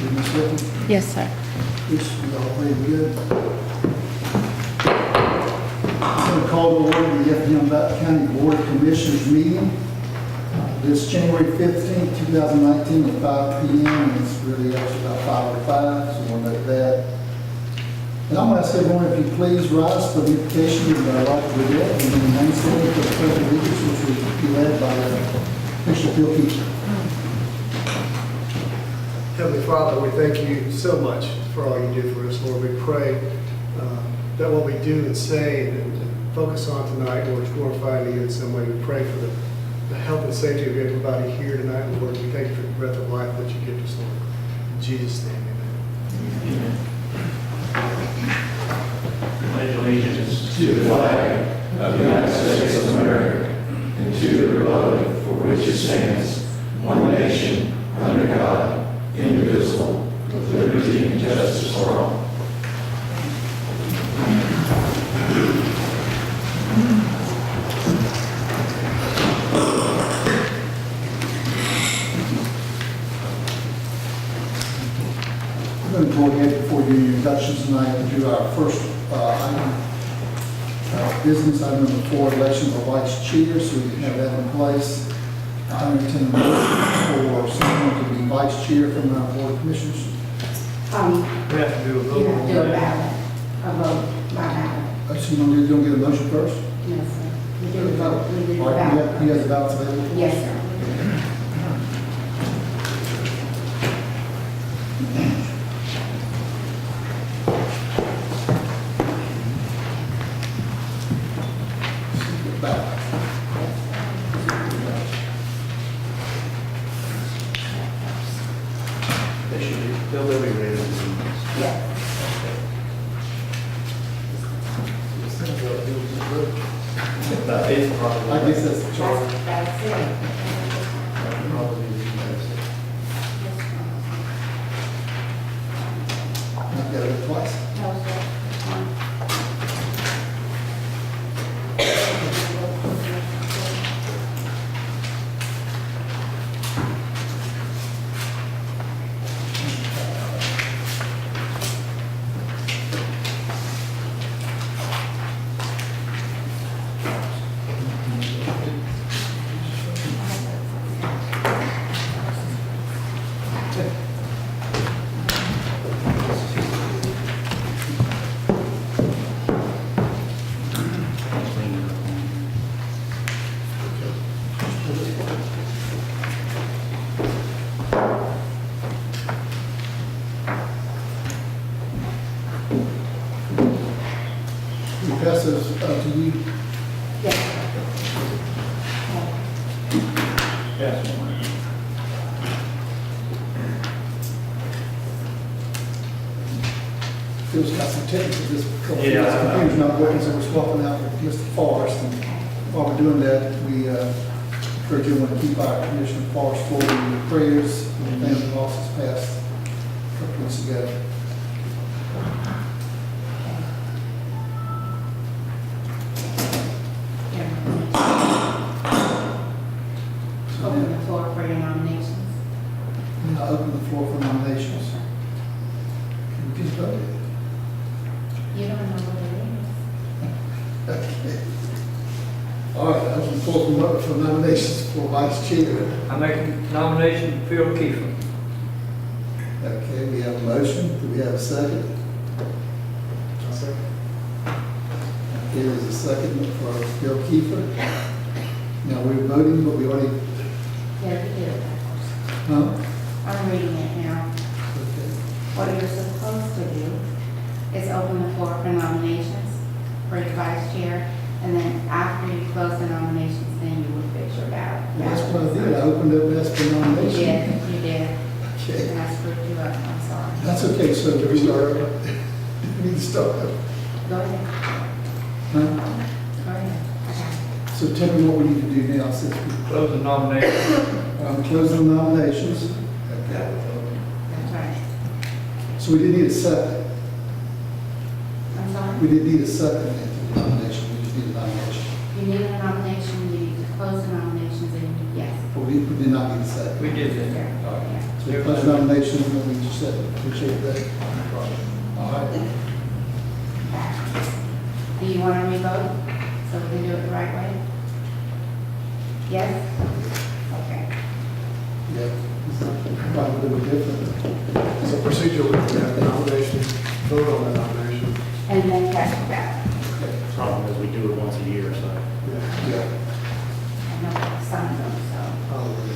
Ms. Wilson? Yes, sir. Yes, we all very good. I'm going to call to order the Effingham County Board of Commissioners meeting. This January 15th, 2019 at 5 p.m. and it's really actually about 5:05, so we'll note that. And I'm going to ask everyone if you please rise for the invocation of our right to the dead and then remain standing for the pledge of allegiance, which will be led by Bishop Bill Keith. Heavenly Father, we thank you so much for all you do for us, Lord. We pray that what we do and say and focus on tonight, Lord, is glorifying you in some way. We pray for the health and safety of everybody here tonight, Lord. We thank you for the breath of life that you give us, Lord. In Jesus' name, amen. Pledge allegiance to the flag of the United States of America and to the republic for which it stands, one nation, under God, indivisible, with liberty and justice for all. We're going to go ahead before you introductions tonight and do our first item, business item number 4, election of vice chair, so we can have that in place. I entertain a motion for someone to be vice chair from our board of commissioners. We have to do a You vote have on to do a that. ballot, a vote by ballot. So you want to get a motion first? Yes, sir. We do the vote, we do the All right, ballot. you have the ballots available? Yes, sir. Ballot. They'll be ready. Yeah. I guess that's the charge. That's it. I've got it twice. No, sir. We pass those to you. Yes. Yes. Phil's got some technical, this Yeah. computer's not working, so we're swapping out with Mr. Forrest. And while we're doing that, we encourage everyone to keep our Commissioner Forrest forward in your prayers when the family loss has passed a couple weeks ago. Open the floor for your nominations. Now open the floor for nominations. Can we just vote? You don't know what it Okay. All right, open the floor for nominations for vice chair. I make a nomination for Phil Kiefer. Okay, we have a motion. Do we have a second? Okay, there's a second for Bill Kiefer. Now, we're voting, but we already, is. Yeah, you did it. huh? I'm reading it now. Okay. What you're supposed to do is open the floor for nominations for your vice chair, and then after you close the nominations, then you will fix your ballot. That's what I did. I opened up and asked for You nomination. did, you did. Okay. And I screwed you up, I'm sorry. That's okay, so do we start? We need to start. Go ahead, Huh? go ahead. Okay. So tell me what we need to do now since Close the nomination. I'm closing the nominations. Okay. That's right. So we did need a second. I'm sorry? We did need a second into the nomination. We just need a nomination. You need a nomination, you need to close the nominations, and yes. But we did not need a second. We did that. Yeah. All right. So Close nominations, and we just said, appreciate that. All right. Do you want to revote so we can do it the right way? Yes? Okay. Yeah, it's not probably a little different. So procedurally, we have a nomination, vote on the nomination. And then cast it back. Problem is we do it once a year, so. Yeah. Yeah. I know some of them, so. I'll-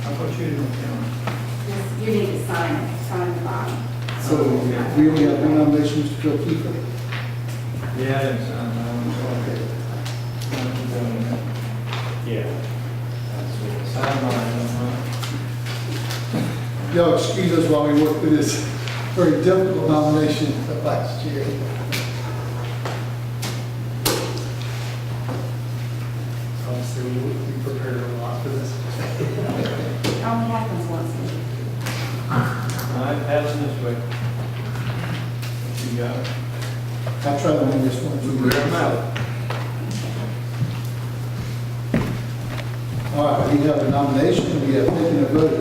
I thought you didn't count. You need to sign the bottom. So we only have one nomination, Mr. Phil Kiefer. Yeah, I didn't sign that one, so Okay. Yeah. sign mine. Y'all excuse us while we work through this very difficult nomination of vice chair. Obviously, we prepared a lot for this. It only happens once a year. All right, passing this way. What you got? I'll try to win this one. Clear them out. All right, we have a nomination, we have taken a vote.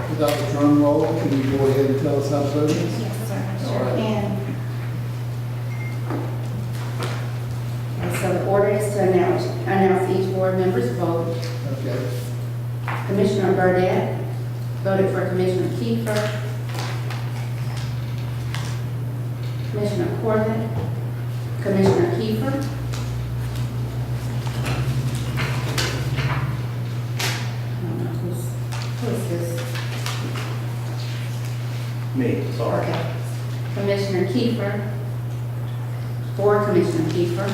Without the drum roll, can you go ahead and tell us how to vote? Yes, sir. All Sure right. can. Okay, so the order is to announce each board member's vote. Okay. Commissioner Burdette voted for Commissioner Kiefer. Commissioner Corbett, Commissioner Kiefer. I don't know who is this? Me, sorry. Okay. Commissioner Kiefer, for Commissioner Kiefer.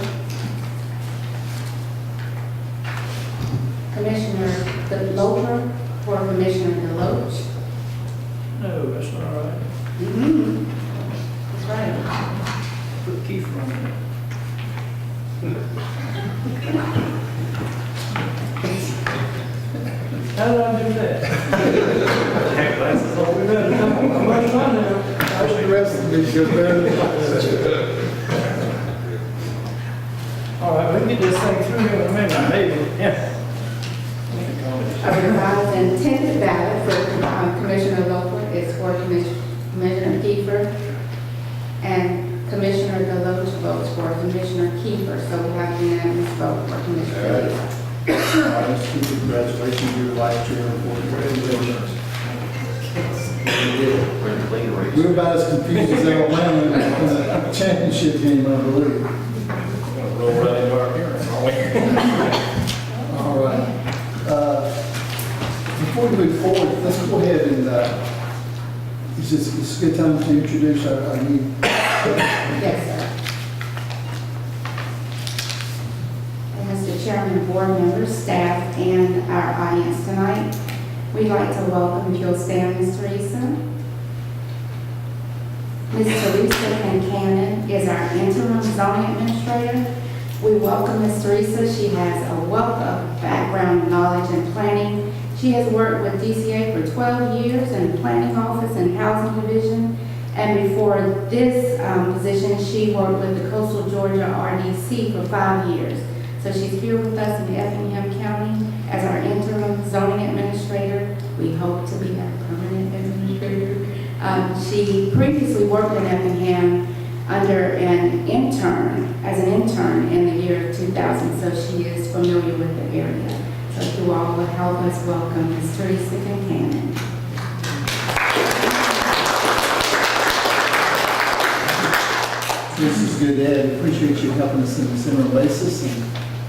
Commissioner DeLoper, for Commissioner DeLoach. No, that's not right. Mm-hmm. That's right. Put Kiefer on there. How did I do that? Glasses on. We better know. I'm not trying to. How's the rest of the good man? All right, we can get this thing through here in a minute, maybe, yeah. A revised and tentative ballot for Commissioner Loper is for Commissioner Kiefer, and Commissioner DeLoach votes for Commissioner Kiefer, so we have unanimous vote for Commissioner Kiefer. All right, Mr. Kiefer, congratulations, you're vice chair. Congratulations. We're about as confused as Alabama in the championship game, I believe. Roll right into our appearance, aren't we? All right. Before we move forward, let's go ahead and, it's a good time to introduce our new, Yes, sir. And Mr. Chairman, board members, staff, and our audience tonight, we'd like to welcome, if you'll stand, Ms. Teresa. Ms. Teresa Kincannon is our interim zoning administrator. We welcome Ms. Teresa. She has a wealth of background knowledge in planning. She has worked with DCA for 12 years in the planning office and housing division. And before this position, she worked with the Coastal Georgia RDC for 5 years. So she's here with us in Effingham County as our interim zoning administrator. We hope to be our permanent administrator. She previously worked in Effingham under as an intern in the year 2000, so she is familiar with the area. So if you all would help us welcome Ms. Teresa Kincannon. this is good, Ed. We appreciate you helping us in this interim basis, and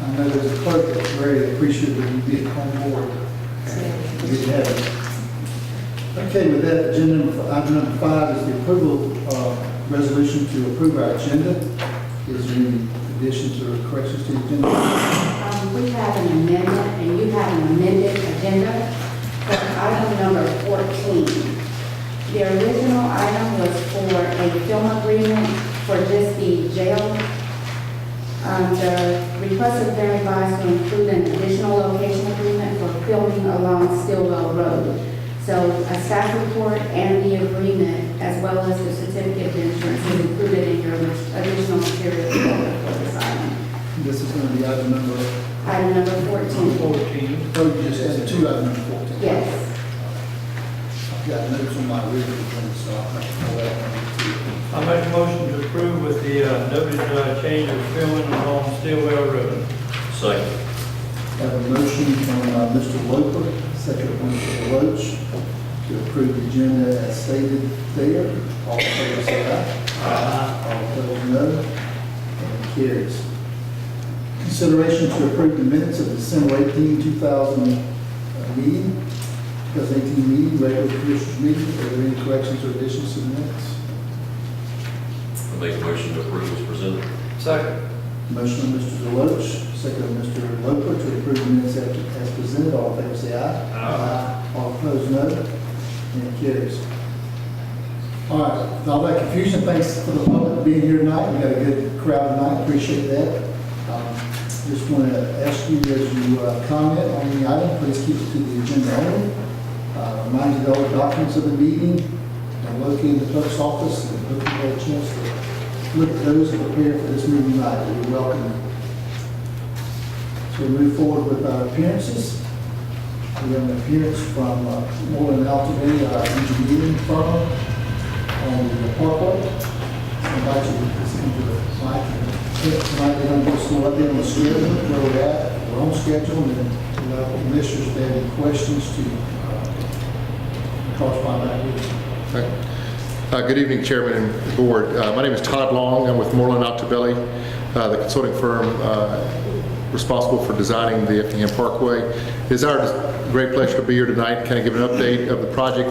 I know there's a clerk that's very appreciative of you being on board. Good to have you. Okay, with that, item number 5 is the approval resolution to approve our agenda. Is there any additions or corrections to the agenda? We have an amendment, and you have an amended agenda for item number 14. The original item was for a film agreement for just the jail. The request has been revised to include an additional location agreement for filming along Stillwell Road. So a staff report and the agreement, as well as the certificate of insurance, is included in your additional material for this item. This is going to be item number Item number 14. 14. Oh, you just added two items number 14. Yes. I've got notes on my original thing, so I'll have to pull that one. I make a motion to approve with the noted change of filling along Stillwell Road. Second. Have a motion from Mr. Loper, second from Mr. Deloach, to approve the agenda as stated there. All in favor, say aye. Aye. All opposed, no. And it carries. Consideration to approve the minutes of December 18, 2000 meeting, 2018 meeting, regular commissioners meeting. Are there any corrections or additions to the minutes? I make a motion to approve as presented. Second. Motion by Mr. Deloach, second by Mr. Loper, to approve the minutes as presented. All in favor, say aye. Aye. All opposed, no. And it carries. All right, with all that confusion, thanks for the public being here tonight. We got a good crowd tonight, appreciate that. Just want to ask you, as you comment on the item, please keep it to the agenda only. Remind you that all the documents of the meeting are located in the clerk's office, and hope you had a chance to look at those and prepare for this meeting tonight. You're welcome. So we move forward with our appearances. We have an appearance from Moreland Altavini, our engineering firm on the parkway. I invite you to listen to the mic. Tonight, they're going to just go up there on the schedule, where we're at. We're on schedule, and then commissioners, if they have any questions to correspond back with us. Good evening, Chairman and Board. My name is Todd Long. I'm with Moreland Altavini, the consulting firm responsible for designing the Effingham Parkway. It is our great pleasure to be here tonight and kind of give an update of the project.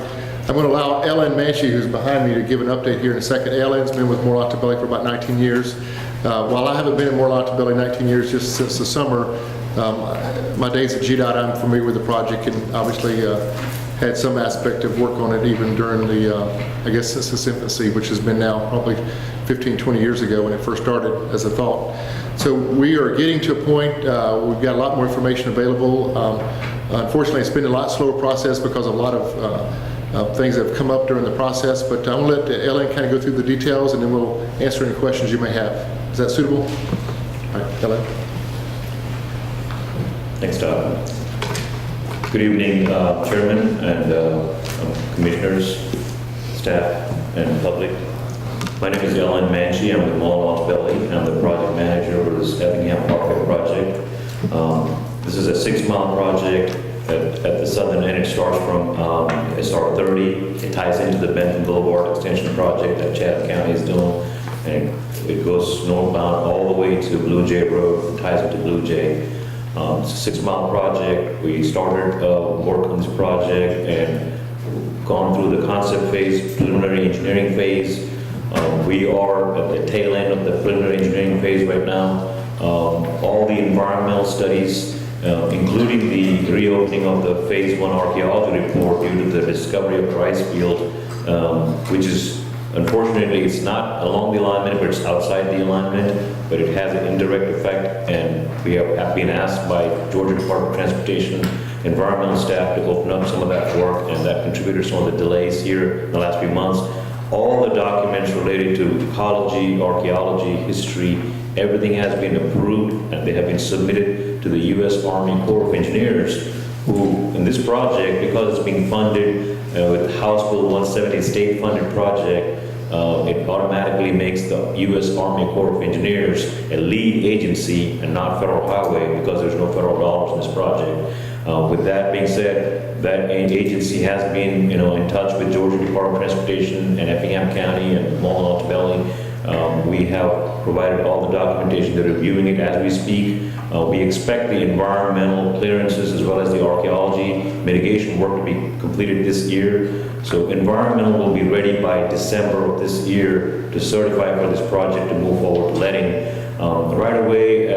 I'm going to allow Ellen Manshey, who's behind me, to give an update here in a second. Ellen's been with Moreland Altavini for about 19 years. While I haven't been in Moreland Altavini 19 years, just since the summer, my days at GDOT, I'm familiar with the project and obviously had some aspect of work on it even during the, I guess since its infancy, which has been now probably 15, 20 years ago when it first started as a thought. So we are getting to a point, we've got a lot more information available. Unfortunately, it's been a lot slower process because of a lot of things that have come up during the process, but I'm going to let Ellen kind of go through the details and then we'll answer any questions you may have. Is that suitable? All right, Ellen. Thanks, Todd. Good evening, Chairman and Commissioners, staff, and public. My name is Ellen Manshey. I'm with Moreland Altavini. I'm the project manager for this Effingham Parkway project. This is a 6-mile project at the southern end. It starts from SR 30. It ties into the Benton Boulevard extension project that Chatham County is doing. And it goes northbound all the way to Blue Jay Road, and ties into Blue Jay. It's a 6-mile project. We started work on this project and gone through the concept phase, preliminary engineering phase. We are at the tail end of the preliminary engineering phase right now. All the environmental studies, including the reopening of the phase 1 archaeology report due to the discovery of the ice field, which is, unfortunately, it's not along the alignment, but it's outside the alignment, but it has an indirect effect, and we have been asked by Georgia Department of Transportation environmental staff to open up some of that work, and that contributed to some of the delays here in the last few months. All the documents related to ecology, archaeology, history, everything has been approved, and they have been submitted to the U.S. Army Corps of Engineers, who, in this project, because it's being funded with House Bill 170 state-funded project, it automatically makes the U.S. Army Corps of Engineers a lead agency and not Federal Highway, because there's no federal dollars in this project. With that being said, that agency has been, in touch with Georgia Department of Transportation and Effingham County and Moreland Altavini. We have provided all the documentation. They're reviewing it as we speak. We expect the environmental clearances as well as the archaeology mitigation work to be completed this year. So environmental will be ready by December of this year to certify for this project to move forward to letting. Right away,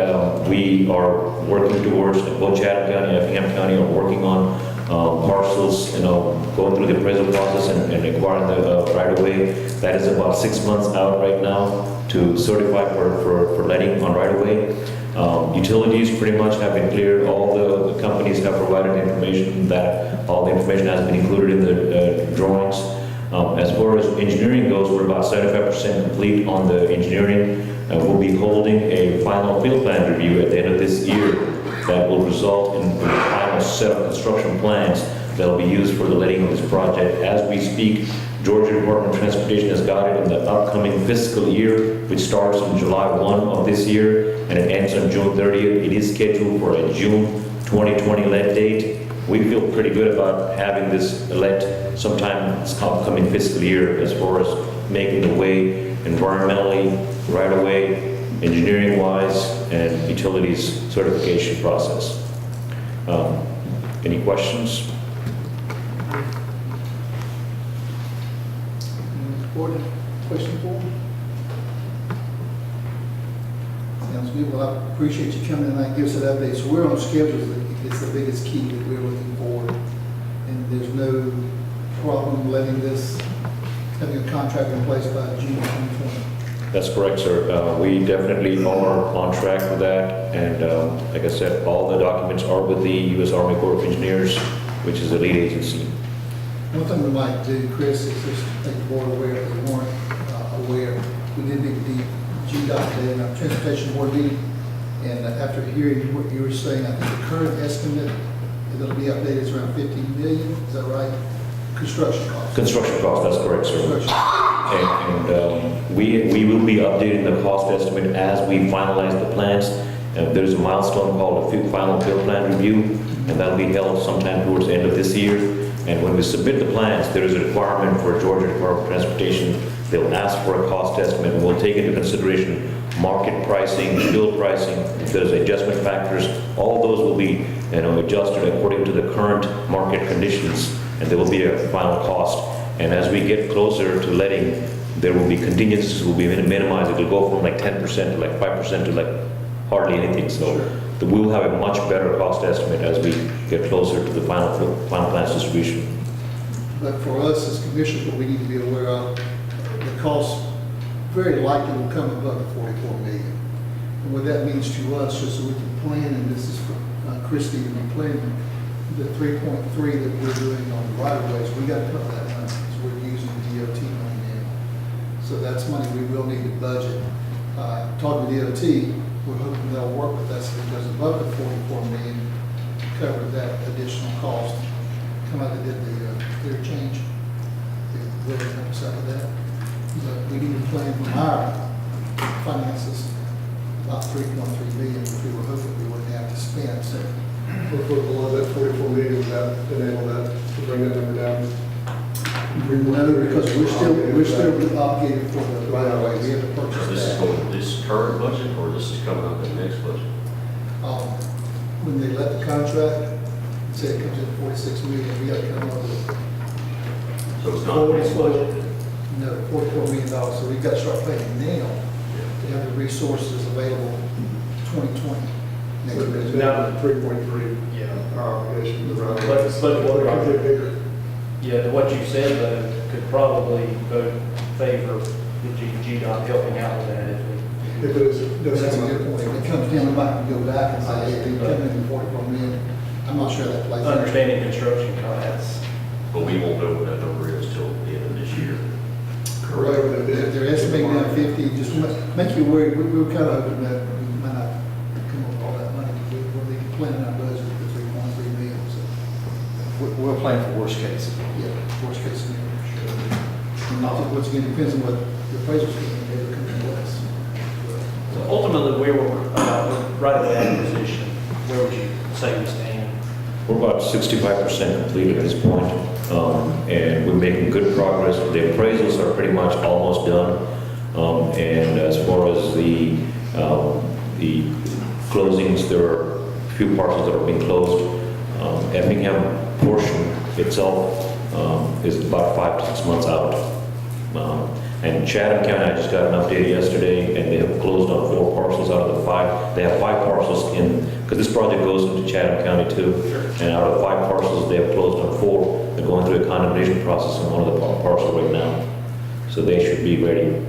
we are working towards, both Chatham County and Effingham County are working on parcels, going through the appraisal process and acquiring the right away. That is about 6 months out right now to certify for letting on right away. Utilities pretty much have been cleared. All the companies have provided information that all the information has been included in the drawings. As far as engineering goes, we're about 75% complete on the engineering. We'll be holding a final field plan review at the end of this year that will result in the final set of construction plans that will be used for the letting of this project. As we speak, Georgia Department of Transportation has got it in the upcoming fiscal year, which starts on July 1 of this year, and it ends on June 30th. It is scheduled for a June 2020 let date. We feel pretty good about having this let sometime this upcoming fiscal year as far as making the way environmentally, right away, engineering-wise, and utilities certification process. Any questions? Board, question for me? Sounds good. Well, I appreciate you coming tonight and give us an update. So we're on schedule. It's the biggest key that we're looking for. And there's no problem letting this, having a contract in place by June 2020. That's correct, sir. We definitely are on track with that. And like I said, all the documents are with the U.S. Army Corps of Engineers, which is the lead agency. One thing we might do, Chris, is just make the board aware if they weren't aware. We did meet the GDOT today in our transportation board meeting. And after hearing what you were saying, I think the current estimate that'll be updated is around 15 million. Is that right? Construction costs. Construction cost, that's correct, sir. Construction. And we will be updating the cost estimate as we finalize the plans. There's a milestone called a final field plan review, and that'll be held sometime towards the end of this year. And when we submit the plans, there is a requirement for Georgia Department of Transportation. They'll ask for a cost estimate, and we'll take into consideration market pricing, field pricing, if there's adjustment factors. All those will be adjusted according to the current market conditions, and there will be a final cost. And as we get closer to letting, there will be contingencies will be minimized. It'll go from like 10% to like 5% to like hardly anything. So we'll have a much better cost estimate as we get closer to the final plans distribution. But for us as commissioners, what we need to be aware of, the cost very likely will come above the 44 million. And what that means to us, just so we can plan, and this is for Christie to be planning, the 3.3 that we're doing on the right-of-ways, we got to cover that money, because we're using DOT money now. So that's money we will need to budget. Talking to DOT, we're hoping they'll work with us if it goes above the 44 million, cover that additional cost. Come out, they did the clear change. They will help us out with that. But we need to plan from our finances about 3.3 million, which we were hoping we wouldn't have to spend. So We're below that 44 million, without enable that to bring that number down. no, because we're still obligated for the right of way. We have to So purchase this is that. going, this current budget, or this is coming up in the next budget? When they let the contract, say it comes in 46 million, we got to come up with So it's not in the next budget? no $44 million. So we've got to start planning now to have the resources available 2020. Next So budget. now the 3.3, Yeah. our obligation, right? But- Well, it could be bigger. Yeah, what you said, though, could probably vote favor the GDOT helping out with that if If it is, it does That's a come good up. point. If it comes down, we might go back and say, hey, they come in 44 million. I'm not sure that plays. we understanding construction costs. But we won't know what that number is till the end of this year. Whatever they're estimating now 50, just make you aware, we were kind of hoping that we might not come up with all that money. We're leaving planning our budget for 3.3 million, so, We'll plan for worst case. yeah, worst case scenario. And once again, depends on what the appraisal's going to be, they're coming to us. So ultimately, where we're right at that acquisition, where would you say we stand? We're about 65% complete at this point, and we're making good progress. The appraisals are pretty much almost done, and as far as the closings, there are a few parcels that are being closed. Effingham portion itself is about 5 to 6 months out. And Chatham County, I just got an update yesterday, and they have closed on 4 parcels out of the 5. They have 5 parcels in, because this project goes into Chatham County too. And out of 5 parcels, they have closed on 4. They're going through a condemnation process on one of the parcels right now. So they should be ready.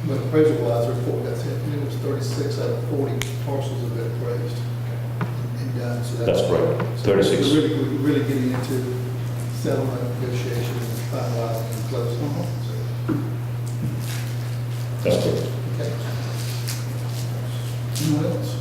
But appraisal wise, report, that's it. It was 36 out of 40 parcels have been appraised and done. So That's correct. 36. So we're really getting into settlement negotiations and finalizing and closing. So, That's correct. okay. Anyone else?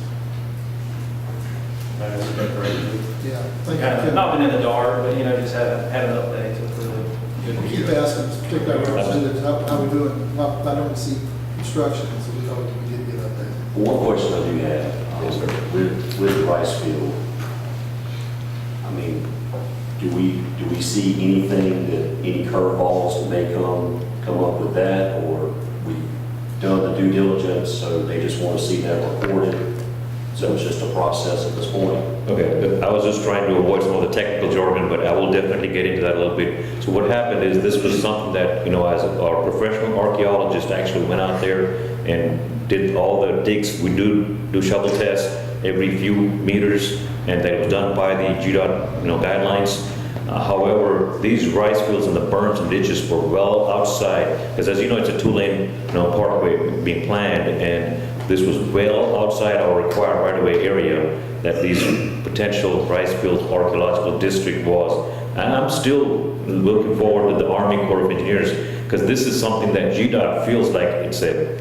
Yeah. Thank you, Kind of, Kevin. not been in the dark, but, you know, just had an update, so it's really good to Keep hear. asking, particularly our representatives, how we doing? I don't see construction, so we thought we did get up there. One question I do have, with the rice field, I mean, do we see anything that, any curveballs that may come up with that, or we done the due diligence, so they just want to see that recorded? So it's just a process at this point? Okay, I was just trying to avoid some of the technical jargon, but I will definitely get into that a little bit. So what happened is this was something that, as our professional archaeologist actually went out there and did all the digs. We do shovel tests every few meters, and that was done by the GDOT, guidelines. However, these rice fields and the berms and ditches were well outside, because as you know, it's a two-lane, parkway being planned, and this was well outside our required right-of-way area that these potential rice field archaeological district was. And I'm still looking forward to the Army Corps of Engineers, because this is something that GDOT feels like it's a,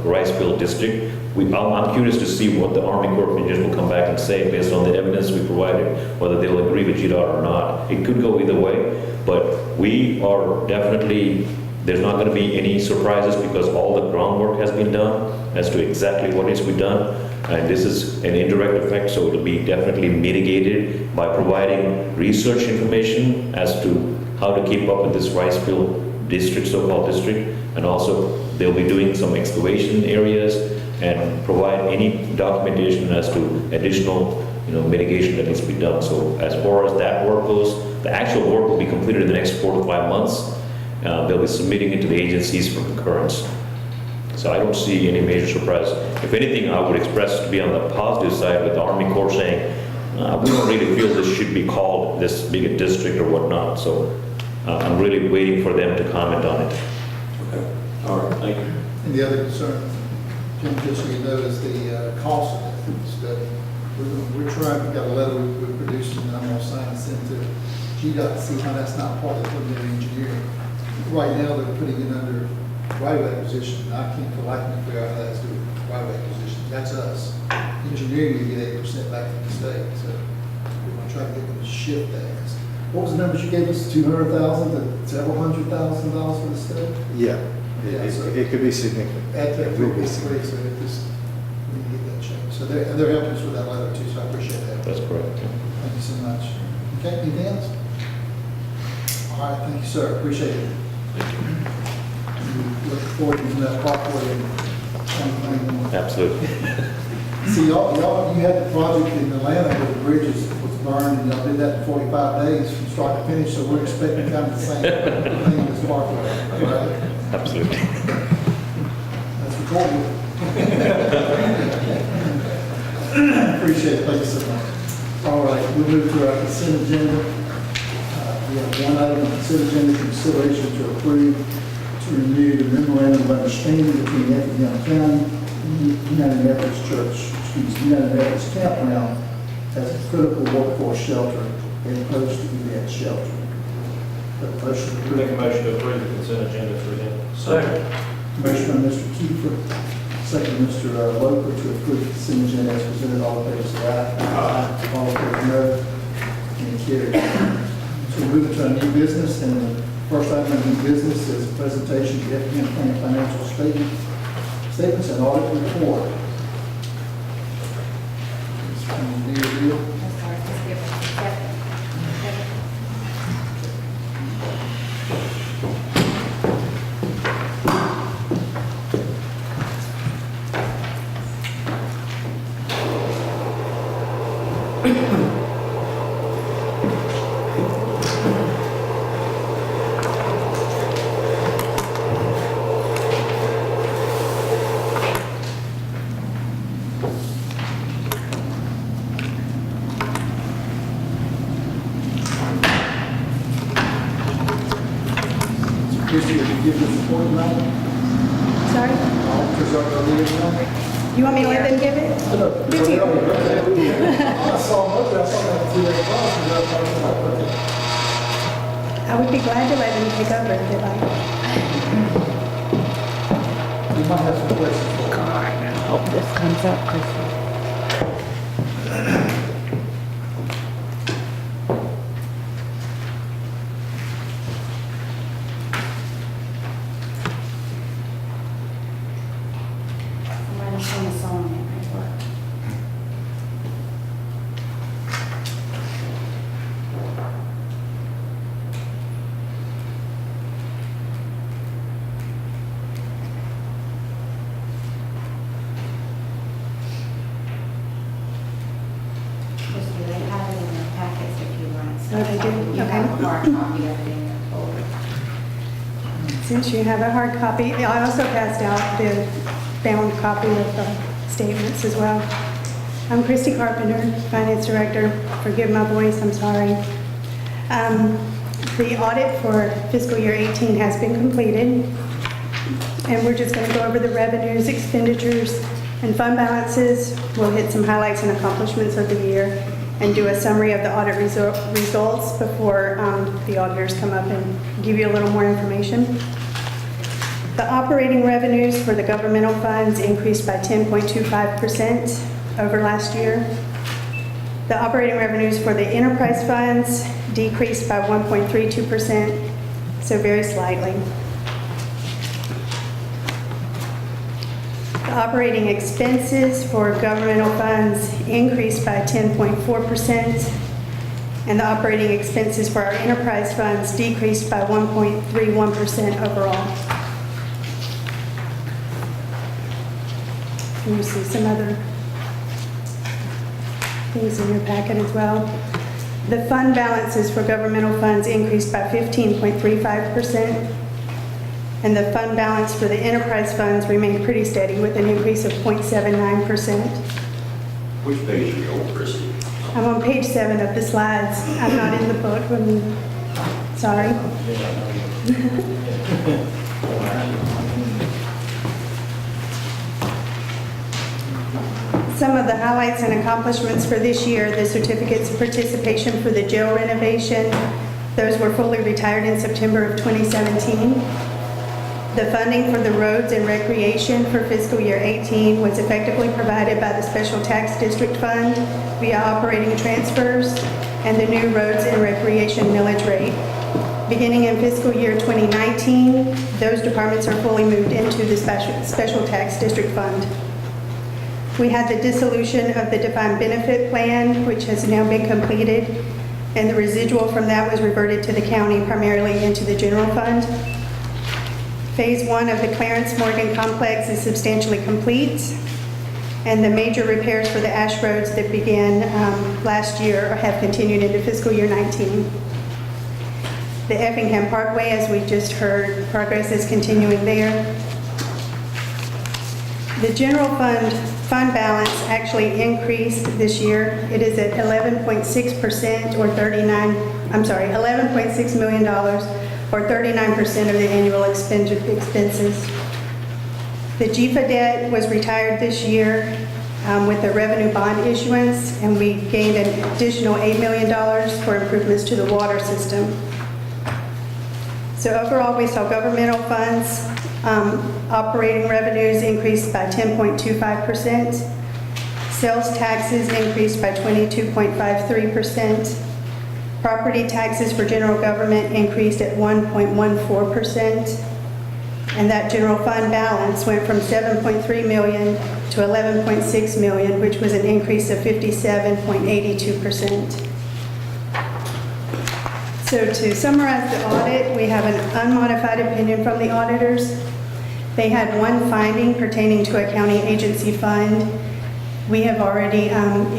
rice field district. I'm curious to see what the Army Corps of Engineers will come back and say based on the evidence we provided, whether they'll agree with GDOT or not. It could go either way, but we are definitely, there's not going to be any surprises because all the groundwork has been done as to exactly what needs to be done. And this is an indirect effect, so it'll be definitely mitigated by providing research information as to how to keep up with this rice field district, so-called district. And also, they'll be doing some excavation areas and provide any documentation as to additional, mitigation that needs to be done. So as far as that work goes, the actual work will be completed in the next 4 to 5 months. They'll be submitting it to the agencies for concurrence. So I don't see any major surprise. If anything, I would express to be on the positive side with the Army Corps saying, we don't really feel this should be called this big a district or whatnot. So I'm really waiting for them to comment on it. Okay. All right, thank you. And the other concern, Jim, just so you know, is the cost of that study. We're trying, we've got a letter we're producing, and I'm going to sign and send to GDOT to see how that's not part of the preliminary engineering. Right now, they're putting it under right-of-way acquisition. I can't for life me figure out how that's doing right-of-way acquisition. That's us. Engineering, you get 8% back from the state, so we're going to try to get them to shift that. What was the numbers you gave us, 200,000 to several $100,000 for the study? Yeah, Yeah, so- it could be significant. It will be so it just, we need to get that changed. So they're helping us with that letter too, so I appreciate that. That's correct. Thank you so much. Okay, anything else? All right, thank you, sir, appreciate it. Look forward to using that parkway in 2021. Absolutely. See, y'all, you had the project in Atlanta where the bridge was burned, and y'all did that in 45 days from start to finish, so we're expecting kind of the same thing in this parkway, right? Absolutely. That's recorded. Appreciate it, thank you so much. All right, we'll move to our consent agenda. We have one item on consent agenda, consideration to approve to renew the memorandum of understanding between Effingham County and United Methodist Church, United Methodist Campground as a critical workforce shelter and post-event shelter. The motion to Make a approve. motion to approve the consent agenda as presented. Second. Motion by Mr. Kiefer, second Mr. Loper to approve the consent agenda as presented. All in favor, say aye. Aye. All opposed, no. And carried. So moving to our new business, and the first item of new business is a presentation of the Effingham County financial statements and audit report. Ms. Deal. I'm sorry, just give us a second. Christie, would you give this report tonight? Sorry? Auditors are going to leave tonight? You want me to let them give it? I saw much, I saw that through their class. I would be glad to let them take over if they like. You might have some questions. Hope this comes up, Chrissy. Oh, they do? You have a Okay. hard copy of it in your folder. Since you have a hard copy, I also passed out the bound copy of the statements as well. I'm Christy Carpenter, Finance Director. Forgive my voice, I'm sorry. The audit for fiscal year 18 has been completed, and we're just going to go over the revenues, expenditures, and fund balances. We'll hit some highlights and accomplishments of the year and do a summary of the audit results before the auditors come up and give you a little more information. The operating revenues for the governmental funds increased by 10.25% over last year. The operating revenues for the enterprise funds decreased by 1.32%, so very slightly. The operating expenses for governmental funds increased by 10.4%, and the operating expenses for our enterprise funds decreased by 1.31% overall. And you see some other things in your packet as well. The fund balances for governmental funds increased by 15.35%, and the fund balance for the enterprise funds remained pretty steady with an increase of 0.79%. Which page are you on, Christie? I'm on page 7 of the slides. I'm not in the book. Sorry. Some of the highlights and accomplishments for this year: the certificates of participation for the jail renovation. Those were fully retired in September of 2017. The funding for the roads and recreation for fiscal year 18 was effectively provided by the Special Tax District Fund via operating transfers and the new roads and recreation millage rate. Beginning in fiscal year 2019, those departments are fully moved into the Special Tax District Fund. We had the dissolution of the defined benefit plan, which has now been completed, and the residual from that was reverted to the county, primarily into the general fund. Phase 1 of the Clarence Morgan Complex is substantially complete, and the major repairs for the ash roads that began last year have continued into fiscal year 19. The Effingham Parkway, as we just heard, progress is continuing there. The general fund balance actually increased this year. It is at 11.6% or $11.6 million, or 39% of the annual expenses. The GFA debt was retired this year with the revenue bond issuance, and we gained an additional $8 million for improvements to the water system. So overall, we saw governmental funds operating revenues increased by 10.25%. Sales taxes increased by 22.53%. Property taxes for general government increased at 1.14%. And that general fund balance went from $7.3 million to $11.6 million, which was an increase of 57.82%. So to summarize the audit, we have an unmodified opinion from the auditors. They had one finding pertaining to a county agency fund. We have already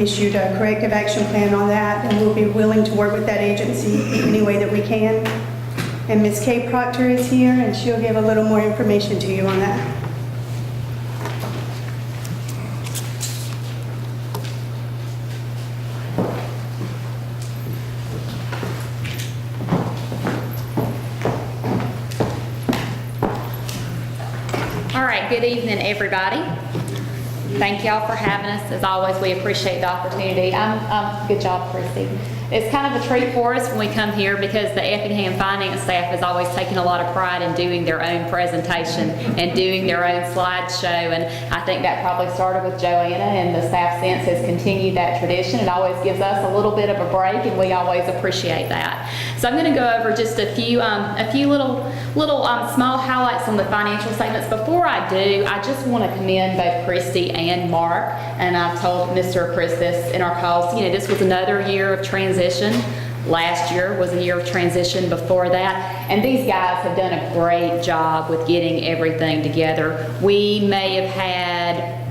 issued a corrective action plan on that, and we'll be willing to work with that agency any way that we can. And Ms. Kay Proctor is here, and she'll give a little more information to you on that. All right, good evening, everybody. Thank y'all for having us. As always, we appreciate the opportunity. Good job, Christy. It's kind of a treat for us when we come here because the Effingham finance staff has always taken a lot of pride in doing their own presentation and doing their own slideshow. And I think that probably started with Joanna, and the staff since has continued that tradition. It always gives us a little bit of a break, and we always appreciate that. So I'm going to go over just a few little small highlights on the financial statements. Before I do, I just want to commend both Christy and Mark, and I've told Mr. Chris this in our calls. You know, this was another year of transition. Last year was a year of transition before that, and these guys have done a great job with getting everything together. We may have had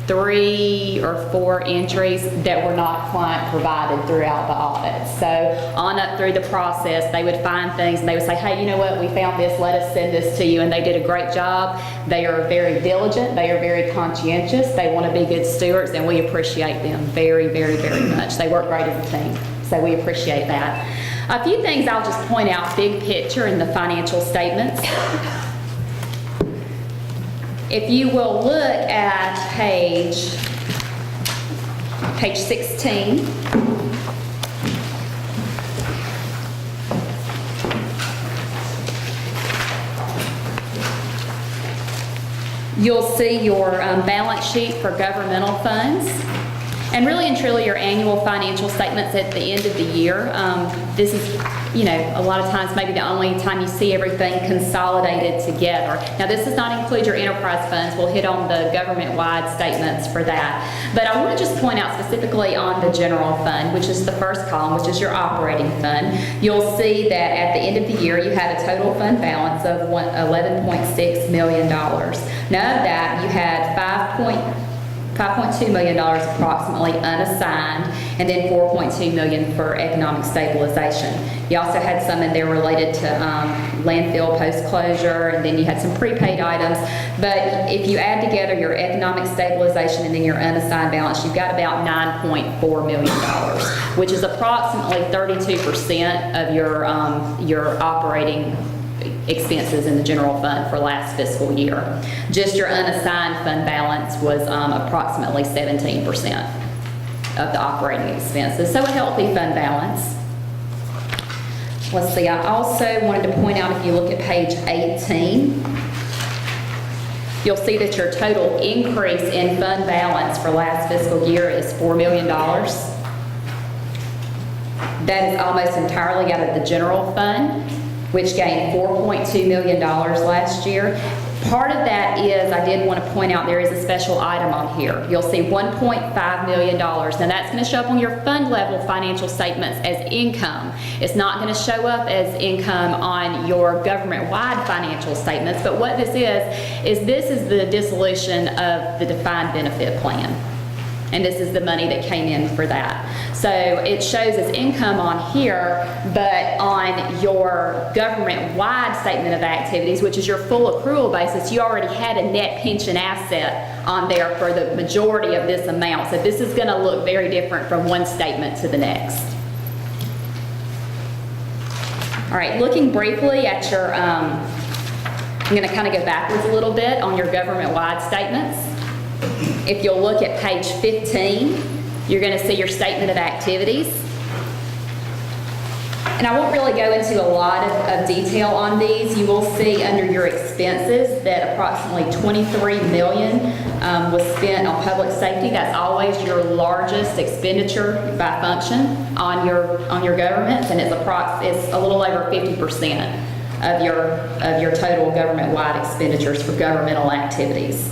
3 or 4 entries that were not client provided throughout the audit. So on up through the process, they would find things and they would say, hey, you know what, we found this, let us send this to you. And they did a great job. They are very diligent. They are very conscientious. They want to be good stewards, and we appreciate them very, very, very much. They work great as a team, so we appreciate that. A few things I'll just point out big picture in the financial statements. If you will look at page 16, you'll see your balance sheet for governmental funds. And really and truly your annual financial statements at the end of the year. This is, you know, a lot of times maybe the only time you see everything consolidated together. Now this does not include your enterprise funds. We'll hit on the government-wide statements for that. But I want to just point out specifically on the general fund, which is the first column, which is your operating fund. You'll see that at the end of the year you had a total fund balance of $11.6 million. Now of that you had $5.2 million approximately unassigned, and then $4.2 million for economic stabilization. You also had some in there related to landfill post-closure, and then you had some prepaid items. But if you add together your economic stabilization and then your unassigned balance, you've got about $9.4 million, which is approximately 32% of your operating expenses in the general fund for last fiscal year. Just your unassigned fund balance was approximately 17% of the operating expenses. So a healthy fund balance. Let's see, I also wanted to point out, if you look at page 18, you'll see that your total increase in fund balance for last fiscal year is $4 million. That is almost entirely out of the general fund, which gained $4.2 million last year. Part of that is, I did want to point out, there is a special item on here. You'll see $1.5 million. Now that's going to show up on your fund level financial statements as income. It's not going to show up as income on your government-wide financial statements, but what this is the dissolution of the defined benefit plan. And this is the money that came in for that. So it shows as income on here, but on your government-wide statement of activities, which is your full accrual basis, you already had a net pension asset on there for the majority of this amount. So this is going to look very different from one statement to the next. All right, looking briefly at your, I'm going to kind of go backwards a little bit on your government-wide statements. If you'll look at page 15, you're going to see your statement of activities. And I won't really go into a lot of detail on these. You will see under your expenses that approximately $23 million was spent on public safety. That's always your largest expenditure by function on your governments, and it's a little over 50% of your total government-wide expenditures for governmental activities.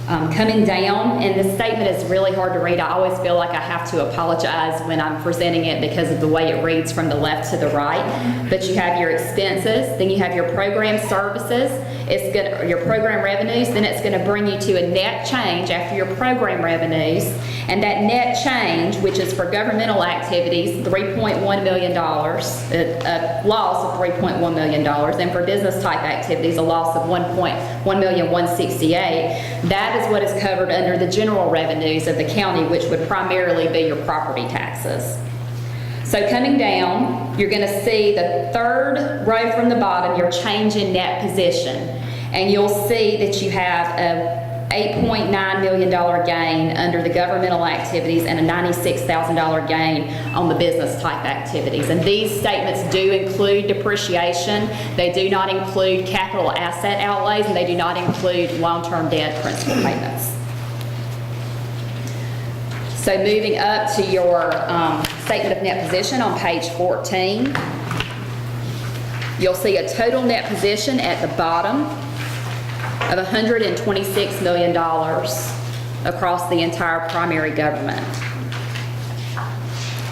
Coming down, and this statement is really hard to read. I always feel like I have to apologize when I'm presenting it because of the way it reads from the left to the right. But you have your expenses, then you have your program services, your program revenues, then it's going to bring you to a net change after your program revenues. And that net change, which is for governmental activities, $3.1 million, a loss of $3.1 million, and for business type activities, a loss of $1,168,000. That is what is covered under the general revenues of the county, which would primarily be your property taxes. So coming down, you're going to see the third row from the bottom, your change in net position. And you'll see that you have a $8.9 million gain under the governmental activities and a $96,000 gain on the business type activities. And these statements do include depreciation. They do not include capital asset outlays, and they do not include long-term debt principal payments. So moving up to your statement of net position on page 14, you'll see a total net position at the bottom of $126 million across the entire primary government.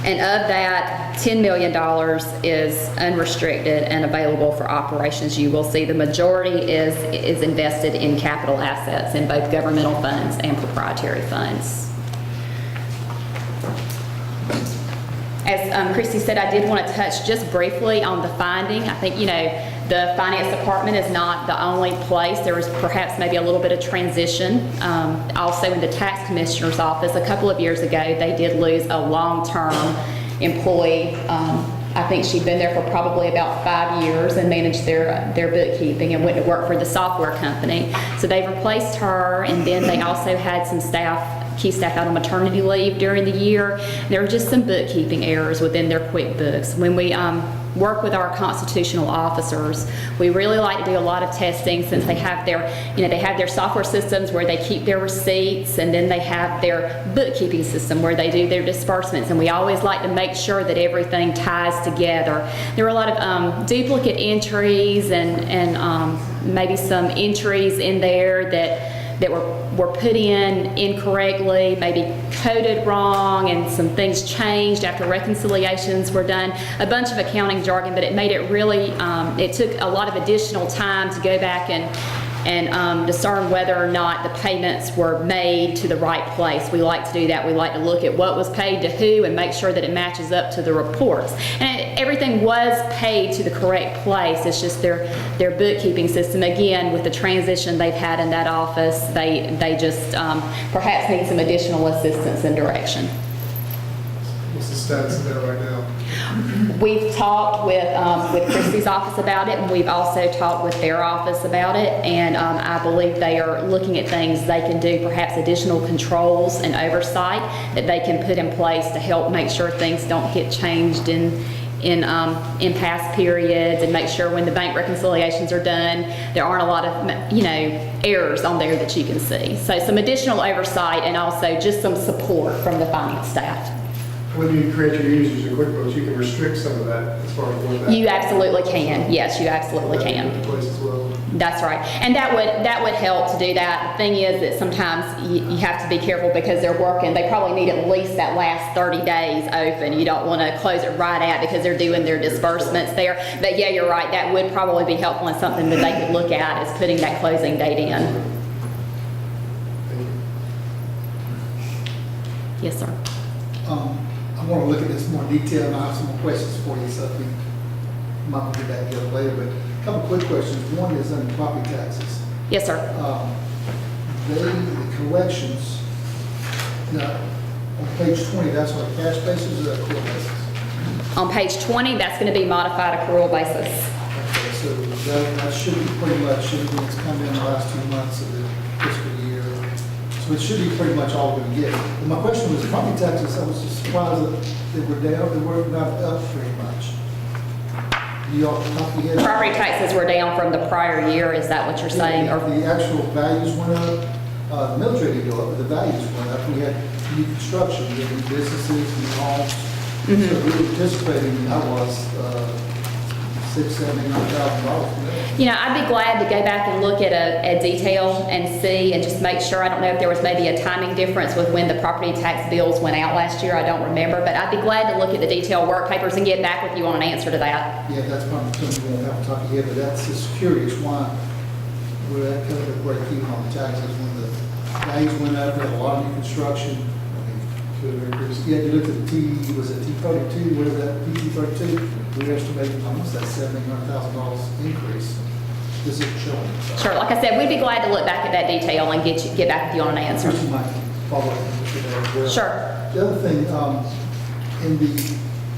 And of that, $10 million is unrestricted and available for operations. You will see the majority is invested in capital assets in both governmental funds and proprietary funds. As Christy said, I did want to touch just briefly on the finding. I think, the finance department is not the only place. There was perhaps maybe a little bit of transition. Also in the tax commissioner's office, a couple of years ago, they did lose a long-term employee. I think she'd been there for probably about 5 years and managed their bookkeeping and went to work for the software company. So they replaced her, and then they also had some key staff out on maternity leave during the year. There were just some bookkeeping errors within their QuickBooks. When we work with our constitutional officers, we really like to do a lot of testing, since they have their software systems where they keep their receipts, and then they have their bookkeeping system where they do their disbursements, and we always like to make sure that everything ties together. There were a lot of duplicate entries and maybe some entries in there that were put in incorrectly, maybe coded wrong, and some things changed after reconciliations were done. A bunch of accounting jargon, but it made it really, it took a lot of additional time to go back and discern whether or not the payments were made to the right place. We like to do that. We like to look at what was paid to who and make sure that it matches up to the reports. And everything was paid to the correct place. It's just their bookkeeping system. Again, with the transition they've had in that office, they just perhaps need some additional assistance and direction. What's the status of that right now? We've talked with Christy's office about it, and we've also talked with their office about it, and I believe they are looking at things they can do, perhaps additional controls and oversight that they can put in place to help make sure things don't get changed in past periods, and make sure when the bank reconciliations are done, there aren't a lot of errors on there that you can see. So some additional oversight, and also just some support from the finance staff. When you create your users in QuickBooks, you can restrict some of that as far as going back. You absolutely can. Yes, you absolutely can. Place as well. That's right. And that would help to do that. The thing is that sometimes you have to be careful because they're working. They probably need at least that last 30 days open. You don't want to close it right out because they're doing their disbursements there. But yeah, you're right. That would probably be helpful, and something that they could look at is putting that closing date in. Yes, sir. I want to look at this in more detail, and I have some more questions for you, so we might get back together later. But a couple quick questions. One is on property taxes. Yes, sir. The collections, now, on page 20, that's on a cash basis or accrual basis? On page 20, that's going to be modified accrual basis. Okay, so that should be pretty much everything that's come in the last 2 months of the fiscal year. So it should be pretty much all we're going to get. And my question was, property taxes, I was just surprised that they were down, they were not up very much. You all top of your head? Property taxes were down from the prior year. Is that what you're saying? Or The actual values went up, the military didn't go up, but the values went up. We had new construction, we had new businesses, new homes. So we were anticipating, I was, $600,000, $700,000. I'd be glad to go back and look at a detail and see, and just make sure. I don't know if there was maybe a timing difference with when the property tax bills went out last year. I don't remember, but I'd be glad to look at the detailed work papers and get back with you on an answer to that. Yeah, that's probably something we won't have to talk here, but that's just curious why we're at kind of a break even on the taxes when the values went up, we had a lot of new construction. Yeah, you looked at the was it T32, whatever that, PT32, we estimated almost that $700,000 increase. This is showing. Sure. Like I said, we'd be glad to look back at that detail and get back with you on an answer. Christy might follow up with that as well. Sure. The other thing, in the,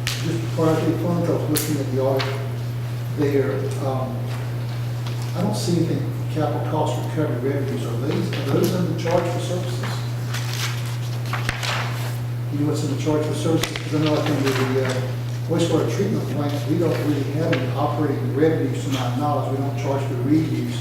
just property funds, I was looking at the audit there, I don't see anything, capital cost recovery revenues, are those in the charge for services? You know what's in the charge for services? Because I know like under the wastewater treatment plant, we don't really have any operating revenues to my knowledge. We don't charge for reuse.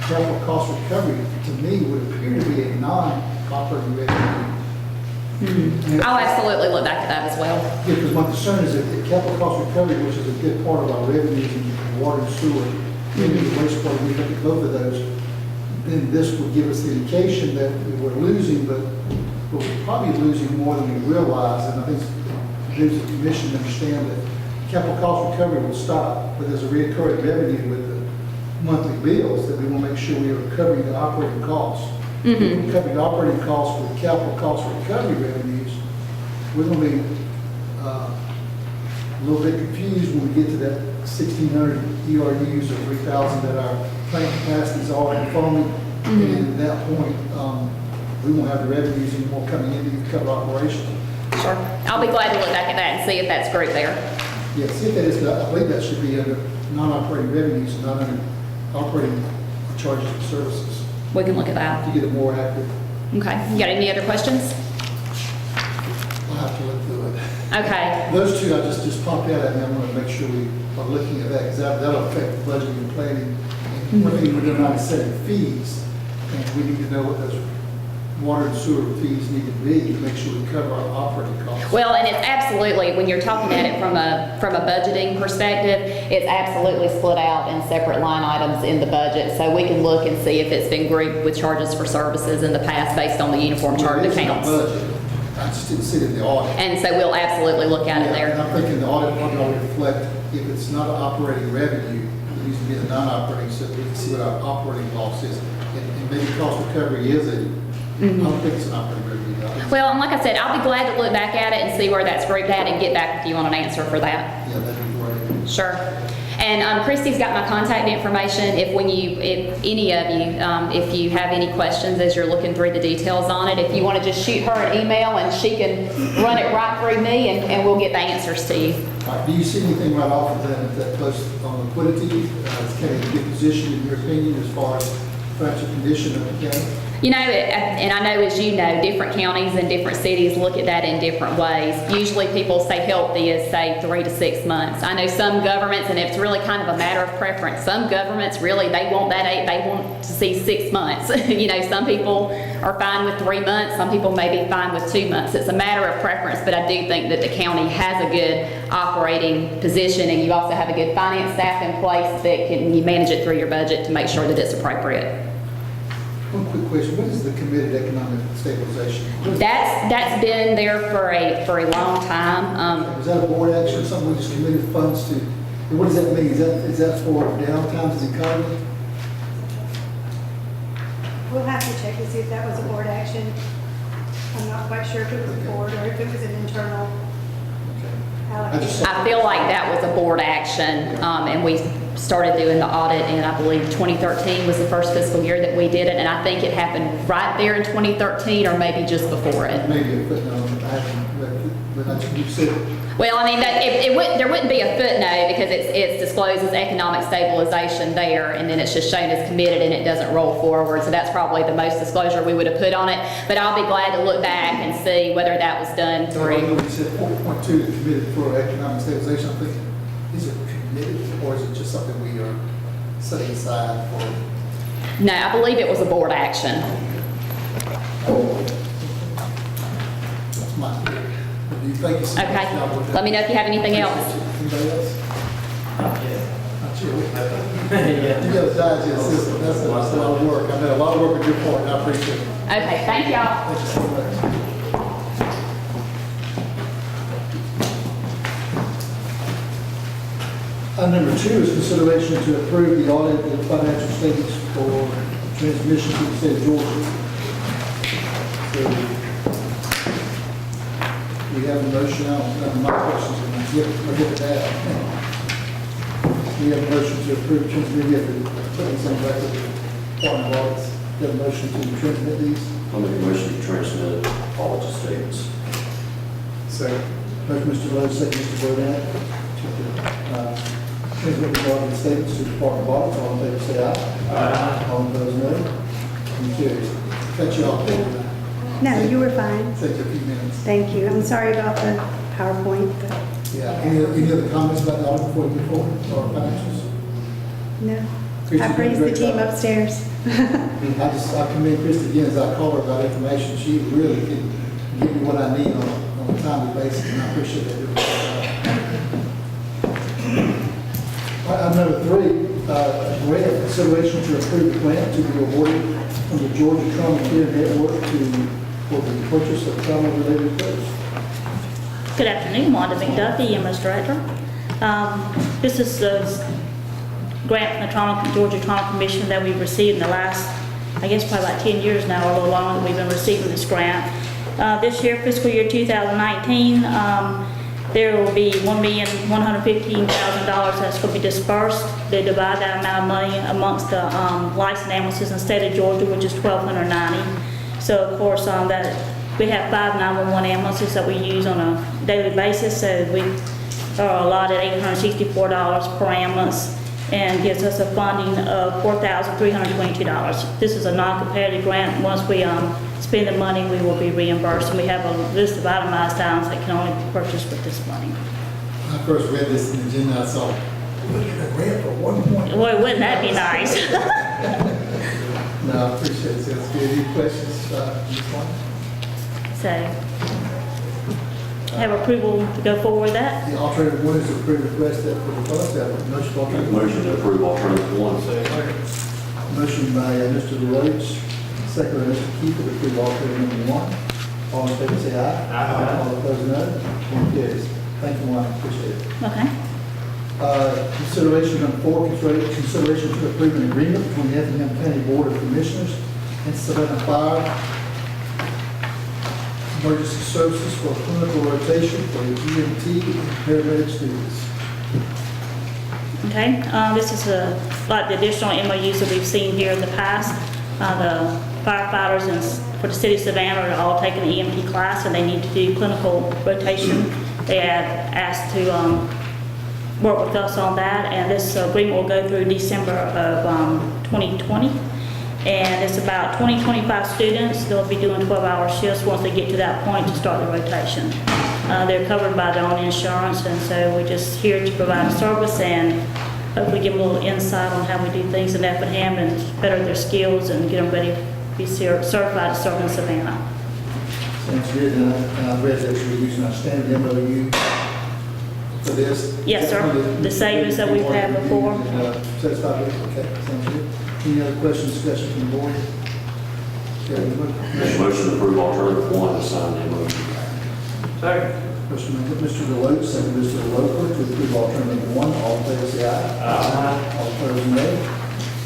Capital cost recovery, to me, would appear to be a non-operating revenue. I'll absolutely look back at that as well. Yeah, because my concern is that the capital cost recovery, which is a good part of our revenues in water and sewer, and the wastewater, we look at both of those, then this would give us the indication that we're losing, but we're probably losing more than we realize. And I think members of the commission understand that capital cost recovery will stop, but there's a recurring revenue with the monthly bills that we want to make sure we are recovering the operating costs. If we're recovering operating costs with capital cost recovery revenues, we're going to be a little bit confused when we get to that 1,600 ERUs or 3,000 that our plant capacity is already forming. And at that point, we won't have the revenues anymore coming in to cover operations. Sure. I'll be glad to look back at that and see if that's grouped there. Yeah, see if that is, I believe that should be under non-operating revenues and not under operating charges and services We can look at that. to get it more accurate. Okay. You got any other questions? I'll have to look through it. Okay. Those two I just popped out at me. I want to make sure we are looking at that because that'll affect budgeting and planning. And one thing we're doing now is setting fees, and we need to know what those water and sewer fees need to be to make sure we cover our operating costs. Well, and it's absolutely, when you're talking at it from a budgeting perspective, it's absolutely split out in separate line items in the budget. So we can look and see if it's been grouped with charges for services in the past based on the uniform chart It is in the accounts. budget. I just didn't see it in the audit. And so we'll absolutely look at it Yeah, and there. I'm thinking the audit probably ought to reflect, if it's not an operating revenue, it needs to be a non-operating, so we can see what our operating loss is. And maybe cost recovery is I don't think it's an operating revenue. Well, and like I said, I'll be glad to look back at it and see where that's grouped at and get back with you on an answer for that. Yeah, that'd be great. Sure. And Christy's got my contact information. If any of you, if you have any questions as you're looking through the details on it, if you want to just shoot her an email and she can run it right through me and we'll get the answers to you. All right, do you see anything right off of that close on liquidity? Is County in a good position, in your opinion, as far as financial condition of the county? You know, and I know, as you know, different counties and different cities look at that in different ways. Usually people say healthy is, say, 3 to 6 months. I know some governments, and it's really kind of a matter of preference. Some governments really, they want to see 6 months. You know, some people are fine with 3 months. Some people may be fine with 2 months. It's a matter of preference, but I do think that the county has a good operating position, and you also have a good finance staff in place that you manage it through your budget to make sure that it's appropriate. One quick question, what is the committed economic stabilization? That's been there for a long time. Is that a board action, something we just committed funds to? And what does that mean? Is that for downtime to the economy? We'll have to check and see if that was a board action. I'm not quite sure if it was a board or if it was an internal allocation. I feel like that was a board action, and we started doing the audit in, I believe, 2013 was the first fiscal year that we did it, and I think it happened right there in 2013 or maybe just before it. Maybe a footnote, I haven't read it, but that's what you said. Well, I mean, there wouldn't be a footnote because it's disclosed as economic stabilization there, and then it's just shown as committed and it doesn't roll forward. So that's probably the most disclosure we would have put on it. But I'll be glad to look back and see whether that was done through. You said 4.2 is committed for economic stabilization. I'm thinking, is it committed or is it just something we are setting aside for? No, I believe it was a board action. That's my theory. Do you think it's? Okay. Let me know if you have anything else. Anybody else? Not yet. Not you. You got a digest system. That's a lot of work. I know a lot of work on your part, and I appreciate it. Okay, thank y'all. Thank you so much. Item number 2 is consideration to approve the audit of the financial statements for transmission to the state of Georgia. So, we have a motion, my questions, and I'll get to that. We have a motion to approve, we have to put in some record, Department of Audits. We have a motion to transmit these. I'll make a motion to transmit all the statements. Second. Motion, Mr. Rose, second, Mr. Burdette, to transmit the audit statements to the Department of Audits. All in favor, say aye. Aye. All opposed, no. And carries. Cut you off. No, you were fine. Take a few minutes. Thank you. I'm sorry about the PowerPoint, but Yeah. Any other comments about the audit before we move forward, or financials? no. Christie, I praise the great team job. upstairs. I commend Christie again, as I call her about information. She really can give me what I need on a timely basis, and I appreciate that. Item number 3, grant consideration to approve the grant to be awarded from the Georgia Trauma Care Network for the purchase of trauma-related goods. Good afternoon, Wanda McDuffie, EMS Director. This is the grant from the Georgia Trauma Commission that we've received in the last, I guess probably about 10 years now, or a little longer, that we've been receiving this grant. This year, fiscal year 2019, there will be $1,115,000 that's going to be dispersed. They divide that amount of money amongst the licensed ambulances in the state of Georgia, which is 1,290. So of course, that we have 5 911 ambulances that we use on a daily basis. So we are allotted $864 per ambulance, and gives us a funding of $4,322. This is a non-competitive grant. Once we spend the money, we will be reimbursed. And we have a list of itemized items that can only be purchased with this money. When I first read this in the agenda, I saw, we're getting a grant for 1 point. Boy, wouldn't that be nice? No, I appreciate it. That's good. Any questions on this one? So, have approval to go forward with that? The alternative one is approved request that for the funds, that motion for alternative one. Motion to approve alternative one. Motion by Mr. Deloach, second by Mr. Keeper to approve alternative number 1. All in favor say aye. Aye. All opposed no. Motion carries. Thank you, Wanda. Appreciate it. Okay. Consideration number 4, consideration to approve an agreement between the Effingham County Board of Commissioners and Savannah Fire Emergency Services for clinical rotation for the EMT and paramedic students. Okay, this is like the additional MOUs that we've seen here in the past. The firefighters for the city of Savannah are all taking the EMT class, and they need to do clinical rotation. They have asked to work with us on that, and this agreement will go through December of 2020. And it's about 20-25 students. They'll be doing 12-hour shifts once they get to that point to start the rotation. They're covered by their own insurance, and so we're just here to provide a service and hopefully give them a little insight on how we do things in Effingham and better their skills and get them ready to be certified to serve in Savannah. Sounds good, and I read that you're using our standard MOU for this. Yes, sir. The savings that we've had before. Satisfied with it? Okay, sounds good. Any other questions, discussion from the board? Motion to approve alternative one to sign the MOU. Second. Motion by Mr. Deloach, second by Mr. Loper to approve alternative 1. All in favor say aye. Aye. All opposed no.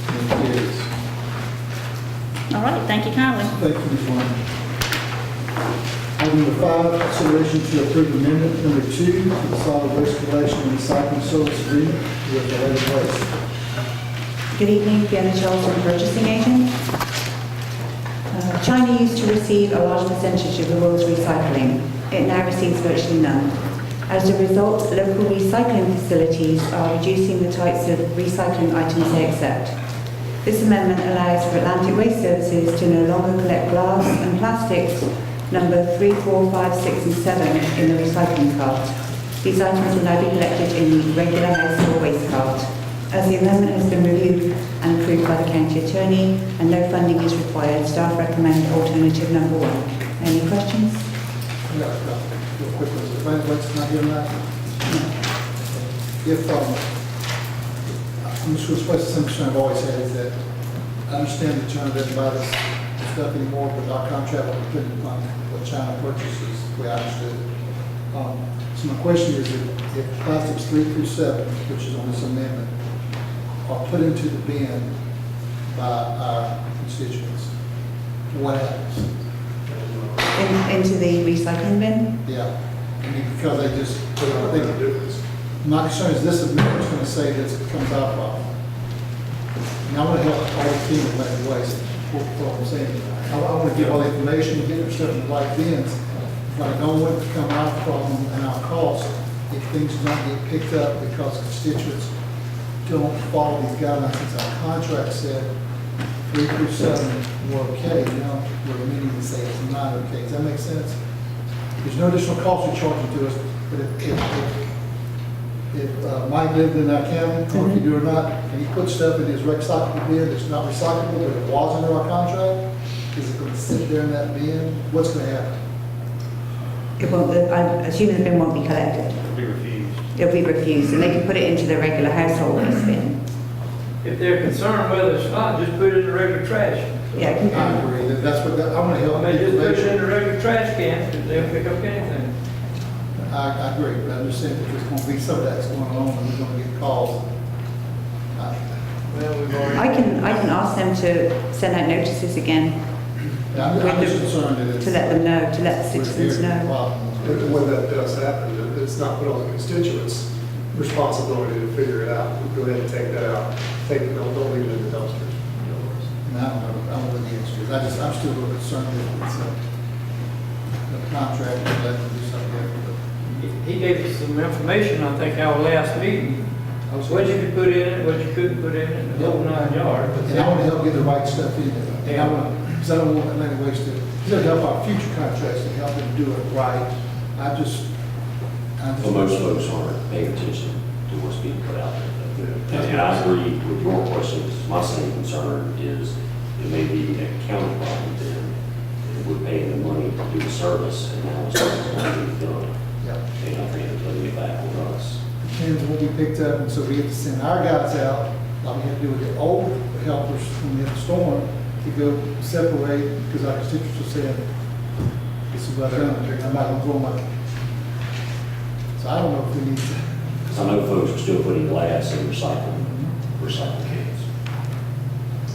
Motion carries. All right, thank you kindly. Thank you, Ms. Wanda. Item number 5, consideration to approve amendment number 2 to the solid waste collection and recycling service agreement with the Lady Waste. Good evening, Fiona Charlton, purchasing agent. China used to receive a large percentage of the world's recycling. It now receives virtually none. As a result, local recycling facilities are reducing the types of recycling items they accept. This amendment allows for Atlantic Waste Services to no longer collect glass and plastics number 3, 4, 5, 6 and 7 in the recycling cart. These items will now be collected in the regular household waste cart. As the amendment has been reviewed and approved by the County Attorney and no funding is required, staff recommend alternative number 1. Any questions? Real quick, was the Atlantic Waste not here tonight? If, I'm just going to express some concern I've always had is that I understand that China doesn't buy this stuff anymore, but our contract will depend upon what China purchases, the way I understood it. So my question is, if plastics 3 through 7, which is on this amendment, are put into the bin by our constituents, what happens? Into the recycling bin? Yeah, I mean, because they just, my concern is this amendment's going to say this comes out of. And I want to help all the team in many ways. What I'm saying, I want to give all the information, get their stuff in the right bins, but I don't want it to come out from and our cost if things don't get picked up because constituents don't follow these guidelines. Since our contract said 3 through 7 were okay, we're amending to say it's not okay. Does that make sense? There's no additional cost you're charging to us, but if Mike lived in our county, or if you do or not, and he put stuff in his recyclable bin that's not recyclable, but it was under our contract, is it going to sit there in that bin? What's going to happen? I'm assuming the bin won't be collected. It'll be refused. It'll be refused, and they can put it into the regular household waste bin. If they're concerned whether it's not, just put it in the regular trash. Yeah, it can I agree. That's what, I want to help. I mean, just put it in the regular trash can, because they'll pick up anything. I agree, but I'm just saying if there's gonna be some of that's going on, and we're gonna get calls. Well, we've already. I can ask them to send out notices again, I'm just concerned that it's. to let them know, to let the citizens know. And when that does happen, it's not put on the constituents' responsibility to figure it out. Go ahead and take that out. Don't leave it in the dumpsters. And I don't know what the answer is. I'm still a little concerned that it's a contract and let them do something. He gave us some information, I think, our last meeting. What you could put in it, what you couldn't put in it, the whole 9 yards. And I want to help get the right stuff in there. And I want to, because I don't want Atlanta wasted. It's going to help our future contracts and help them do it right. Well, most folks aren't paying attention to what's being put out there. And I agree with your question. My same concern is it may be a county problem then. If we're paying the money to do the service and now it's not being done. Yeah. And I think it's going to get back on us. Cans will be picked up, and so we have to send our guys out, like we have to do with the old helpers when we have a storm, to go separate, because our constituents are saying, this is what I've done, I'm not gonna throw my. So I don't know if we need to. Because I know folks are still putting glass in recycling cans.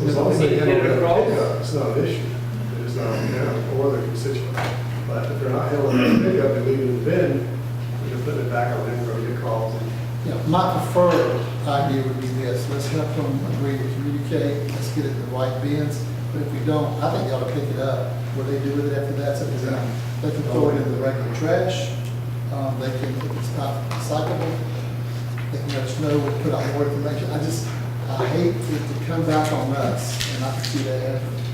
As long as they Get it handle across. that pickup, it's not an issue. It is not on them or their constituents. But if they're not handling that pickup and leaving the bin, they're putting it back on them, or get calls. Yeah, my preferred idea would be this, let's help them agree to communicate, let's get it in the right bins, but if we don't, I think they ought to pick it up. What they do with it after that's up to them. They can throw it in the regular trash, they can, if it's not recyclable, they can let us know, we'll put out more information. I hate it to come back on us, and I can see that happening.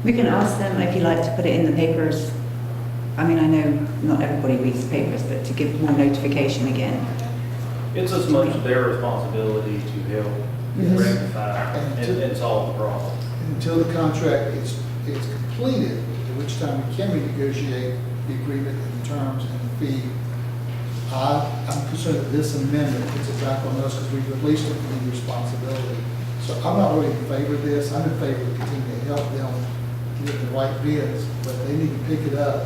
We can ask them if you like to put it in the papers. I mean, I know not everybody reads the papers, but to give more notification again. It's as much their responsibility to help rectify and solve the problem. Until the contract is completed, at which time we can renegotiate the agreement and the terms and the fee. I'm concerned that this amendment puts it back on us because we've released it from the responsibility. So I'm not really in favor of this. I'm in favor of continuing to help them get the right bids, but they need to pick it up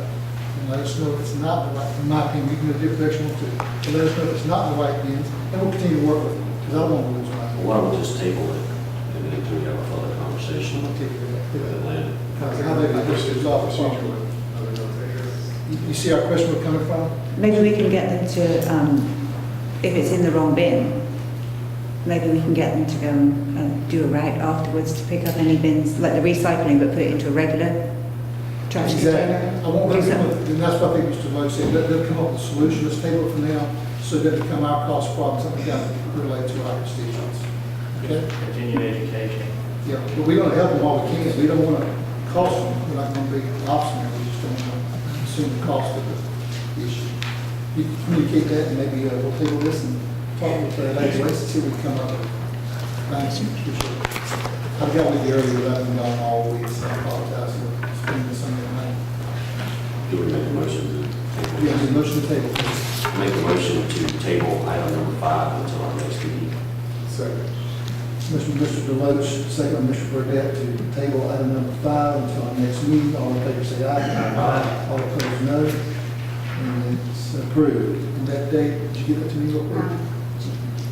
and let us know if it's not the right, in my opinion, we can go different direction too. But let us know if it's not the right bids, and we'll continue to work with them, because I don't want to lose my. Why don't we just table it and then until we have a further conversation with Atlanta? How they do this is off the You see our question we're coming from? Maybe we can get them to, if it's in the wrong bin, maybe we can get them to go and do a route afterwards to pick up any bins, like the recycling, but put it into a regular trash container. I won't go with, and that's what I think Mr. Lowe said, they'll come up with a solution, let's table it for now, so that it become our cost problem, something that relate to our constituents. Okay? Continued education. Yeah, but we're gonna help them all we can, we don't wanna cost them, we're not gonna be obstinate, we just don't wanna assume the cost of the issue. You can communicate that, and maybe we'll table this and talk with ladies, let's see what we come up with. Thanks, appreciate it. I've got with you earlier, I've been gone all week, so I apologize for spending this on your night. Do we make a motion to table? Yeah, the motion to table, please. Make a motion to table item number 5 until our next meeting. Second. Mr. Deloach, second by Mr. Burdette to table item number 5 until our next meeting. All in favor say aye. Aye. All opposed, no. And it's approved. And that date, did you give it to me real quick?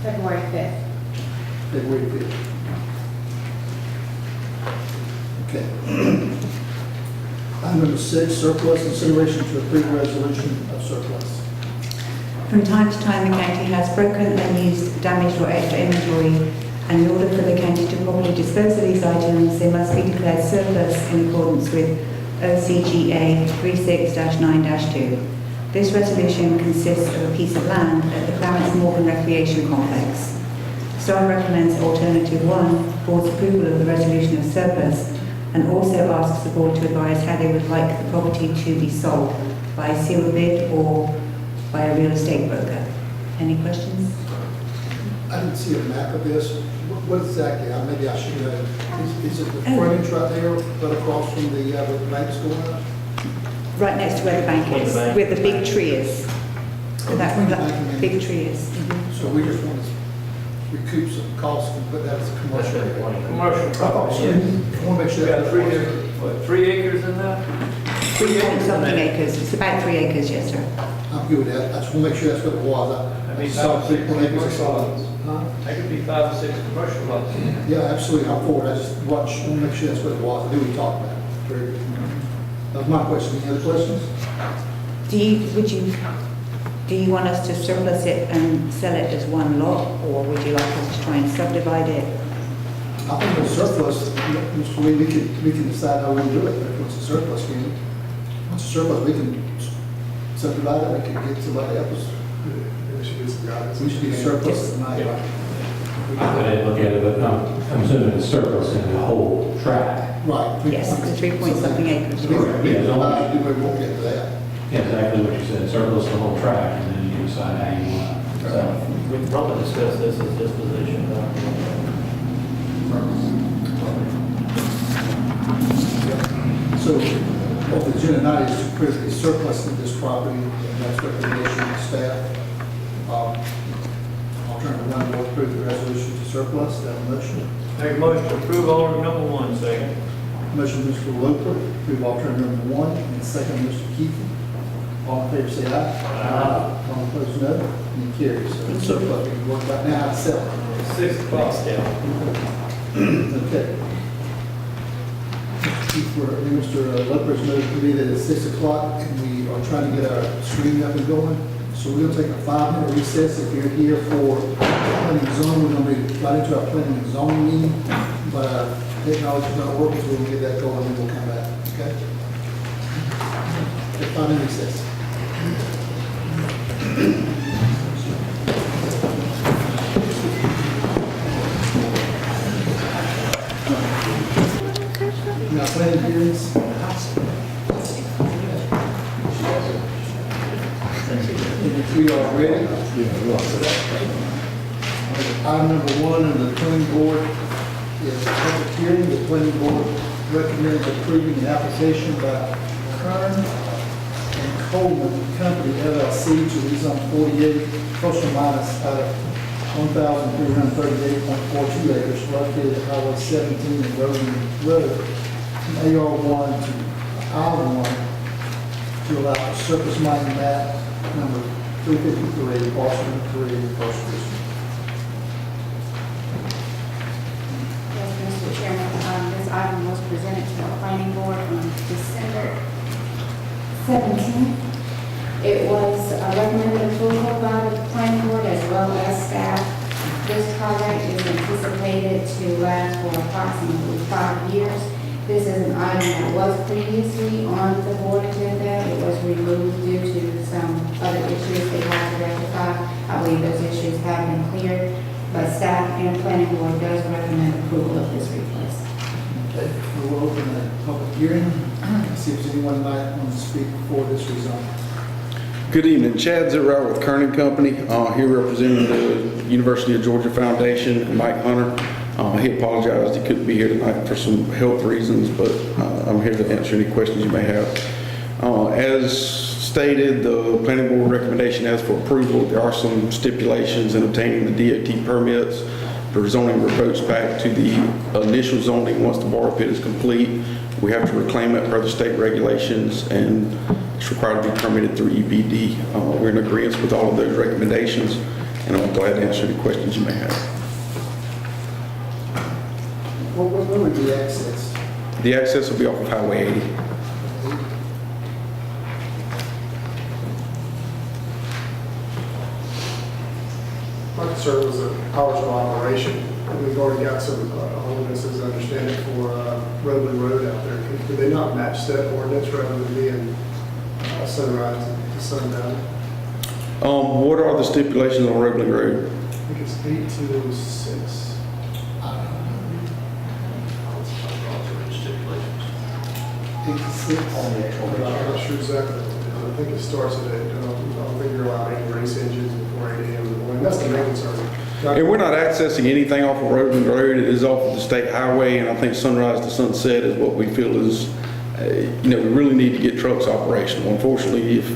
February 5th. February 5th. Okay. Item number 6, surplus, consideration to approve resolution of surplus. From time to time, the county has broken, unused, damaged or extra inventory, and in order for the county to properly dispose of these items, they must be declared surplus in accordance with OCGA 36-9-2. This resolution consists of a piece of land at the Clarence Morgan Recreation Complex. Staff recommends alternative 1, board's approval of the resolution of surplus, and also asks the board to advise how they would like the property to be sold, by a sealed bid or by a real estate broker. Any questions? I didn't see a map of this. What exactly, maybe I should know. Is it the frontage right there, but across from the, where the bank's going up? Right next to where the bank is, where the big tree is. Where Between the that bank and big the- tree is. So we just want to recoup some costs and put that as a commercial area. Commercial I thought so. property, yes. I want to make sure. You got that- 3 acres in that? 3-point-something acres. It's about 3 acres, yes, sir. I'm good with that. I just want to make sure that's what it was. That'd be I 5 saw or 6 3 acres. commercial lots. Huh? That could be 5 or 6 commercial lots. Yeah, absolutely, I'm for it. I just want to make sure that's what it was. I knew we talked about it. Very good. That was my question. Any other questions? Do you want us to surplus it and sell it as one lot, or would you like us to try and subdivide it? I think the surplus, Mr. Lee, we can decide how we do it. But if it's a surplus, we can subdivide it, we can get somebody else. We should do some guidance. We should be surplus tonight. Yeah. I didn't look at it, but I'm assuming it's surplus in the whole tract. Right. Yes, the 3-point-something acres. We can do it, we won't get to that. Yeah, exactly what you said, surplus the whole tract, and then you decide how you want to. We can probably discuss this as disposition. So, what the agenda tonight is to critically surplus this property, and that's recommendation of staff. I'll turn to one to approve the resolution to surplus, that motion. Make a motion to approve order number 1, second. Motion, Mr. Loper, approve alternative number 1, and second, Mr. Keefe. All in favor, say aye. Aye. All opposed, no. Any carries. So it's surplus, we can work out now how to sell it. 6 o'clock. Okay. Mr. Loper's noted to me that it's 6 o'clock and we are trying to get our screen up and going. So we're going to take a 5-minute recess. If you're here for planning and zoning, we're going to be right into our planning and zoning meeting. But our technology is not working, so we'll get that going and we'll come back. Okay? Okay, 5-minute recess. Now, planning hearings. If we are ready. Item number 1 on the planning board is public hearing. The planning board recommends approving an application by Kern and Coleman Company LLC to rezone 48 plus or minus out of 1,338.42 acres located at Highway 17 and Roden Road from AR1 to I1 to allow for surface mining map number 353, parcel number 3, first district. Yes, Mr. Chairman, this item was presented to our planning board on December 17th. It was recommended approval by the planning board as well as staff. This project is anticipated to last for approximately 5 years. This is an item that was previously on the board agenda. It was removed due to some other issues they had to rectify. I believe those issues have been cleared, but staff and planning board does recommend approval of this request. Okay, we will open the public hearing. See if there's anyone might want to speak for this rezone. Good evening, Chad Zerrow with Kern and Company, here representing the University of Georgia Foundation, and Mike Hunter. He apologized, he couldn't be here tonight for some health reasons, but I'm here to answer any questions you may have. As stated, the planning board recommendation as for approval, there are some stipulations in obtaining the DOT permits. The zoning reverts back to the initial zoning once the borrow pit is complete. We have to reclaim it per the state regulations, and it's required to be permitted through EPD. We're in agreement with all of those recommendations, and I'm glad to answer any questions you may have. Where would be access? The access will be off of Highway 80. My concern was the hours of operation. We've already got some ordinances, I understand, for Roadland Road out there. Could they not match that ordinance rather than being sunrise to sundown? What are the stipulations on Roebling Road? I think it's 8 to 6. I'm not sure exactly. I think it starts at 8. I don't think you're allowed any race engines before 8 a.m. in the morning. That's the main concern. And we're not accessing anything off of Roebling Road. It is off of the state highway, and I think sunrise to sunset is what we feel is, we really need to get trucks operational. Unfortunately, if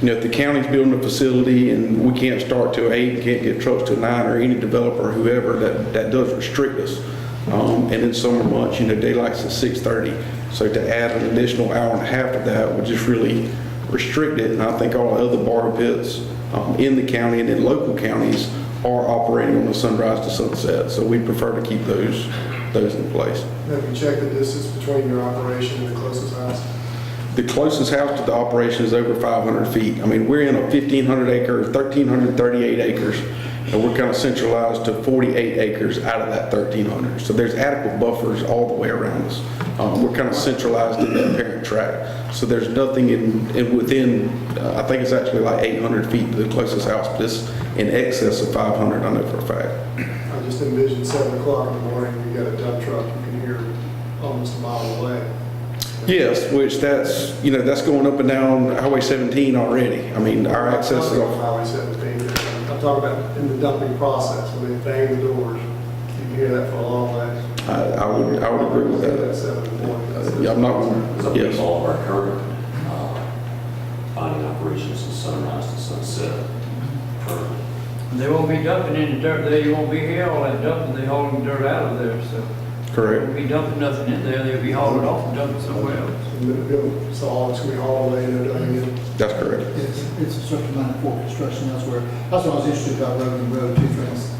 the county's building a facility and we can't start till 8 and can't get trucks till 9, or any developer or whoever, that does restrict us. And in summer months, daylight's at 6:30. So to add an additional hour and a half to that would just really restrict it. And I think all the other bar pits in the county and in local counties are operating on the sunrise to sunset. So we prefer to keep those in place. Have you checked the distance between your operation and the closest house? The closest house to the operation is over 500 feet. I mean, we're in a 1,500 acre, 1,338 acres, and we're kind of centralized to 48 acres out of that 1,300. So there's adequate buffers all the way around us. We're kind of centralized in that parent tract. So there's nothing within, I think it's actually like 800 feet to the closest house, but it's in excess of 500, I know for a fact. I just envisioned 7 o'clock in the morning, you got a dump truck, you can hear almost a mile away. Yes, which that's going up and down Highway 17 already. I mean, our access is on off. Highway 17. I'm talking about in the dumping process, when they bang the doors, you can hear that for a long way. I would agree with that. 7 in the morning. Yeah, I'm not, Because I believe yes. all of our current mining operations is sunrise to sunset currently. They won't be dumping any dirt there, you won't be here all that dumping, they hauling dirt out of there, so. They Correct. won't be dumping nothing in there, they'll be hauling off and dumping somewhere else. So all it's going to be hauled away, no dumping in. That's correct. It's a certain amount of for construction elsewhere. That's what I was interested about Road and Road, two things.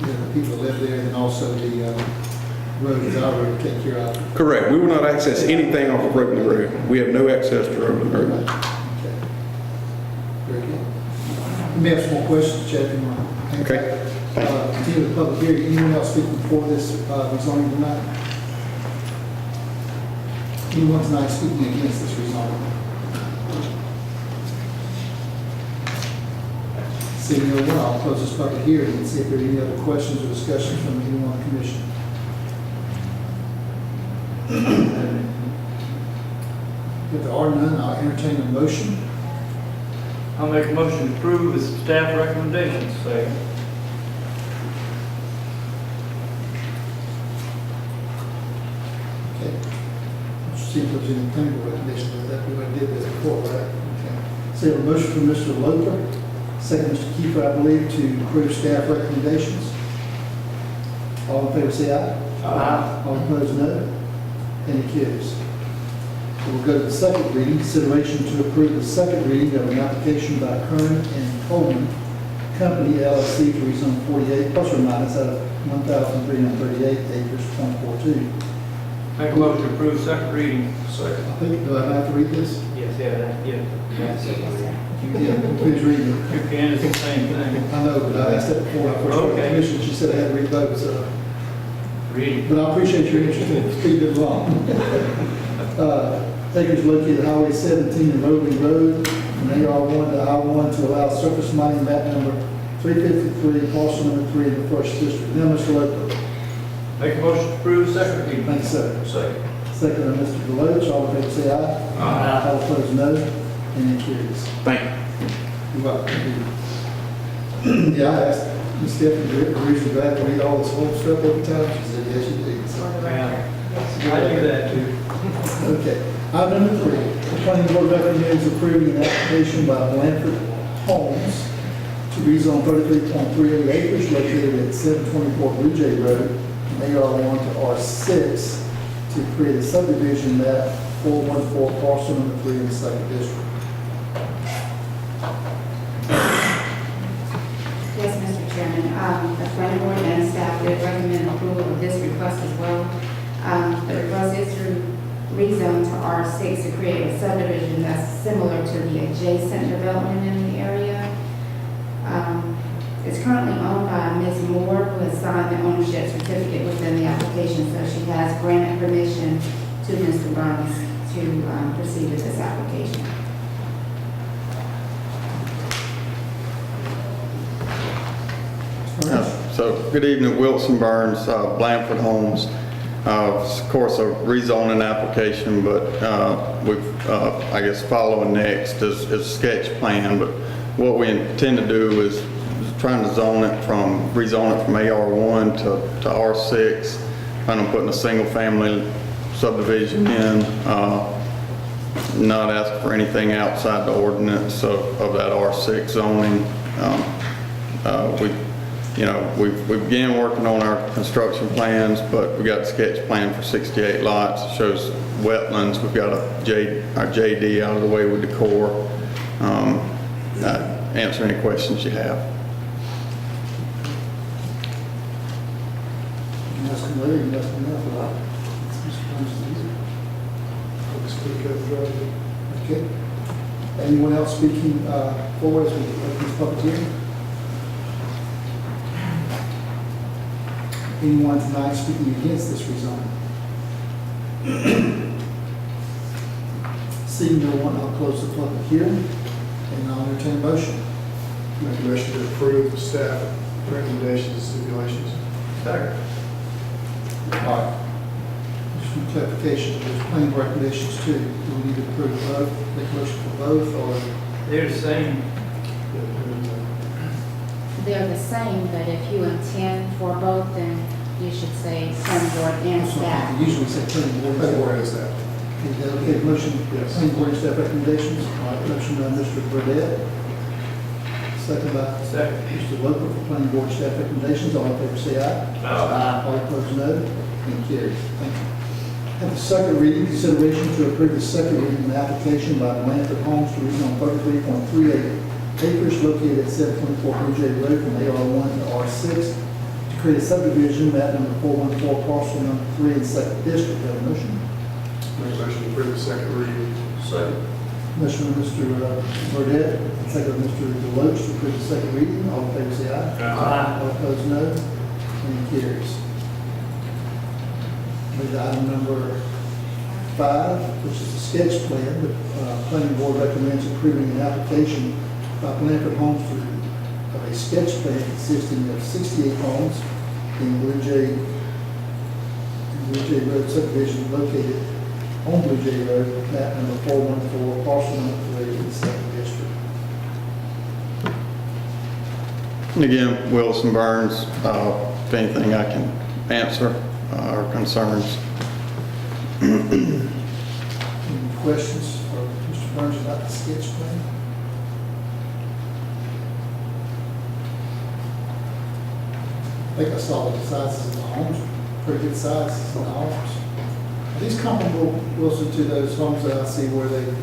The people that live there, and also the road is our road to take care of. Correct. We will not access anything off of Road Road. We have no access to Road Road. Okay. Very good. Let me have some more questions, Chad, if you want. Okay. Continue the public hearing. Anyone else speaking for this rezoning tonight? Anyone tonight speaking against this rezoning? Seeing no one, I'll close this public hearing and see if there are any other questions or discussions from anyone on the commission. If there are none, I'll entertain a motion. I'll make a motion to approve with staff recommendations, say. Okay. Let's see if there's any planning board recommendations that we already did this before, right? Okay. So a motion from Mr. Loper, second Mr. Kiefer, I believe, to approve staff recommendations. All in favor say aye. Aye. All opposed, no. Any carries. So we'll go to the second reading, consideration to approve the second reading of an application by Kern and Coleman Company LLC to rezone 48 plus or minus out of 1,338 acres, 0.42. Make a motion to approve second reading. Second. I think, do I have to read this? Yes, Yeah, please read it. You can, it's the same thing. I know, but I asked that before I first started the Okay. commission. She said I had to read both, so. Read it. But I appreciate your interest in speeding it along. Acres located at Highway 17 and Roadley Road, from AR1 to I1 to allow surface mining map number 353, parcel number 3 in the first district. Now, Mr. Loper. Make a motion to approve second reading. Thank you, sir. Second. Second by Mr. Deloach. All in favor say aye. Aye. All opposed, no. And it carries. Thank you. You're welcome. Yeah, I asked Ms. Stephanie, the reason do I have to read all this whole stuff every time? She said, yes, you do. So, Yeah. I do that too. okay. Item number 3, the planning board recommends approving an application by Blanford Homes to rezone 33.38 acres located at 724 Blue Jay Road, from AR1 to R6, to create a subdivision map 414 parcel number 3 in the second district. Yes, Mr. Chairman, the planning board and staff did recommend approval of this request as well. The request is to rezone to R6 to create a subdivision that's similar to the adjacent development in the area. It's currently owned by Ms. Moore, who has signed the ownership certificate within the application, so she has granted permission to Mr. Burns to proceed with this application. So, good evening, Wilson Burns, Blanford Homes. Of course, a rezoning application, but we've, I guess, following next is a sketch plan. But what we intend to do is trying to rezone it from AR1 to R6, plan on putting a single-family subdivision in, not asking for anything outside the ordinance of that R6 zoning. We we began working on our construction plans, but we got a sketch plan for 68 lots. It shows wetlands. We've got our JD out of the way with the core. Answer any questions you have. You can ask them later, you can ask them now. Okay. Anyone else speaking forward as we open this public hearing? Anyone tonight speaking against this rezoning? Seeing no one, I'll close the public hearing and I'll entertain a motion. Make a motion to approve the staff recommendations and stipulations. Second. All right. Just some clarification, there's planning recommendations too. Do we need to approve both, make a motion for both, or? They're the same. They're the same, but if you intend for both, then you should say planning board and staff. Usually we say planning board. Planning board is that. Is that okay, motion? Yes. Planning board and staff recommendations. All right, motion by Mr. Burdette. Second by Mr. Loper for planning board and staff recommendations. All in favor say aye. Aye. All opposed no. And carries. Thank you. Have the second reading, consideration to approve the second reading of an application by Blanford Homes to rezone 33.38 acres located at 724 Blue Jay Road from AR1 to R6 to create a subdivision, map number 414, parcel number 3 in second district. Have a motion? Make a motion to approve the second reading. Second. Motion by Mr. Burdette, and second by Mr. Deloach to approve the second reading. All in favor say aye. Aye. All opposed no. And it carries. Move to item number 5, which is the sketch plan. The planning board recommends approving an application by Blanford Homes of a sketch plan consisting of 68 homes in Blue Jay Road subdivision located on Blue Jay Road, map number 414, parcel number 3 in the second district. And again, Wilson Burns, if anything I can answer our concerns. Any questions for Mr. Burns about the sketch plan? I think I saw the sizes of the homes, pretty good sizes of the homes. Are these comparable, Wilson, to those homes that I see where the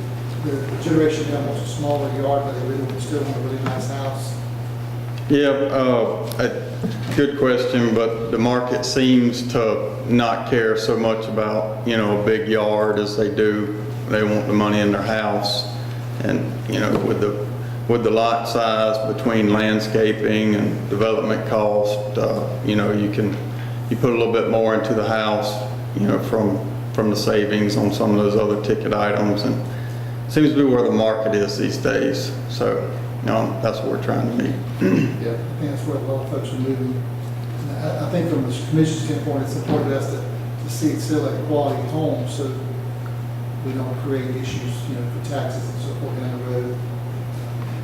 generation got much smaller yard, but they really still want a really nice house? Yeah, good question, but the market seems to not care so much about, a big yard as they do. They want the money in their house. And, with the lot size between landscaping and development cost, you put a little bit more into the house, from the savings on some of those other ticket items, and it seems to be where the market is these days. So, that's what we're trying to meet. Yeah, I think that's where a lot of folks are moving. And I think from the commission standpoint, it's important to us to see it still like a quality home, so we don't create issues, for taxes and so forth down the road.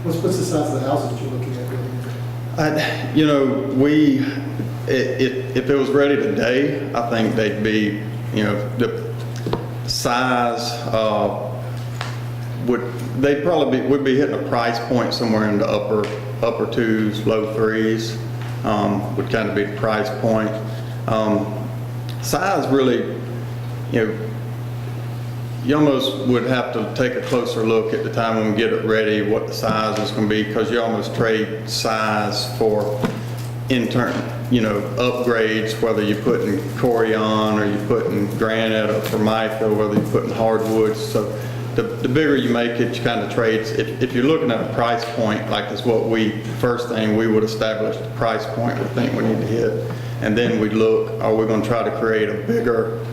What's the size of the houses that you're looking at building? If it was ready today, I think they'd be, the size would be hitting a price point somewhere in the upper 2s, low 3s, would kind of be the price point. Size really, you almost would have to take a closer look at the time when we get it ready, what the size is going to be, because you almost trade size for upgrades, whether you're putting Corian or you're putting granite or Formica, whether you're putting hardwoods. So the bigger you make it, you kind of trades. If you're looking at a price point, like is what first thing we would establish the price point we think we need to hit. And then we'd look, are we going to try to create a bigger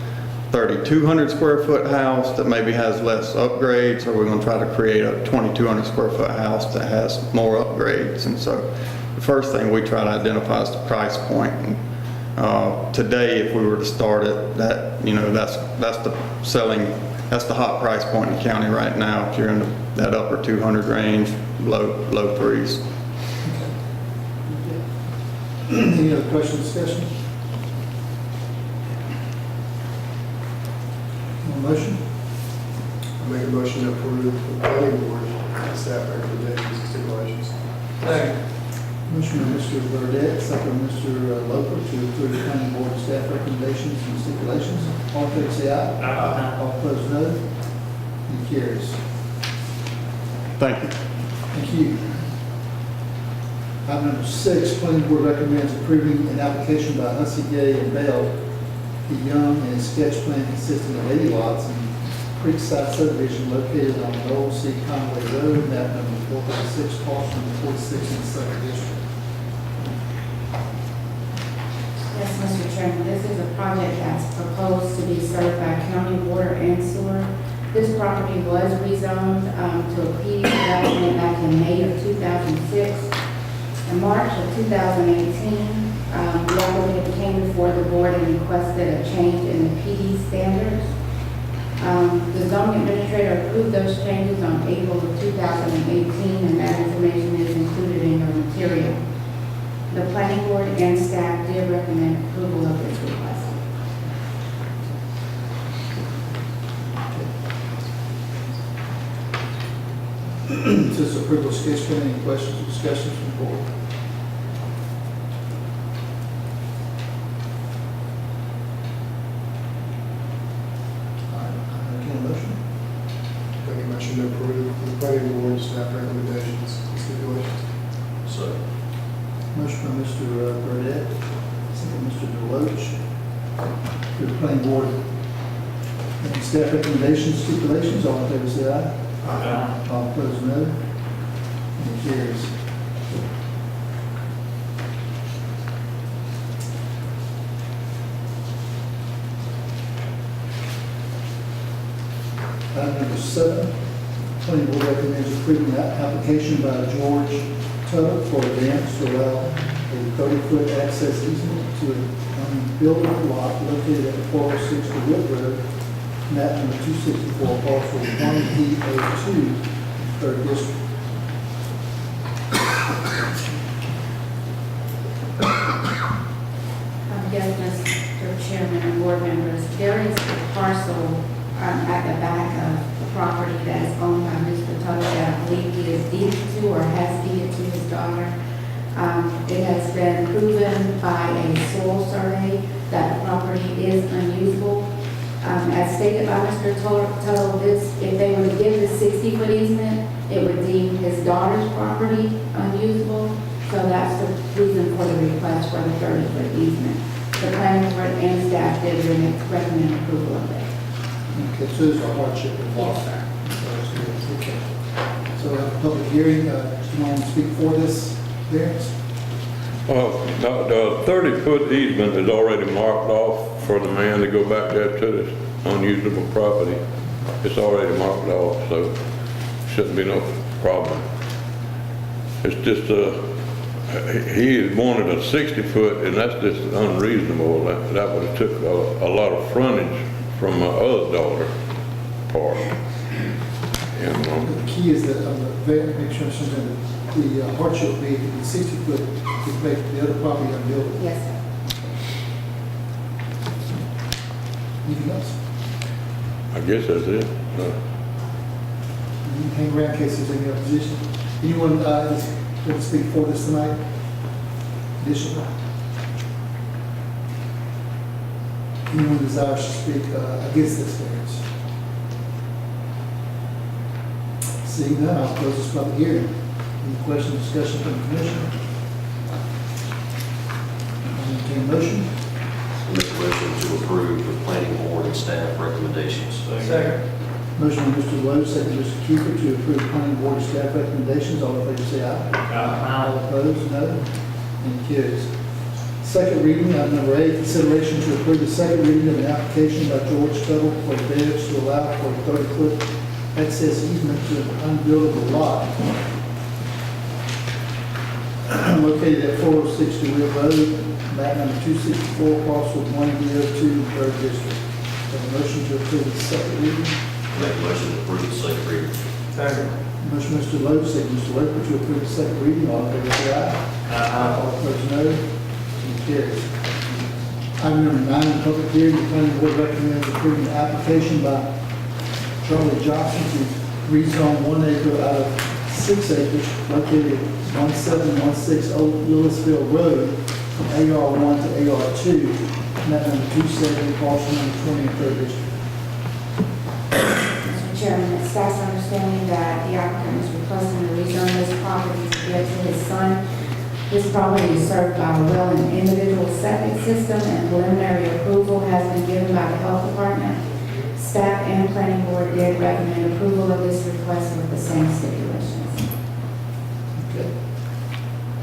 3,200 square foot house that maybe has less upgrades, or we're going to try to create a 2,200 square foot house that has more upgrades. And so the first thing we try to identify is the price point. And, today, if we were to start it, that's the hot price point in the county right now. If you're in that upper 200 range, low 3s. Any other questions, discussion? Motion? I make a motion to approve the planning board staff recommendations and stipulations. Second. Motion by Mr. Burdette, second by Mr. Loper to approve the planning board and staff recommendations and stipulations. All in favor say aye. Aye. All opposed, no. It carries. Thank you. Thank you. Item number 6, planning board recommends approving an application by Hussey, Gay, and Bell P. Young and a sketch plan consisting of 80 lots in Creekside subdivision located on Old C. Conway Road, map number 436, parcel number 46 in the second district. Yes, Mr. Chairman, this is a project that's proposed to be served by county water and sewer. This property was rezoned to a PD development back in May of 2006. In March of 2018, the applicant came before the board and requested a change in the PD standards. The zoning administrator approved those changes on April of 2018, and that information is included in your material. The planning board and staff did recommend approval of this request. Since approval sketch plan, any questions or discussions from the board? All right, I entertain a motion. Make a motion to approve the planning board staff recommendations and stipulations. So, Motion by Mr. Burdette, second Mr. Deloach. To the planning board, and staff recommendations, stipulations, all in favor say aye. Aye. All opposed, no. And it carries. Item number 7, planning board recommends approving the application by George Tuttle for a variance to allow a 30-foot access easement to an unbuildable lot located at 406 DeWitt Road, map number 264, parcel 1D02, 3rd district. Yes, Mr. Chairman and board members, there is a parcel at the back of the property that is owned by Mr. Tuttle that I believe he is deeded to or has deeded to his daughter. It has been proven by a soil survey that the property is unusable. As stated by Mr. Tuttle, if they were to give the 60-foot easement, it would deem his daughter's property unusable. So that's the reason for the request for the 30-foot easement. The planning board and staff did recommend approval of that. Okay, so there's a hardship involved there. Okay. So we have a public hearing. Do you want to speak for this variance? The 30-foot easement is already marked off for the man to go back there to this unusable property. It's already marked off, so shouldn't be no problem. It's just, he wanted a 60-foot, and that's just unreasonable. That would have took a lot of frontage from my other daughter part. And, The key is that on the variance, make sure the hardship would be if it's 60 foot to make the other property unbuildable. Yes, sir. Anything else? I guess that's it. You can hang around in case there's any opposition. Anyone want to speak for this tonight? Additional? Anyone desires to speak against this variance? Seeing none, I'll close this public hearing. Any questions, discussion from the commission? I'll entertain a motion. make a motion to approve the planning board and staff recommendations. Second. Motion by Mr. Lowe, second by Mr. Kiefer to approve planning board and staff recommendations. All in favor say aye. Aye. All opposed, no. And it carries. Second reading, item number 8, consideration to approve the second reading of an application by George Tuttle for a variance to allow for a 30-foot access easement to an unbuildable lot located at 406 DeWitt Road, map number 264, parcel 1D02, 3rd district. Have a motion to approve the second reading. Make a motion to approve the second reading. Second. Motion by Mr. Lowe, second Mr. Loper to approve the second reading. All in favor say aye. All opposed, no. And carries. Item number 9, public hearing. The planning board recommends approving the application by Charlie Johnson to rezone 1 acre out of 6 acres located at 1716 Old Louisville Road, from AR1 to AR2, map number 270, parcel number 20 in the 3rd district. Mr. Chairman, it's staff's understanding that the applicant is requesting to rezone this property to give to his son. This property is served by a well and individual septic system, and preliminary approval has been given by the health department. Staff and planning board did recommend approval of this request with the same stipulations. Okay.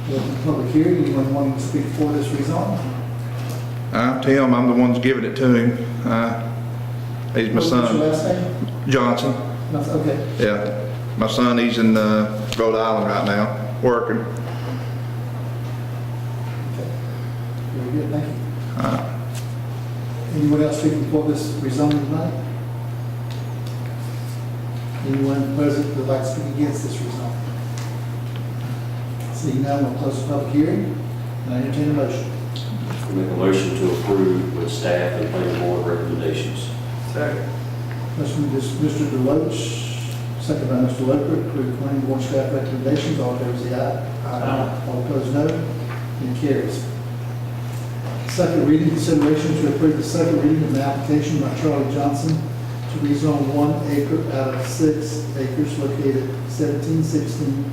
Welcome to public hearing. Anyone wanting to speak for this rezone? Tim, I'm the one that's giving it to him. He's my What's your son, last name? Johnson. Okay. Yeah, my son, he's in Rhode Island right now, working. Very good, thank you. Anyone else speaking for this rezoning tonight? Anyone present that would like to speak against this rezoning? Seeing none, we'll close the public hearing, and I entertain a motion. Make a motion to approve with staff and planning board recommendations. Second. Motion by Mr. Deloach, second by Mr. Loper, approve planning board staff recommendations. All in favor say aye. Aye. All opposed, no. And carries. Second reading, consideration to approve the second reading of an application by Charlie Johnson to rezone 1 acre out of 6 acres located at 1716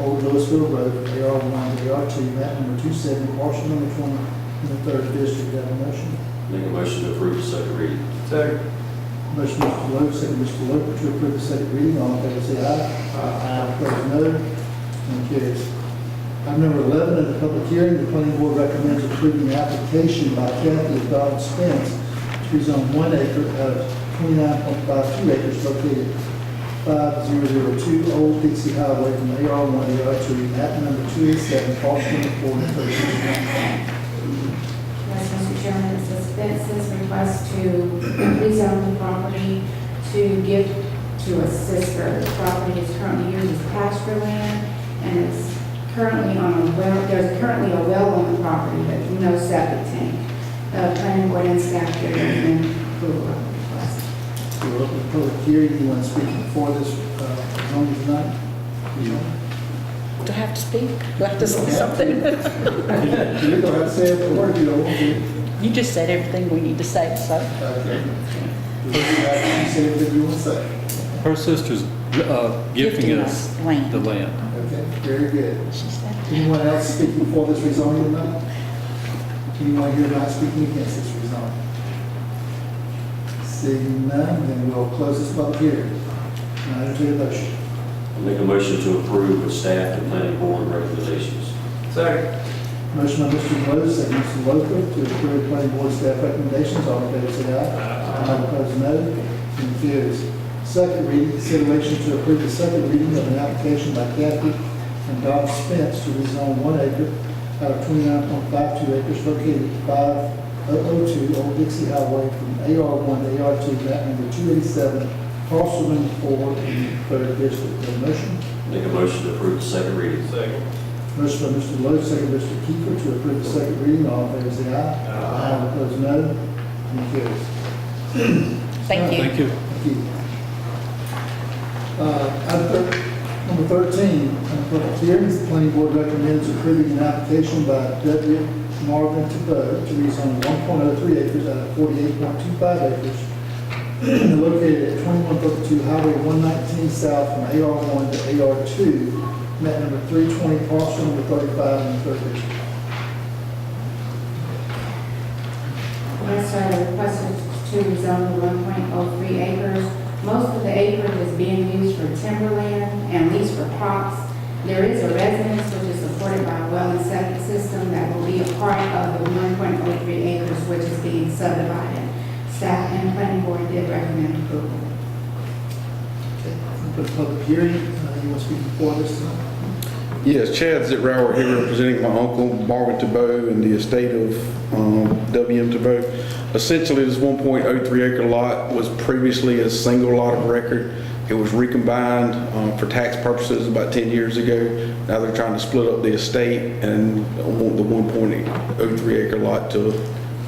Old Louisville Road, AR1 to AR2, map number 270, parcel number 20 in the 3rd district. Have a motion? Make a motion to approve the second reading. Second. Motion Mr. Lowe, second Mr. Loper to approve the second reading. All in favor say aye. Aye. All opposed, no. And carries. Item number 11, in the public hearing, the planning board recommends approving the application by Kathy Donald Spence to rezone 1 acre out of 29.52 acres located at 5002 Old Dixie Highway from AR1 to AR2, map number 287, parcel number 4 in the 3rd district. Yes, Mr. Chairman, it's the Spence's request to rezone the property to give to a sister. The property is currently used as pasture land, and it's currently on a well, there's currently a well on the property, but no septic tank. The planning board and staff did recommend approval of the request. We'll open the public hearing. Anyone speaking for this zoning tonight? Do I have to speak? Do I have to say something? You don't have to say a word if you don't want to. You just said everything we need to say, so. Okay. You say everything you want to say. Her sister's gifting us land. the land. Okay, very good. Anyone else speaking for this rezoning tonight? Anyone here not speaking against this rezoning? Seeing none, then we'll close this public hearing. Now, entertain a motion. Make a motion to approve with staff and planning board recommendations. Second. Motion by Mr. Rose, second Mr. Loper, to approve planning board staff recommendations. All in favor say aye. Aye. All opposed, no. And carries. Second reading, consideration to approve the second reading of an application by Kathy and Don Spence to rezone 1 acre out of 29.52 acres located at 5002 Old Dixie Highway from AR1 to AR2, map number 287, parcel number 4 in the 3rd district. Have a motion? Make a motion to approve the second reading. Second. Motion by Mr. Lowe, second Mr. Kiefer to approve the second reading. All in favor say aye. Aye. All opposed, no. And carries. Thank you. Thank you. Thank you. Number 13, public hearings, the planning board recommends approving an application by W. Marvin Tebow to rezone 1.03 acres out of 48.25 acres located at 2132 Highway 119 South from AR1 to AR2, map number 320, parcel number 35 in the 3rd district. Yes, sir, the request is to rezone the 1.03 acres. Most of the acreage is being used for timberland and leased for crops. There is a residence which is supported by a well and septic system that will be a part of the 1.03 acres which is being subdivided. Staff and planning board did recommend approval. Okay, for the public hearing, you want to speak before this tonight? Yes, Chad Zitrower here representing my uncle Marvin Tebow and the estate of W.M. Tebow. Essentially, this 1.03 acre lot was previously a single lot of record. It was recombined for tax purposes about 10 years ago. Now they're trying to split up the estate and want the 1.03 acre lot to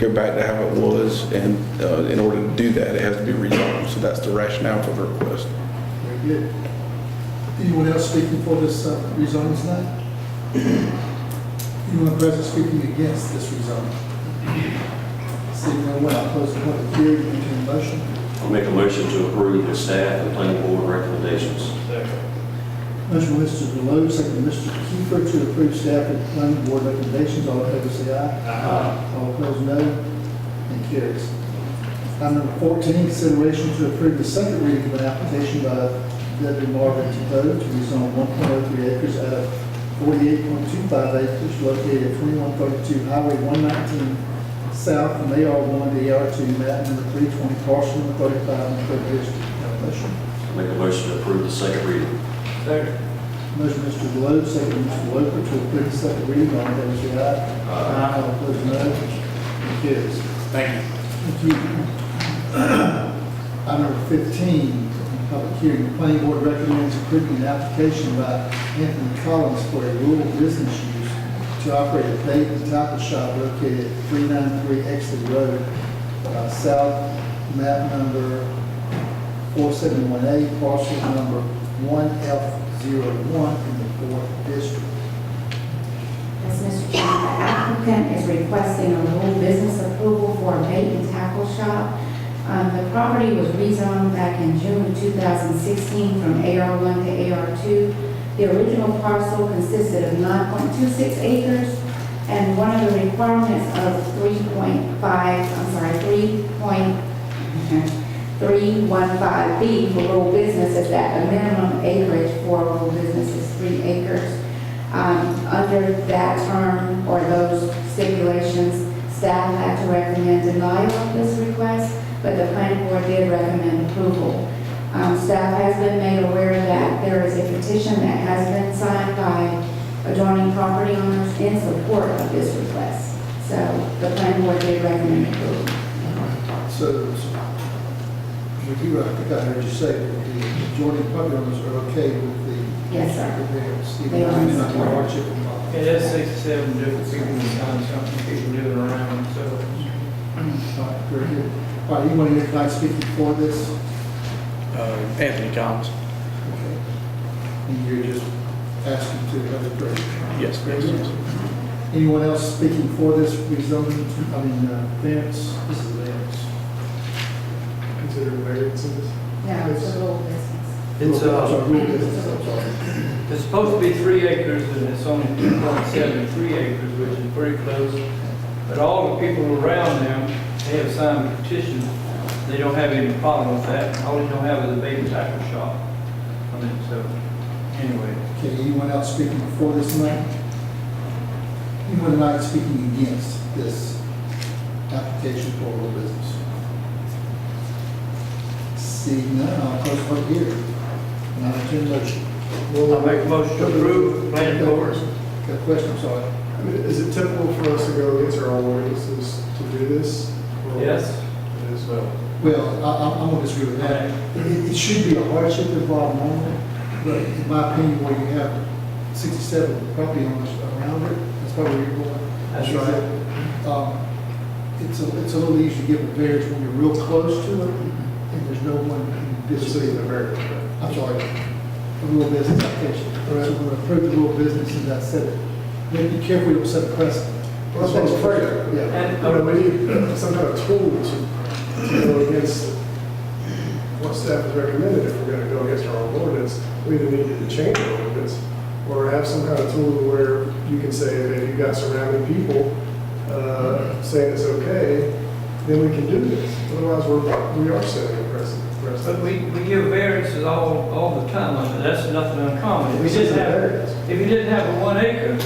go back to how it was. And in order to do that, it has to be rezoned. So that's the rationale for the request. Very good. Anyone else speaking for this rezoning tonight? Anyone present speaking against this rezoning? Seeing no one, I'll close the public hearing. Entertain a motion. I'll make a motion to approve the staff and planning board recommendations. Motion by Mr. Deloach, second by Mr. Kiefer to approve staff and planning board recommendations. All in favor say aye. Aye. All opposed, no. And carries. Item number 14, consideration to approve the second reading of an application by Debbie Marvin to rezone 1.03 acres out of 48.25 acres located at 2132 Highway 119 South from AR1 to AR2, map number 320, parcel number 35 in the third district. Have a motion. I'll make a motion to approve the second reading. Second. Motion Mr. Deloach, second Mr. Loper to approve the second reading. All in favor say aye. Aye. All opposed, no. It carries. Thank you. Thank you. Item number 15, public hearing. The planning board recommends approving an application by Anthony Collins for a rural business use to operate a bait and tackle shop located at 393 Exley Road, south, map number 4718, parcel number 1F01 in the 4th district. Yes, Mr. Chairman, the applicant is requesting a rural business approval for a bait and tackle shop. The property was rezoned back in June of 2016 from AR1 to AR2. The original parcel consisted of 9.26 acres, and one of the requirements of 3.15B for rural business is that a minimum acreage for rural business is 3 acres. Under that term or those stipulations, staff had to recommend denial of this request, but the planning board did recommend approval. Staff has been made aware that there is a petition that has been signed by adjoining property owners in support of this request. So the planning board did recommend approval. So, would you, I think I heard you say that the majority of property owners are okay with the Yes, sir. variance, They even are. though it's not a hardship involved. It has 67 different people in town, something people living around, so. All right, very good. All right, anyone here tonight speaking for this? Anthony Collins. Okay. And you're just asking to have it granted? Yes. Anyone else speaking for this rezoning, variance? This is a variance. Consider variances. No, it's a rural business. It's, Rural business, I'm sorry. it's supposed to be 3 acres, and it's only 2.73 acres, which is pretty close. But all the people around them, they have signed a petition. They don't have any problem with that. All they don't have is a bait and tackle shop. So, anyway. Okay, anyone else speaking for this tonight? Anyone tonight speaking against this application for rural business? Seeing none, I'll close the public hearing. And I'll entertain a motion. I'll make a motion to approve planning board. Got a question, I'm sorry. I mean, is it typical for us to go against our own ordinances to do this? Or- Yes. It is well. Well, I'm going to disagree with that. It should be a hardship involved normally, but in my opinion, where you have 67 property owners around it, that's probably where you're going. That's right. It's a little easier to give a variance when you're real close to it, and there's no one in Just this so you know, variance. I'm sorry, a rural business application. So we're going to approve the rural business, and that's it. Be careful you don't set a precedent. Well, that's what I'm afraid of. Yeah. And, We need some kind of tool to go against what staff has recommended. If we're going to go against our own ordinance, we either need to change our ordinance or have some kind of tool where you can say, if you've got surrounding people saying it's okay, then we can do this. Otherwise, we are setting a precedent. But we give variances all the time. I mean, that's nothing uncommon. If you didn't have a 1 acre,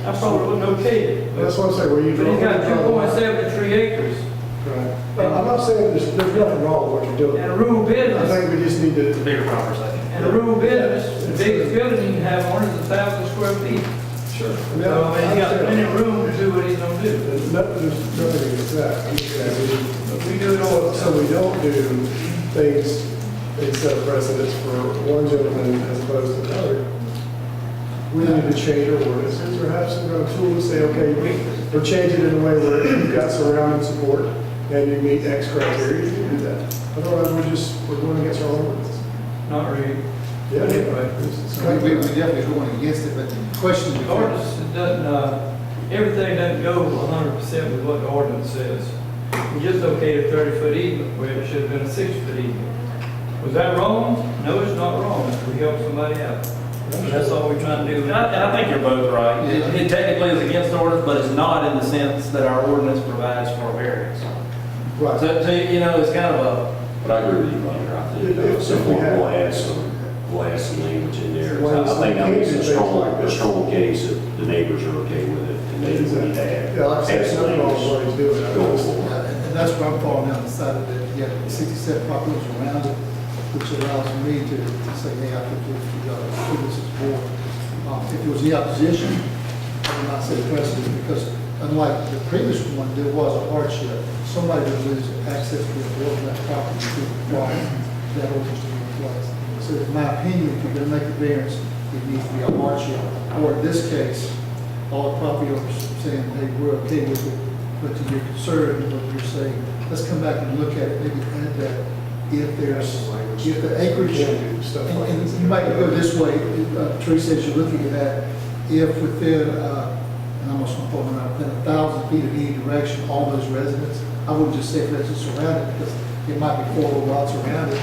I probably wouldn't okay it. That's what I'm saying. Where you But he's got 2.73 acres. Right. But I'm not saying there's nothing wrong with what you're doing. And a rural I business, think we just need to. Bigger conversation. and a rural business, the biggest building you can have on is 1,000 square feet. Sure. So, I mean, he got plenty of room to do what he's gonna do. There's nothing against that. I'm just saying But we do it all the so time. we don't do things that set a precedence for one gentleman as opposed to another. We need to change our ordinances or have some kind of tool to say, okay, we're changing it in a way where you've got surrounding support and you meet X criteria, you can do that. Otherwise, we're going against our own ordinances. Not really. Yeah. We definitely going against it, but the question The ordinance doesn't, everything doesn't go 100% with what the ordinance says. We just okayed a 30-foot easement where it should have been a 6-foot easement. Was that wrong? No, it's not wrong. We help somebody out. That's all we're trying to do. And I think you're both right. It technically is against the ordinance, but it's not in the sense that our ordinance provides for a variance. Right. So, you know, it's kind of a, But I agree with you, Roger. I think, so we'll add some language in there. I think that makes a strong case that the neighbors are okay with it, and maybe we need to add. Yeah, like I said, add it's some not wrong language what he's doing. going forward. And that's where I'm falling down the side of it. You have 67 properties around it, which allows me to say, hey, I think if you got to do this as board. If it was the opposition, I would not say precedent, because unlike the previous one, there was a hardship. Somebody would lose access to the board of that property to require that ordinance to be in place. So in my opinion, if you're going to make a variance, it needs to be a hardship. Or in this case, all the property owners saying, hey, we're okay with it, but to your concern, what you're saying, let's come back and look at it, maybe add that if the acreage, and you might go this way, Teresa, as you're looking at that, if within, and I'm almost going to pull them out, within 1,000 feet of any direction, all those residents, I wouldn't just say residents around it, because it might be 4 little lots around it.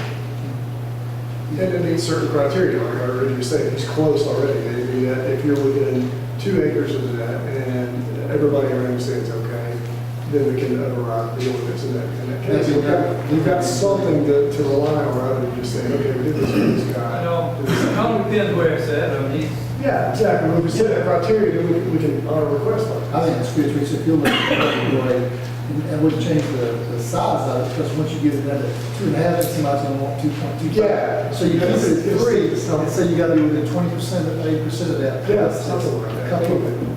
And it meets certain criteria, like I already was saying, he's close already. Maybe that if you're within 2 acres of that and everybody around says okay, then we can override the ordinance in that case. We've got something to rely on rather than just saying, okay, we did this for this guy. I know, it all depends where it's at. I mean, Yeah, exactly. When we set that criteria, then we can honor a request like that. I think it's good, Teresa, if you'll look at the way, and wouldn't change the size of it, because once you get it down to 2.5, somebody's going to want 2.25. Yeah. So you keep it at 3, so you got to be within 20% of 80% of that. Yeah, something like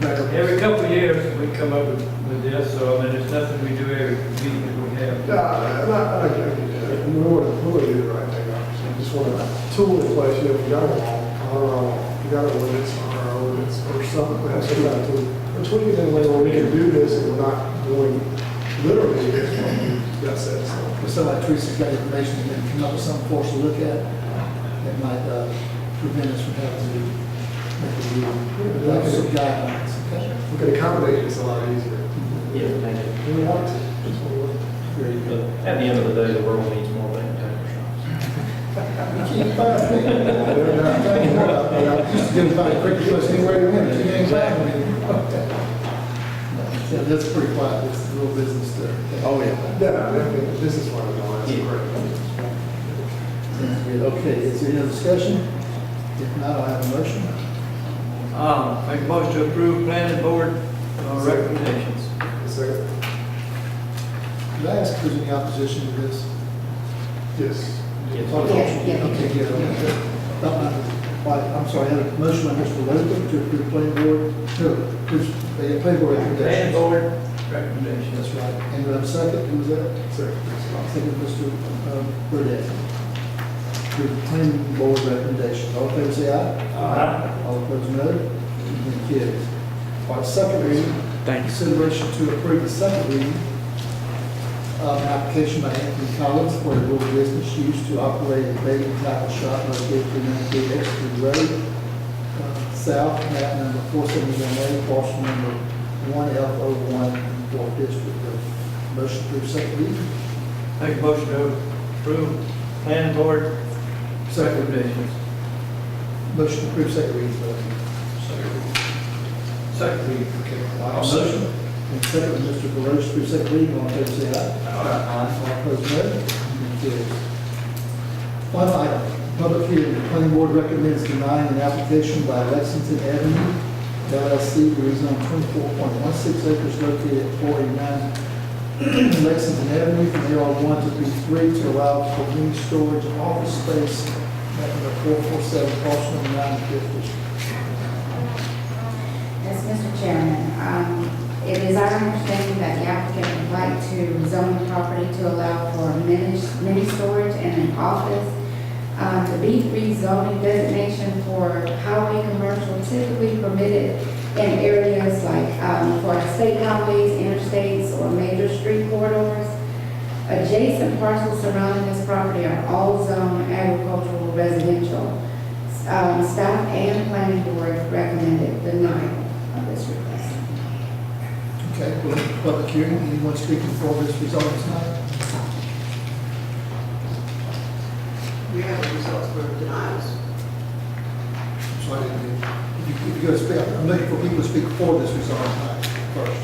that. every couple of years, we come up with this, so I mean, it's nothing we do every meeting that we have. I get that. We want to do the right thing, obviously. We just want a tool in place, you know, if you got a law, if you got a ordinance, our ordinance, or something, we have some kind of tool. We're tweaking in a way where we can do this and we're not going literally against what we got said. If somebody, Teresa's got information and then come up with something for us to look at, that might prevent us from having to make a rule. Like some guidelines, okay? We can accommodate this a lot easier. yeah, thank you. We want to. That's what we want. Very But good. at the end of the day, the world needs more than paper shops. You can't find me. I used to get about a quick request anywhere you went, 2 days back. Yeah, that's pretty quiet, it's a little business there. Oh, yeah. Yeah, this is one of the ones, Yeah. great. Sounds good. Okay, is there any other discussion? If not, I'll have a motion. Make a motion to approve planning board recommendations. Second. Could I ask if there's any opposition to this? Yes. Okay, yeah. I'm sorry, I had a motion by Mr. Logan to approve planning board, no, planning board Planning recommendations. board recommendations. That's right. And then second, who was that? Second. Second, Mr. Burdette. To planning board recommendations. All in favor, say aye. Aye. All opposed, no. And carries. All right, second reading. Thanks. Consideration to approve the second reading of an application by Anthony Collins for a rural business use to operate a baby tackle shop located 398 Exeter Road, south, map number 471A, parcel number 1F01 in the 4th District. Motion to approve second reading. Make a motion to approve planning board recommendations. Motion to approve second reading. Second reading. Okay. I'll motion. And second, Mr. Veloci, approve second reading. All in favor, say aye. All opposed, no. And carries. Final item, public hearing. The planning board recommends denying an application by Lexington Avenue LLC, rezone 24.16 acres located at 489 Lexington Avenue from AR1 to B3 to allow for mini storage and office space at number 447, parcel number 9 in the 5th District. Yes, Mr. Chairman, it is our understanding that the applicant would like to zone the property to allow for mini storage and an office. The B3 zoning designation for highway commercial typically permitted in areas like for state highways, interstates, or major street corridors. Adjacent parcels surrounding this property are all zoned agricultural residential. Staff and planning board recommended denial of this request. Okay, we'll have a public hearing. Anyone speaking for this resolve tonight? We have the results for denials. So I didn't, if you're going to speak, I'm looking for people to speak for this resolve tonight first.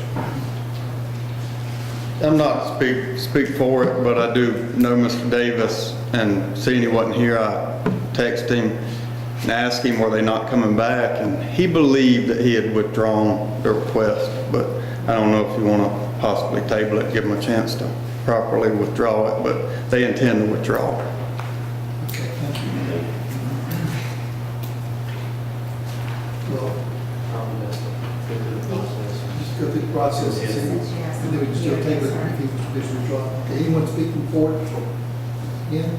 I'm not speak for it, but I do know Mr. Davis, and seeing he wasn't here, I texted him and asked him, were they not coming back? And he believed that he had withdrawn the request, but I don't know if you want to possibly table it, give them a chance to properly withdraw it, but they intend to withdraw. Okay, thank you. Well, just go through the process and see, and then we can still table it if there's withdraw. Okay, anyone speaking for it? Again?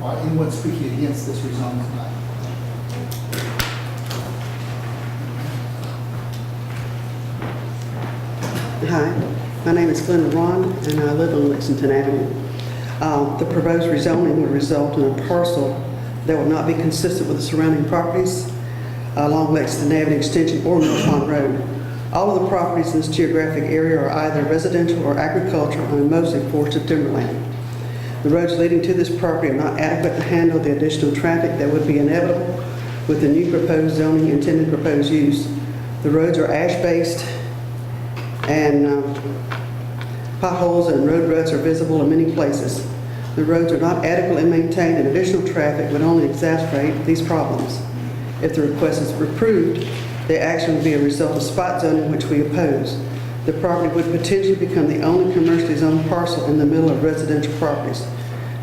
All right, anyone speaking against this rezoning tonight? Hi, my name is Glenda Ron, and I live on Lexington Avenue. The proposed rezoning would result in a parcel that would not be consistent with the surrounding properties along Lexington Avenue Extension or Mill Pond Road. All of the properties in this geographic area are either residential or agricultural and mostly forested timberland. The roads leading to this property are not adequate to handle the additional traffic that would be inevitable with the new proposed zoning intended proposed use. The roads are ash-based, and potholes and road ruts are visible in many places. The roads are not adequately maintained, and additional traffic would only exacerbate these problems. If the request is approved, the action would be a result of spot zoning, which we oppose. The property would potentially become the only commercially zoned parcel in the middle of residential properties.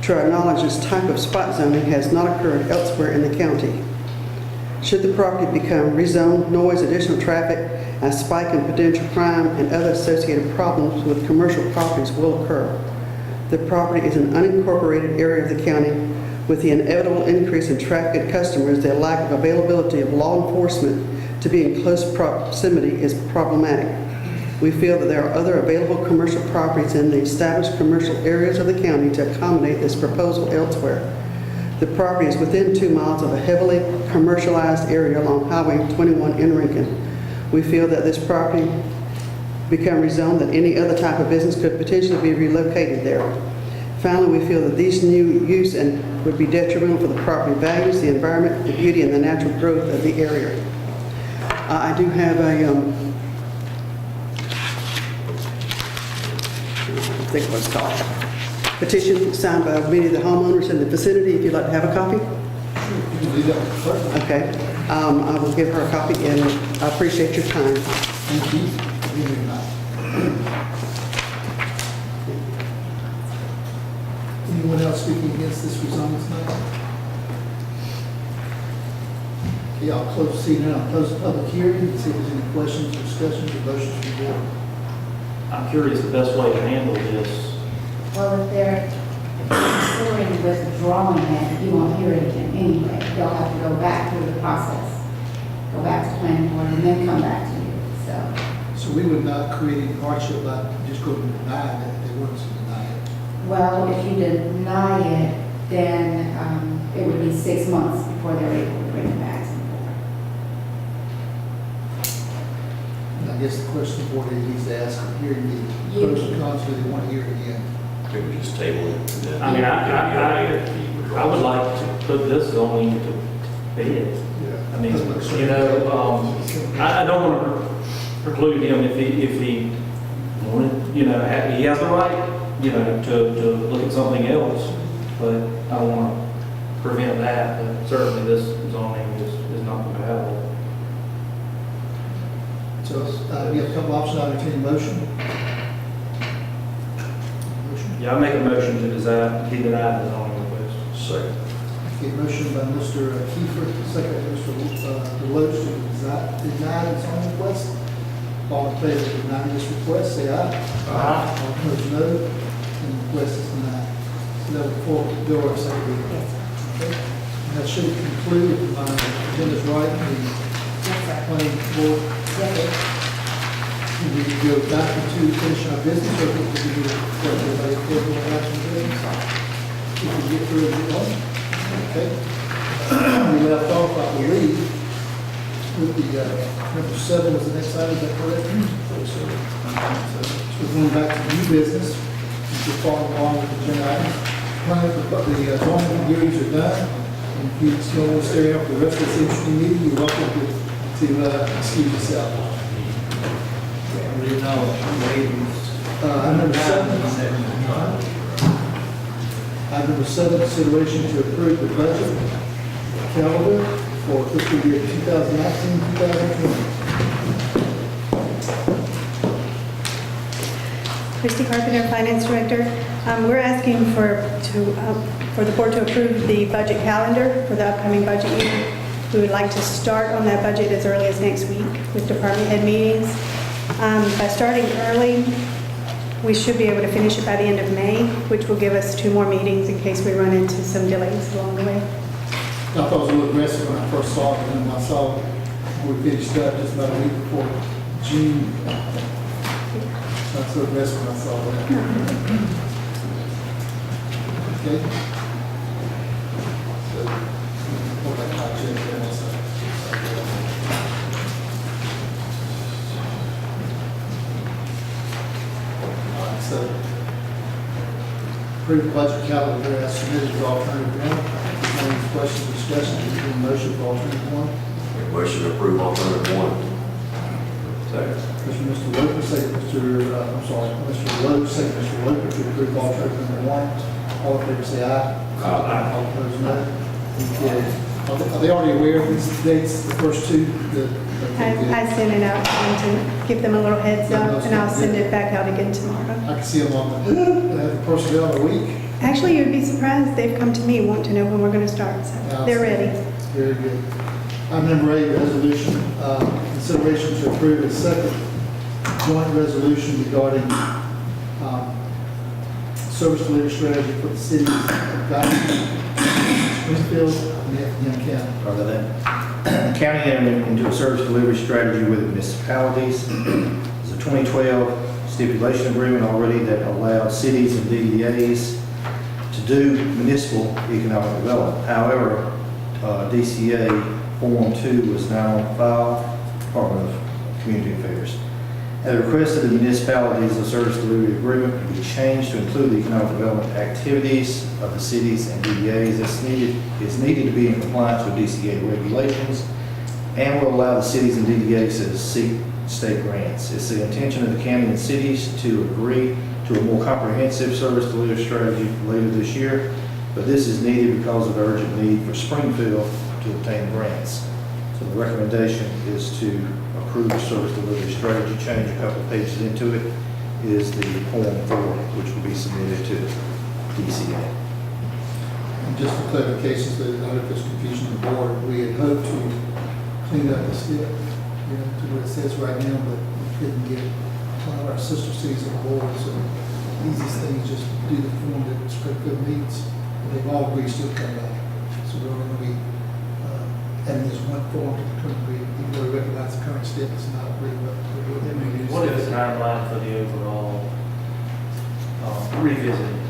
To our knowledge, this type of spot zoning has not occurred elsewhere in the county. Should the property become rezoned, noise, additional traffic, a spike in potential crime, and other associated problems with commercial properties will occur. The property is an unincorporated area of the county. With the inevitable increase in traffic and customers, the lack of availability of law enforcement to be in close proximity is problematic. We feel that there are other available commercial properties in the established commercial areas of the county to accommodate this proposal elsewhere. The property is within 2 miles of a heavily commercialized area along Highway 21 in Lincoln. We feel that this property become rezoned, that any other type of business could potentially be relocated there. Finally, we feel that these new use would be detrimental for the property values, the environment, the beauty, and the natural growth of the area. I do have a, I think what's called, petition signed by many of the homeowners in the vicinity. If you'd like to have a copy. Okay. I will give her a copy, and I appreciate your time. Thank you. Anyone else speaking against this rezoning tonight? Okay, I'll close, I'll close the public hearing and see if there's any questions, discussions, or motions from the board. I'm curious the best way to handle this. Well, if they're considering withdrawing it, you won't hear it again anyway. They'll have to go back through the process, go back to planning board, and then come back to you, so. So we would not create any hardship by just going to deny it if they want us to deny it. Well, if you deny it, then it would be 6 months before they're able to bring it back to the board. And I guess the question the board needs to ask, hearing the pros and cons, do they want to hear it again? Could we just table it? and then- I mean, I would like to put this zoning to bed. I mean, you know, I don't want to preclude him if he wanted, you know, he has the right, you know, to look at something else, but I don't want to prevent that, but certainly this zoning is not compatible. So we have a couple options. I'll entertain a motion. Yeah, I make a motion to deny the zoning request. Second. Okay, motion by Mr. Kiefer, second by Mr. Deloach to deny the zoning request. All in favor of denying this request, say aye. Aye. All opposed, no. And the request is denied. So that will go our second reading. Okay. And that should conclude, if my agenda's right, the planning board. We go back to finish our business, or we do everybody table action business. We can get through it. Okay. we left off, I believe, with the, number 7 was the next item, is that correct? So we're going back to new business, we're following along with the agenda items. Plan for the zoning hearings are done, and if you still want to stay up for the rest of this interesting meeting, you're welcome to excuse yourself. Item number 7. Item number 7, consideration to approve the budget calendar for fiscal year 2019-2020. Christy Carpenter, Finance Director. We're asking for the board to approve the budget calendar for the upcoming budget year. We would like to start on that budget as early as next week with department head meetings. By starting early, we should be able to finish it by the end of May, which will give us 2 more meetings in case we run into some delays along the way. I thought it was a little aggressive when I first saw it, and then I saw we finished up just about a week before June. That's so aggressive when I saw that. Okay. So, hold that hot check there also. All right, so approved budget calendar as submitted as alternative 1. Any questions or discussion, any motion for alternative 1? Motion to approve alternative 1. Second. Mr. Loper, second Mr. Lowe, second Mr. Loper to approve alternative number 1. All in favor say aye. Aye. All opposed, no. Okay. Are they already aware of these dates, the first 2? I sent it out to give them a little heads up, and I'll send it back out again tomorrow. I can see them on the personnel a week. Actually, you'd be surprised. They've come to me wanting to know when we're going to start, so they're ready. Very good. Item number 8, resolution, consideration to approve a second joint resolution regarding service delivery strategy for the cities of Guthrie, Springfield, and Effingham County. Part of that. The county entered into a service delivery strategy with municipalities. There's a 2012 stipulation agreement already that allowed cities and DDAs to do municipal economic development. However, DCA Form 2 was now on file, Department of Community Affairs. At the request of the municipalities, the service delivery agreement will be changed to include the economic development activities of the cities and DDAs is needed to be in compliance with DCA regulations and will allow the cities and DDAs to seek state grants. It's the intention of the county and cities to agree to a more comprehensive service delivery strategy later this year, but this is needed because of the urgent need for Springfield to obtain grants. So the recommendation is to approve the service delivery strategy change. A couple of pages into it is the Form 4, which will be submitted to DCA. And just for clarification, so that I don't know if there's confusion on the board, we had hoped to clean up the step, to what it says right now, but we couldn't get one of our sister cities on board, so the easiest thing is just do the form that Springfield needs, and they've all agreed to come back. So we're going to be having this one form to agree, even though we recognize the current step is not agreed, but we're doing it. What is the timeline for the overall revisiting?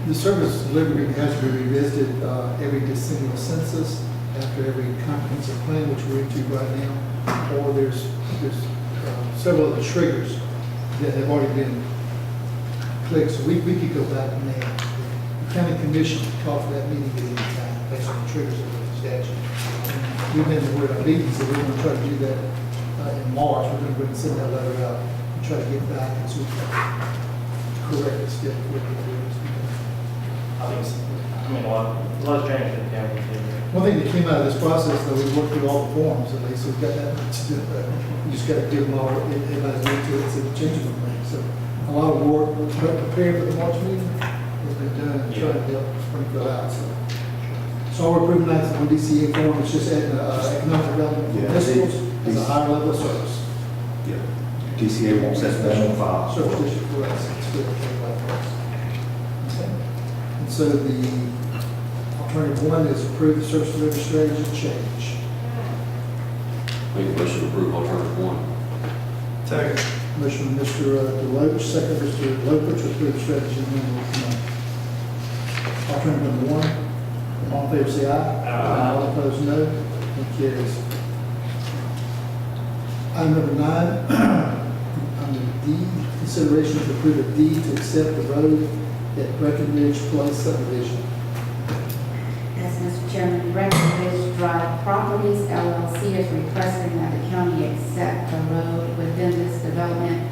The service delivery has to be revisited every decennial census, after every comprehensive plan, which we're into right now, or there's several other triggers that have already been clicked. So we could go back now. The county commission could call for that meeting at any time based on the triggers of the statute. And we've been aware of our meetings, so we're going to try to do that in March. We're going to go and send that letter out and try to get back and so correct the step with the A lot of training for the county. One thing that came out of this process, though, we worked through all the forms, at least we've got that much to do. You just got to give them all, everybody's into it, so changes them things. So a lot of work preparing for the March meeting has been done and trying to help Springfield out. So all we're proving tonight is on DCA form, it's just adding economic development for municipals as a higher level of service. Yeah. DCA wants that on file. Service district for us. It's good. Okay. And so the alternative 1 is approve the service delivery strategy change. Make a motion to approve alternative 1. Second. Motion from Mr. Deloach, second Mr. Loper to approve strategy number 1. Alternative number 1. All in favor, say aye. All opposed, no. It carries. Item number 9, under D, consideration to approve a deed to accept the road at Breckenridge Place subdivision. Yes, Mr. Chairman, Breckenridge Drive Properties LLC is requesting that the county accept the road within this development.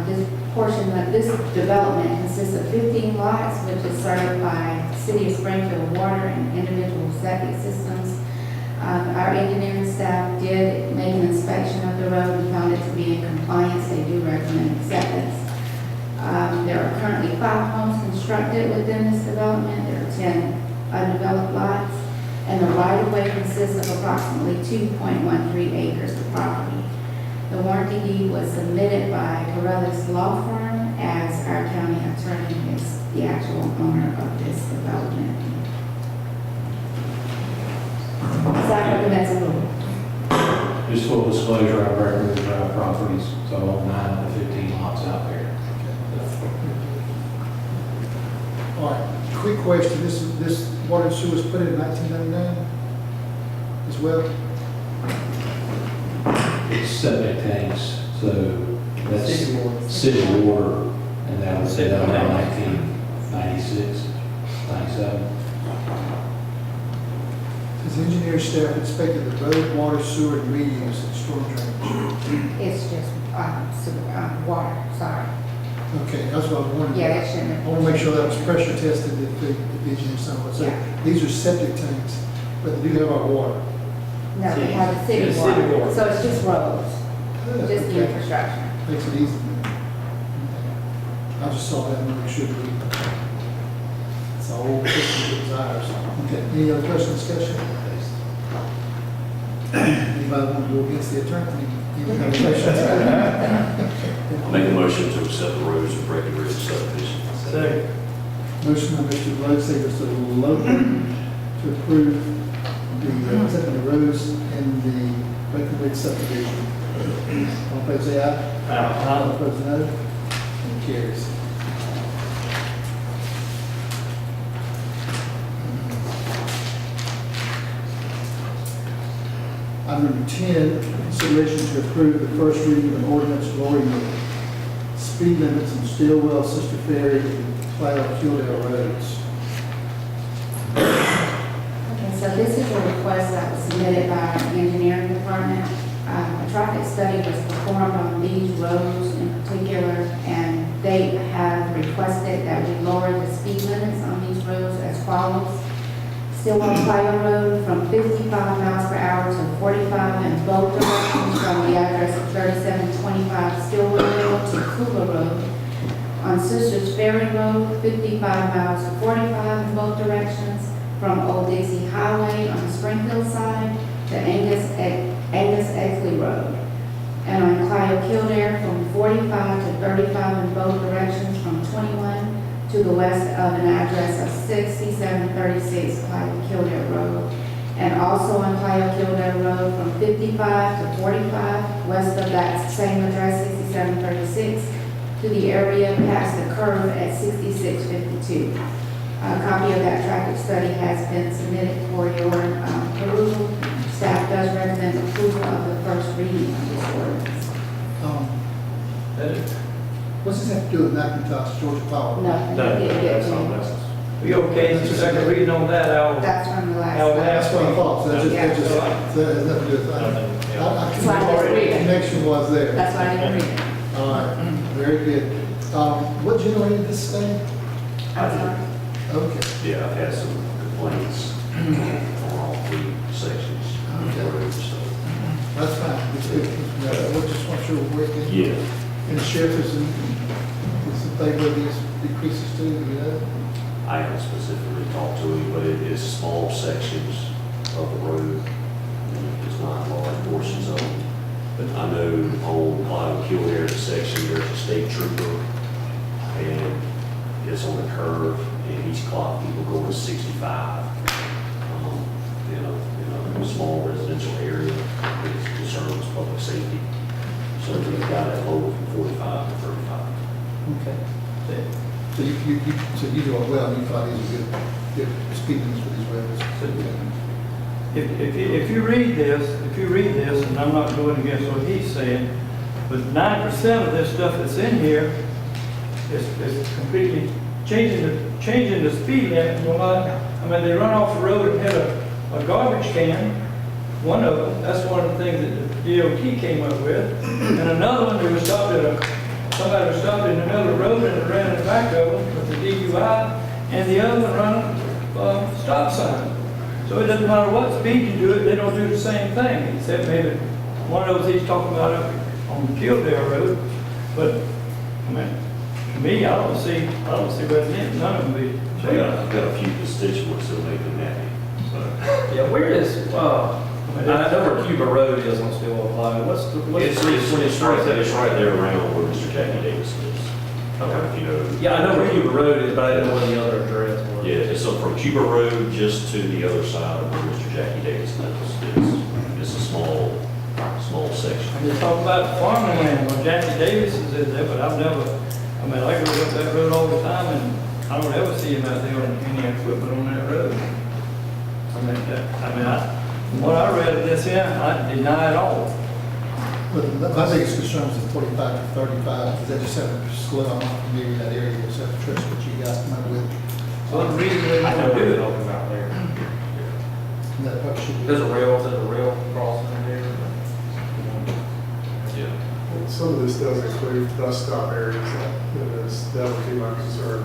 This development consists of 15 lots, which is served by City of Springfield water and individual septic systems. Our engineering staff did make an inspection of the road and found it to be in compliance. They do recommend acceptance. There are currently 5 homes constructed within this development. There are 10 undeveloped lots, and the right-of-way consists of approximately 2.13 acres of property. The warranty deed was submitted by Corellis Law Firm as our county attorney is the actual owner of this development. Staff recommends approval. Just full disclosure, I recommend Drive Properties, so I own 9 of the 15 lots out there. All right, quick question. This water and sewer was put in 1999 as well? It's septic tanks, so that's City water. city water, and that was done in 1996, 97. Has engineer staff inspected the road, water, sewer, and reuse and storm drainage? It's just water, sorry. Okay, that's what I was wondering. Yeah, that shouldn't have. I want to make sure that was pressure tested if the engineer somewhat. So Yeah. these are septic tanks, but they do have our water. No, we have the city It's city water, water. so it's just roads, just the Okay. infrastructure. Makes it easy. I just saw that and make sure that it's all system desires. Okay, any other question, discussion? Anybody want to go against the attorney? Any other questions? I make a motion to accept the roads of Breckenridge subdivision. Second. Motion by Mr. Rhodes, second by Mr. Logan, to approve the accepting the roads in the Breckenridge subdivision. All in favor, say aye. All opposed, no. And carries. Item number 10, consideration to approve the first reading of an ordinance lowering the speed limits on Stillwell, Sister Ferry, and Cloud Kildare roads. Okay, so this is a request that was submitted by our engineering department. A traffic study was performed on these roads in particular, and they have requested that we lower the speed limits on these roads as follows. Stillwell Fire Road from 55 miles per hour to 45 in both directions from the address of 3725 Stillwell Road to Cooler Road. On Sisters Ferry Road, 55 miles to 45 in both directions from Old Dixie Highway on the Springfield side to Angus Exley Road. And on Clio Kildare from 45 to 35 in both directions from 21 to the west of an address of 6736 Clio Kildare Road. And also on Clio Kildare Road from 55 to 45 west of that same address, 6736, to the area past the curve at 6652. A copy of that traffic study has been submitted for your perusal. Staff does recommend approval of the first reading of this ordinance. What's this have to do with McIntosh, Georgia Power? Nothing. No, It did that's get all, to- that's. We okay, just a second reading on that, That's from the last. That's what I thought, so that Yeah. just, that has nothing to do with that. That's why I didn't read The it. connection was there. That's why I didn't read it. All right, very good. What generated this thing? I'm sorry. Okay. Yeah, I've had some complaints on all 3 sections of the road, so. That's fine. It's good. We'll just want sure we're working. Yeah. And the sheriff is in favor of these decreases too, you know? I haven't specifically talked to him, but it is small sections of the road. It's not large portions of them. But I know on Clive Kildare section, there's a state trooper, and it's on a curve, and he's clocked people going 65. In a small residential area, it concerns public safety. So we've got it lower from 45 to 35. Okay. So you do it well, and you thought these are good speed limits for these roads. If you read this, and I'm not going against what he's saying, but 9% of this stuff that's in here is completely changing the speed limit. I mean, they run off the road and hit a garbage can, one of them, that's one of the things that the DOT came up with, and another one, somebody was stopped in another road and ran in the back of them with the DUI, and the other one running stop sign. So it doesn't matter what speed you do it, they don't do the same thing, except maybe one of those he's talking about up on Kildare Road. But, I mean, to me, I don't see what's in none of them be. I've got a few constituents that make them happy, so. Yeah, where is, I know where Cuba Road is on Stillwell Plaza. What's It's right there around where Mr. Jackie Davis lives. Okay. You know. Yeah, I know where Cuba Road is, but I didn't know where the other address was. Yeah, it's so from Cuba Road just to the other side of where Mr. Jackie Davis lives. It's a small section. And they talk about farming land, well, Jackie Davis is in there, but I've never, I mean, I go up that road all the time, and I don't ever see him out there on any equipment on that road. From what I read of this here, I deny it all. But my biggest concern is the 45 to 35, because they just have to slow down maybe that area, so that's trust what you guys come up with. So the reason they I know want to where do they're it. talking about there. That part should be. There's a rail crossing in there. Yeah. Some of this does include bus stop areas, that would be my concern.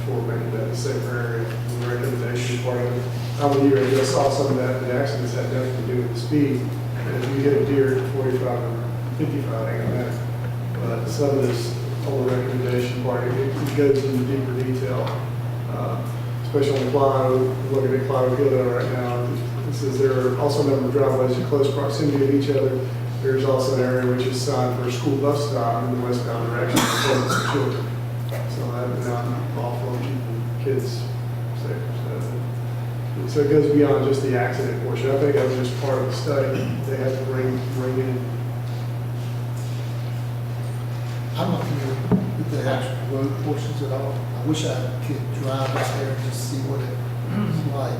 Before making that a safer area, the recommendation part of it. I would hear, I saw some of that, the accidents had nothing to do with the speed. And if you hit a deer at 45 or 55, ain't gonna matter. But some of this whole recommendation part, it goes into deeper detail. Especially on Clio, looking at Clio Hill right now, it says there are also a number of driveways in close proximity of each other. There's also an area which is signed for a school bus stop in the westbound direction for children. So that's not awful keeping kids safe. So it goes beyond just the accident portion. I think that was just part of the study they had to bring in. I'm not familiar with the actual road portions at all. I wish I could drive out there and just see what it's like.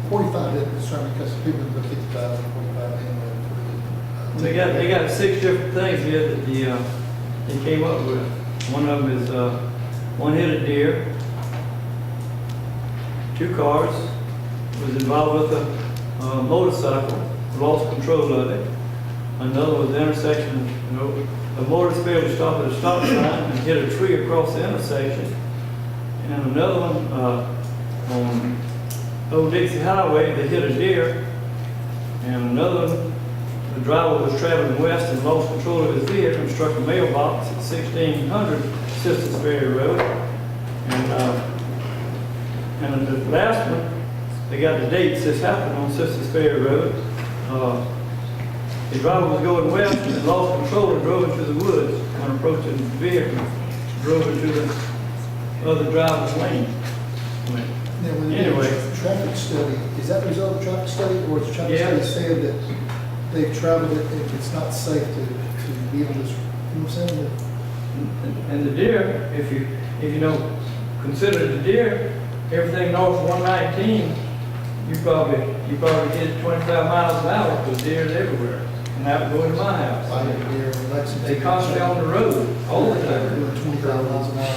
45 didn't concern me because people go 55 and 45 anyway. They got 6 different things here that they came up with. One of them is, one hit a deer, 2 cars, was involved with a motorcycle, lost control of it. Another was the intersection, a motorist failed to stop at a stop sign and hit a tree across the intersection. And another one, on Old Dixie Highway, they hit a deer. And another one, the driver was traveling west and lost control of his vehicle and struck a mailbox at 1600 Sisters Ferry Road. And the last one, they got the dates this happened on Sisters Ferry Road. The driver was going west and lost control and drove into the woods when approaching the vehicle. Drove into the other driver's lane. Now, when Anyway. the traffic study, is that the result of the traffic study, or is the traffic Yeah. study saying that they've traveled it if it's not safe to be able to, you know what I'm saying? And the deer, if you don't consider the deer, everything north of 119, you probably hit 25 miles an hour because deer's everywhere. And that would go to my house. I think deer in Lexington. They constantly on the road all the time. Doing 25 miles an hour.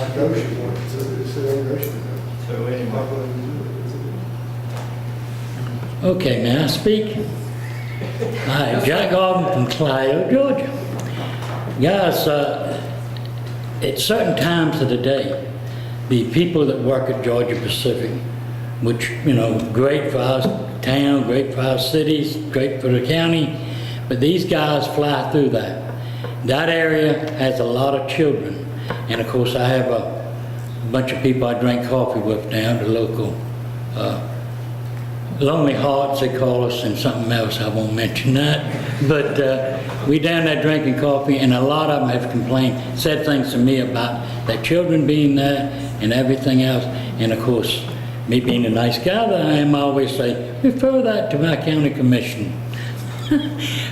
So anyway. Okay, may I speak? Hi, Jack Auburn from Clio, Georgia. Guys, at certain times of the day, the people that work at Georgia Pacific, which, great for our town, great for our cities, great for the county, but these guys fly through that. That area has a lot of children, and of course I have a bunch of people I drink coffee with down the local Lonely Hearts, they call us, and something else, I won't mention that. But we down there drinking coffee, and a lot of them have complained, said things to me about their children being there and everything else. And of course, me being a nice guy that I am, I always say, refer that to my county commission.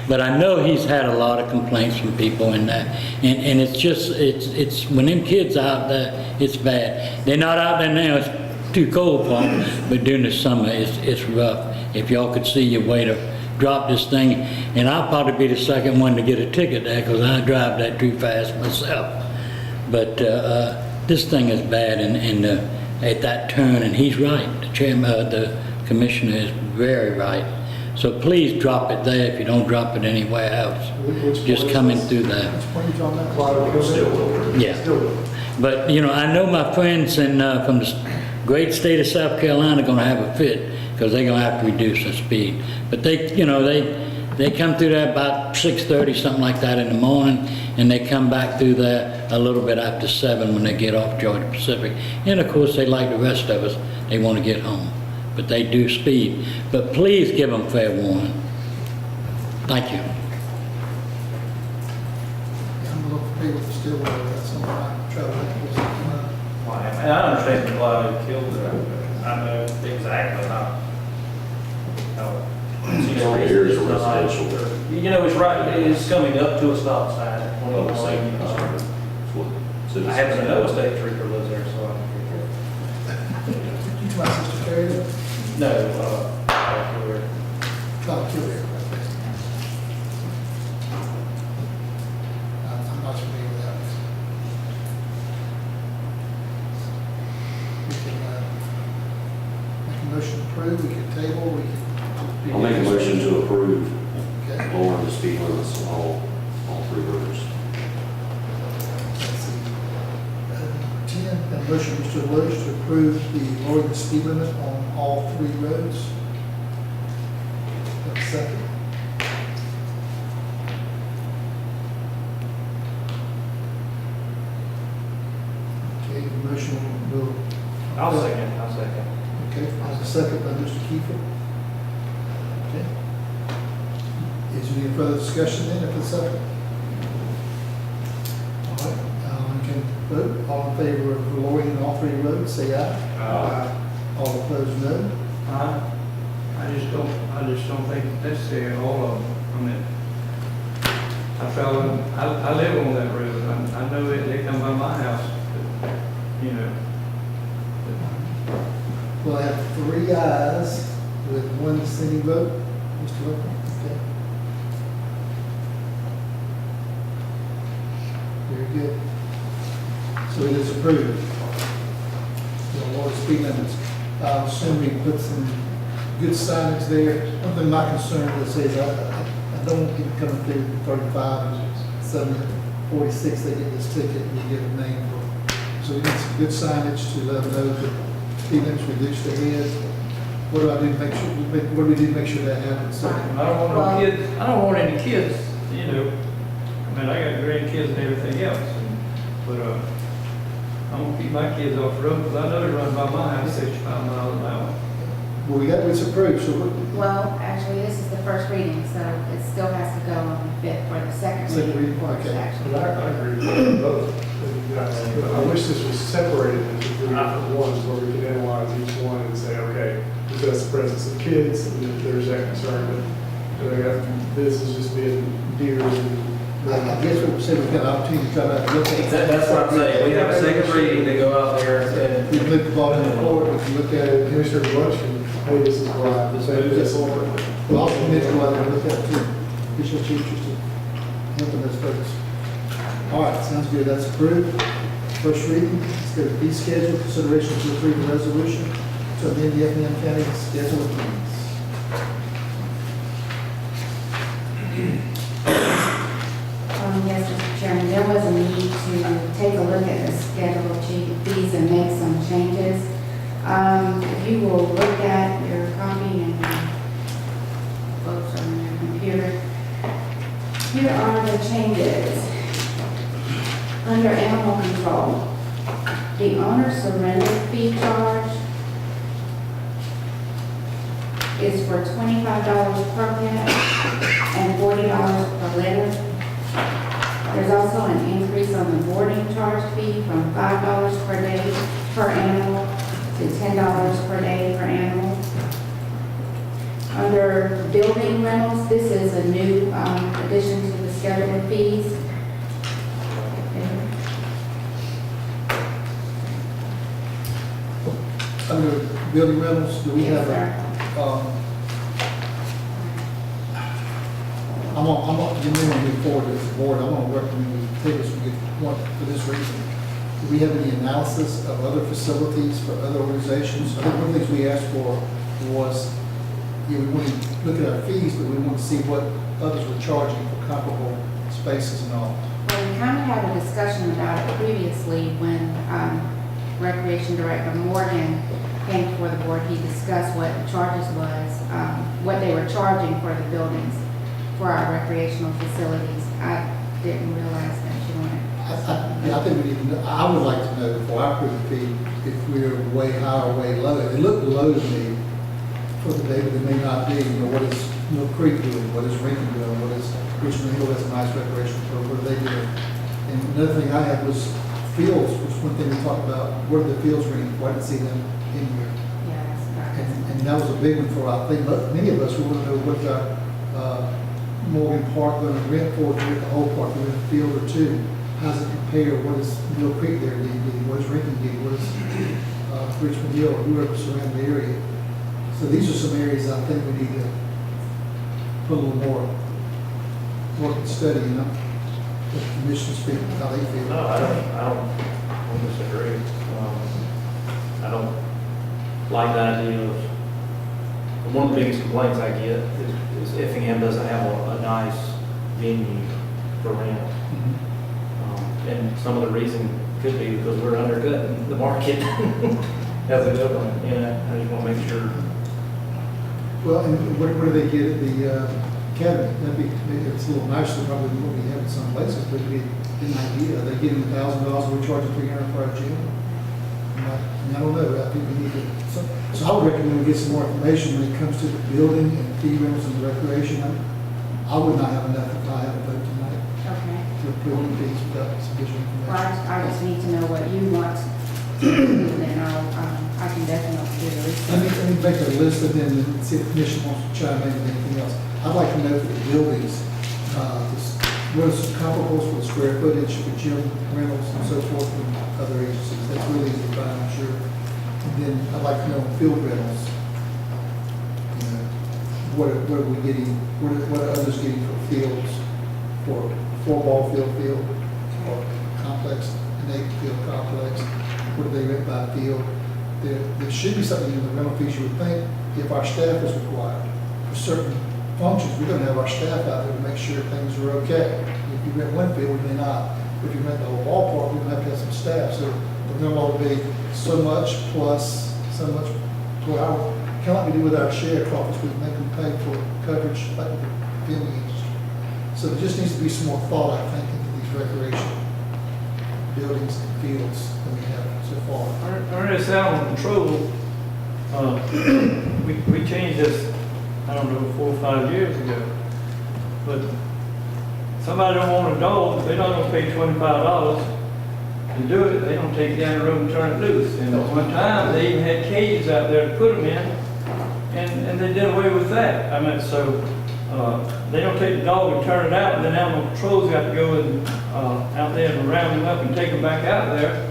But I know he's had a lot of complaints from people and that, and it's just, it's, when them kids out there, it's bad. They're not out there now, it's too cold for them, but during the summer, it's rough. If y'all could see your way to drop this thing, and I'll probably be the second one to get a ticket there, because I drive that too fast myself. But this thing is bad, and at that turn, and he's right, the chairman, the commissioner is very right. So please drop it there if you don't drop it anywhere else. Just coming through there. Yeah. But, you know, I know my friends from the great state of South Carolina are gonna have a fit, because they're gonna have to reduce the speed. But they, you know, they come through there about 6:30, something like that in the morning, and they come back through there a little bit after 7 when they get off Georgia Pacific. And of course, they like the rest of us, they want to get home. But they do speed. But please give them fair warning. Thank you. I'm a little familiar with the Stillwater, that's something I travel with. And I understand why they killed it. I know exactly how. You know, Areas of residential. You know, it's right, it's coming up to a stop sign. Oh, the same, I happen to know a state trooper lives there, so I. You to my sister Carrie, No, Tom Killier. I'm not familiar with that. We can make a motion to approve, we can table, we can. I'll make a motion to approve Okay. lowering the speed limits on all 3 roads. Let's see. 10, a motion, Mr. Lewis, to approve the lowering the speed limit on all 3 roads. Have a second. Okay, the motion will. I'll second. Okay, there's a second by Mr. Kiefer. Okay. Is there any further discussion then at the second? All right, we can vote. All in favor of lowering all 3 roads, say aye. Aye. All opposed, no. I just don't think it's necessary, all of them. I mean, I live on that road, I know that they come by my house, but, you know. We'll have 3 ayes with 1 dissenting vote. Mr. Whitman, okay. Very good. So it is approved. The lower speed limits. I assume we put some good signage there. One thing my concern is I don't want people coming through 35 and 746, they get this ticket and you get a name for it. So we need some good signage to let them know that speed limits reduced ahead. What do I do to make sure, what do we do to make sure that happens? So, I don't want no kids, I don't want any kids, you know. I mean, I got grandkids and everything else, but I'm gonna keep my kids off the road, because I know they run by my house 65 miles an hour. well, we got this approved, so Well, actually, this is the first reading, so it still has to go on the 5th for the second Second reading. reading, okay. Actually. I agree with both. I wish this was separated into 3 different ones where we could analyze each one and say, okay, that's the presence of kids, and if there's that concern, but this is just being deers and. I guess what we're saying, we've got an opportunity to try to look at. That's what I'm saying, we have a second reading to go out there and. We can look the ball in the court, we can look at it, Commissioner Bunch, and, hey, this is why, this is over. we'll also need to go out there and look at it too. Official teachers to help those folks. All right, sounds good, that's approved. First reading, let's go to fee schedule, consideration to approve the resolution to amend the Effingham County schedule of fees. Yes, Mr. Chairman, there was a need to take a look at the schedule of fees and make some changes. If you will look at your copy and books on your computer, here are the changes. Under animal control, the owner surrender fee charge is for $25 per pet and $40 per litter. There's also an increase on the boarding charge fee from $5 per day per animal to $10 per day per animal. Under building rentals, this is a new addition to the schedule of fees. Under building rentals, do we have Yes, I'm on, you may want to move forward as a board, I'm going to recommend we take this, we get one for this reason. Do we have any analysis of other facilities for other organizations? I think one of the things we asked for was, we want to look at our fees, but we want to see what others were charging for comparable spaces and all. Well, we kind of had a discussion about it previously when Recreation Director Morgan came before the board. He discussed what the charges was, what they were charging for the buildings for our recreational facilities. I didn't realize that you wanted. I think we need to know, I would like to know before I approve the fee, if we're way high or way low. It looked low to me for the day, but it may not be. You know, what is Mill Creek doing? What is Rankin doing? What is Richmond Hill? That's a nice recreational program. What are they doing? And another thing I had was fields, was one thing we talked about. Where are the fields ringing? I didn't see them in here. Yeah, that's right. And that was a big one for, I think, many of us, we want to know what's our Morgan Park going to rent for, to rent the whole park, to rent a field or two. How does it compare? What is Mill Creek there getting? What is Rankin getting? What is Richmond Hill, or whoever surrounding the area? So these are some areas I think we need to put a little more work and study, you know? Let the commission speak how they feel. No, I don't disagree. I don't like the idea of, one of the biggest complaints I get is Effingham doesn't have a nice venue for rent. And some of the reason could be because we're undercutting the market as a government, you know, I just want to make sure. Well, and where do they get at the academy? That'd be, maybe it's a little nicer probably than what we have in some places, but it'd be an idea. Are they getting $1,000, we're charging $300 for our gym? I don't know, I think we need to, so I would recommend we get some more information when it comes to the building and fee rentals and the recreation. I would not have enough if I had a vote tonight Okay. to approve the fees without sufficient Well, information. I just need to know what you want to do, and then I can definitely do the research. Let me make a list and then see if the commission wants to chime in with anything else. I'd like to know for the buildings, what are some comparables for the square footage for gym rentals and so forth from other agencies. That's really easy to find, I'm sure. And then I'd like to know field rentals. You know, what are we getting, what are others getting for fields, for four-ball field, or complex, an 8-field complex? What do they rent by field? There should be something in the rental fees you would think, if our staff is required. For certain functions, we're gonna have our staff out there to make sure things are okay. If you rent one field, we may not. If you rent the whole ballpark, we're gonna have to have some staff. So the rental will be so much plus so much per hour. Kind of like we do with our sheriff office, we make them pay for coverage like the filming industry. So there just needs to be some more thought, I think, into these recreation buildings and fields that we have so far. Under this animal control, we changed this, I don't know, 4 or 5 years ago. But somebody don't want a dog, they're not gonna pay $25 to do it. They don't take it down the road and turn it loose. And at one time, they even had cages out there to put them in, and they did away with that. I mean, so they don't take the dog and turn it out, and then animal control's got to go and out there and round them up and take them back out there.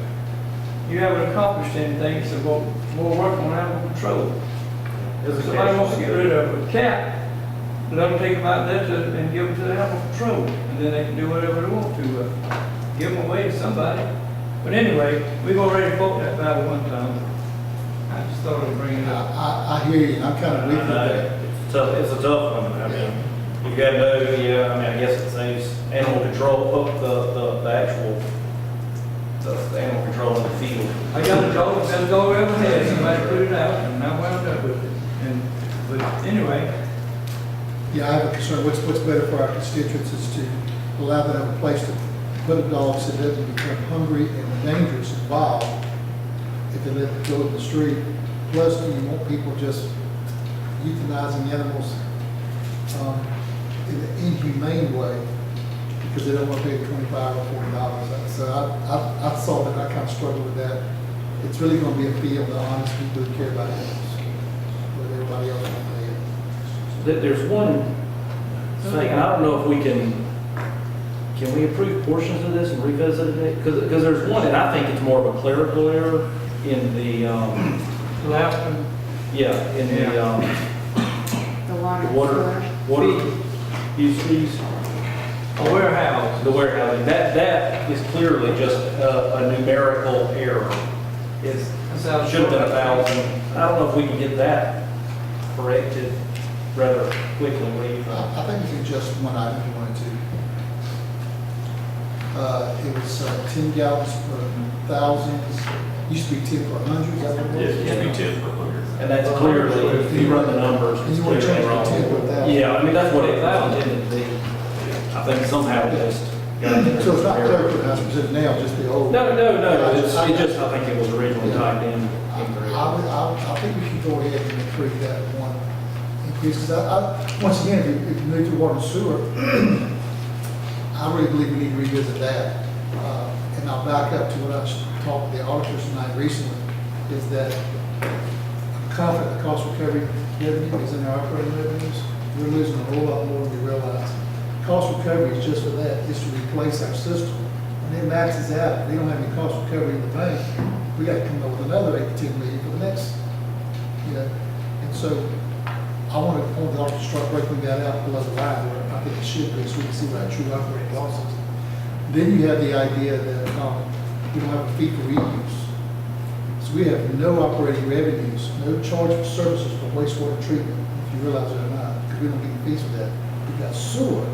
You haven't accomplished anything, so we'll work on animal control. If somebody wants to get rid of a cat, let them take them out there and give them to the animal control, and then they can do whatever they want to, give them away to somebody. But anyway, we've already fought that battle one time. I just thought I'd bring it up. I hear you, I'm kind of with you there. It's a tough one. I mean, you got to know, yeah, I mean, I guess it says animal control, up the actual, the animal control in the field. I got a dog, best dog I ever had, somebody put it out, and I wound up with it. But anyway. Yeah, I have a concern, what's better for our constituents is to allow them to have a place to put a dog so it doesn't become hungry and dangerous and wild if they let it go in the street. Plus, do you want people just euthanizing animals in an inhumane way because they don't want to pay the $25 or $40. So I saw that, I kind of struggled with that. It's really going to be a field of honest people who care about animals, with everybody else on there. there's one thing, and I don't know if we can we approve portions of this and revisit it? Because there's one, and I think it's more of a clerical error in the, Last one, in The water. water use fees. the warehouse. The warehousing, that is clearly just a numerical error. It should have been 1,000. I don't know if we can get that corrected rather quickly. What do you think? I think you can just one item if you wanted to. It was 10 gallons per 1,000, used to be 10 per 100, is that what it was? It'd be 10 per 100. And that's clearly, if you run the numbers, And it's you want to change clearly it to wrong. 10 per 1,000. Yeah, I mean, that's what it was intended to be. I think somehow it just got. So it's not clerical as presented now, just the old. No, it just, I think it was originally typed in incorrectly. I think we should go ahead and approve that one increase, because once again, if you move to water and sewer, I really believe we need to revisit that. And I'll back up to what I talked to the auditors tonight recently, is that I'm confident the cost recovery revenue is in our operating revenues. We're losing a whole lot more than we realize. Cost recovery is just for that, is to replace our system. When it maxes out, we don't have any cost recovery in the bank, we got to come up with another 8 to 10 million for the next, and so I want the office to start breaking that out below the line where I think it should be, so we can see what our true operating losses. Then you have the idea that we don't have a fee for reuse. So we have no operating revenues, no charge for services for wastewater treatment, if you realize it or not, because we don't get fees for that. We've got sewer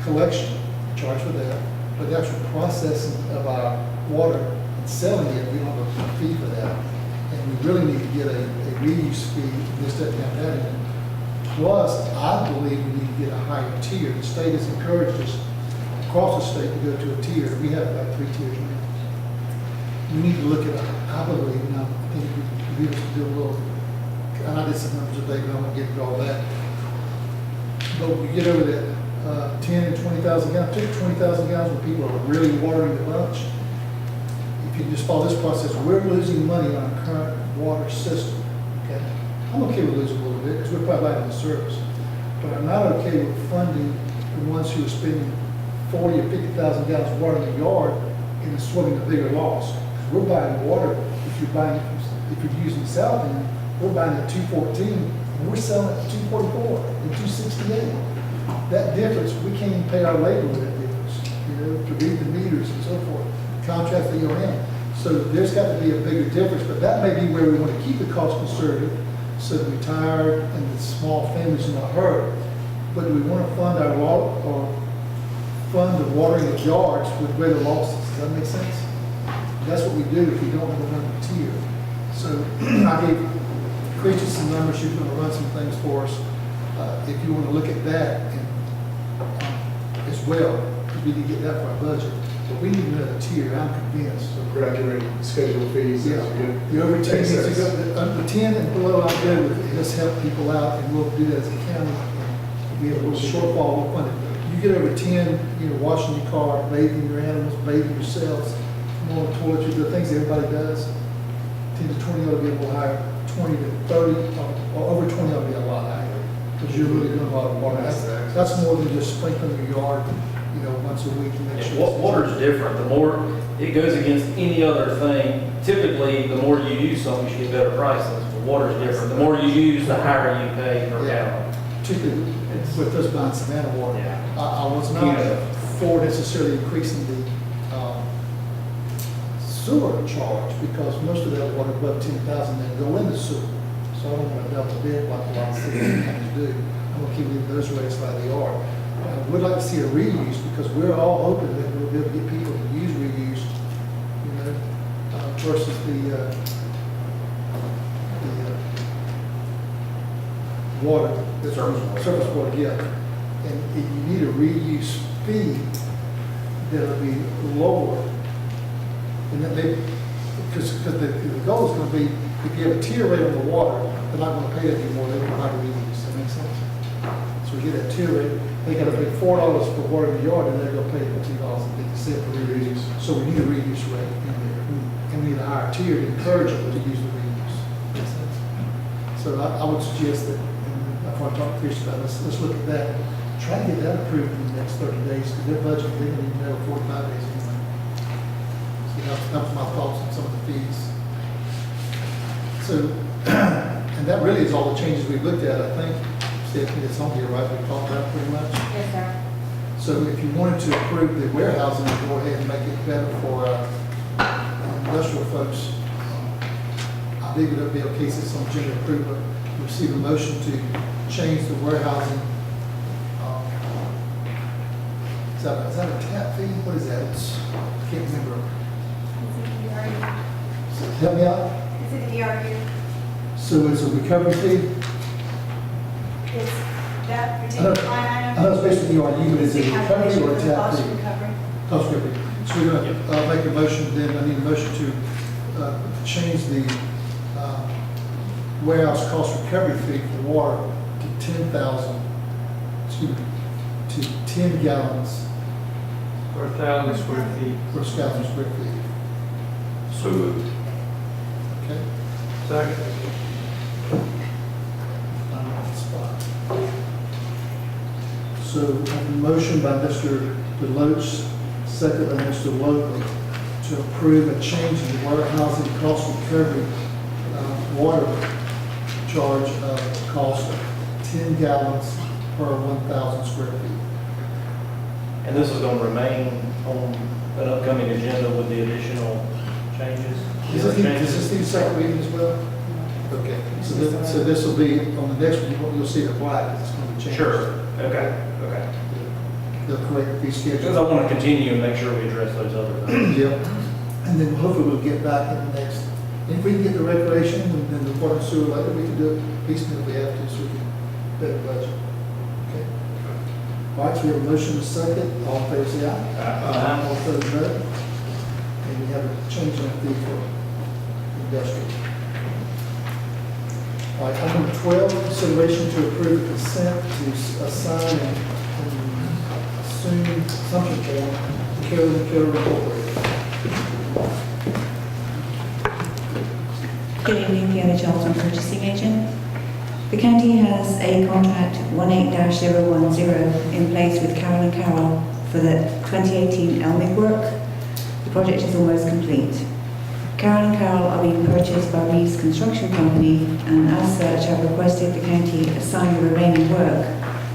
collection, charge for that, but the actual processing of our water and selling it, we don't have a fee for that. And we really need to get a reuse fee, this, that, and that in. Plus, I believe we need to get a higher tier. The state has encouraged us across the state to go to a tier. We have about 3 tiers now. We need to look at, I believe, and I think we need to do a little, and I did some numbers today, but I won't get into all that. But when you get over that 10 and 20,000 gallons, take 20,000 gallons when people are really watering the bunch. If you just follow this process, we're losing money on our current water system. Okay, I'm okay with losing a little bit because we're providing the service, but I'm not okay with funding the ones who are spending 40 or 50,000 gallons watering a yard and it's swimming a bigger loss. Because we're buying water. If you're using South End, we're buying at $2.14 and we're selling it at $2.44 and $2.68. That difference, we can't even pay our labor with that difference, to read the meters and so forth, contract the EOM. So there's got to be a bigger difference, but that may be where we want to keep the cost conservative so the retired and the small families are not hurt. But do we want to fund our water or fund the watering of yards with greater losses? Does that make sense? That's what we do if we don't have another tier. So I gave Christian some numbers, she's going to run some things for us. If you want to look at that and, as well, because we need to get that for our budget. But we need another tier, I'm convinced. So graduated schedule fees. Yeah, the over 10 needs to go, under 10 and below, I'll go with it. Let's help people out, and we'll do that as a county. If we have a little shortfall, we'll fund it. You get over 10, washing your car, bathing your animals, bathing yourselves, more toiletries, the things everybody does. 10 to 20 ought to be a little higher. 20 to 30, or over 20 ought to be a lot higher. Because you're really doing a lot of water. That's more than just sprinkling your yard, once a week to make sure. Water's different. The more, it goes against any other thing. Typically, the more you use something, you should get better prices. But water's different. The more you use, the higher you pay per gallon. Particularly with us buying Savannah water. Yeah. I was not for necessarily increasing the sewer charge because most of that water above 10,000 then go in the sewer. So I don't want to double dip like a lot of cities counties do. I'm going to keep leaving those rates like they are. I would like to see a reuse because we're all hoping that we'll be able to get people to use reuse, versus the water, the surface water, yeah. And if you need a reuse fee that'll be lower, and that they, because the goal is going to be, if you have a tier rate on the water, they're not going to pay it anymore, they're going to have to reuse. That makes sense? So we get that tier rate, they got to pay $4 for water in the yard, and they're going to pay $2.50 for reuse. So we need a reuse rate in there, and we need a higher tier to encourage them to use the reuse. Makes sense? So I would suggest that, and I before I talk to Chris about it, let's look at that. Try to get that approved in the next 30 days, because their budget, they don't even know 45 days anyway. So that was my thoughts on some of the fees. So, and that really is all the changes we've looked at, I think. Stephanie, it's on here, right? We talked about it pretty much. Yes, sir. So if you wanted to approve the warehousing, go ahead and make it better for industrial folks. I leave it up to BOC, it's on general approval. Receive a motion to change the warehousing. Is that a tap fee? What is that? I can't remember. Help me out. Is it ERU? So it's a recovery fee? It's that I particular know line item? I know it's based on ERU, but is it a recovery or a tap Cost fee? recovery. Cost recovery. So we're going to make a motion, then I need a motion to change the warehouse cost recovery fee for water to 10,000, excuse me, to 10 gallons Per 1,000 square feet. per 1,000 square feet. So moved. Okay? Second. So I have a motion by Mr. Deloach, second by Mr. Logan, to approve a change in the warehousing cost recovery water charge of cost of 10 gallons per 1,000 square feet. And this is going to remain on an upcoming agenda with the additional changes? Does this need second reading as well? Okay, so this will be, on the next one, you'll see the black, it's going to change. Sure, okay. The correct fee schedule. Because I want to continue and make sure we address those other things. Yep. And then hopefully we'll get back in the next, if we can get the recreation and then the water and sewer later, we can do it piecemeal if we have to, so we can better budget. Okay. All right, so we have a motion and a second. All in favor, say aye. Aye. All opposed, no. And we have a change in the fee for industrial. All right, item 12, consideration to approve the consent to assign and assume assumption form to Carolyn Incorporated. Good evening, Fiona Charlton, purchasing agent. The county has a contract 18-010 in place with Carroll & Carroll for the 2018 Elmig work. The project is almost complete. Carroll & Carroll are being purchased by Reeves Construction Company, and as such have requested the county assign the remaining work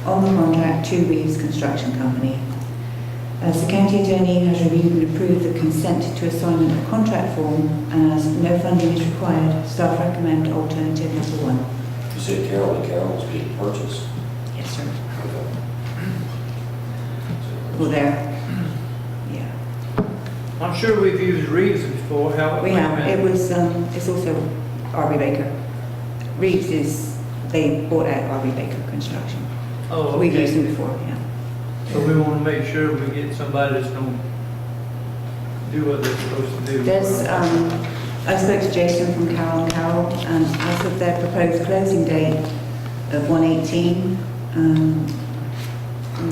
on the contract to Reeves Construction Company. As the county attorney has reviewed and approved the consent to assignment of contract form, and as no funding is required, staff recommend alternative number 1. You said Carroll & Carroll is being purchased? Yes, sir. Okay. Well, there. Yeah. I'm sure we've used Reeves before, We have. It was, it's also R.B. Baker. Reeves is, they bought out R.B. Baker Construction. Oh, okay. We've used them before, yeah. So we want to make sure we get somebody that's going to do what they're supposed to do. There's, I spoke to Jason from Carroll & Carroll, and as of their proposed closing date of 1/18,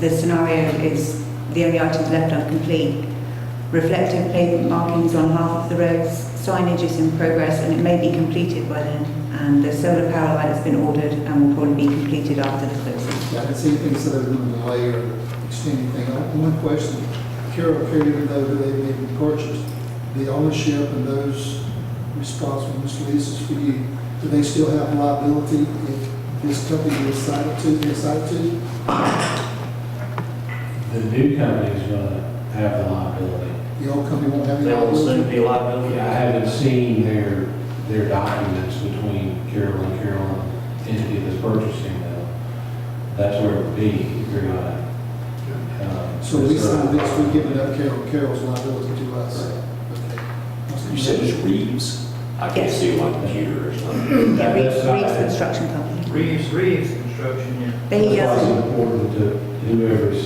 the scenario is the only items left incomplete. Reflective pavement markings on half of the roads, signage is in progress, and it may be completed by then. And the solar power light has been ordered and will probably be completed after the closing. Yeah, I didn't see anything said other than delay or extend anything. One question, Carroll, even though they may be purchased, the ownership and those responsible, Mr. Lee, this is for you, do they still have liability if this company is decided to? The new company is going to have the liability. The old company won't have any They will liability? soon be liability. I haven't seen their documents between Carroll & Carroll and the entity that's purchasing them. That's where it would be if you're going to. So we signed this, we're giving up Carroll's liability to us. Okay. You said it's Reeves? I can't Yes. see it on my computer or something. Yeah, Reeves Construction Company. Reeves Construction, yeah. They, That's why it's important to whoever's,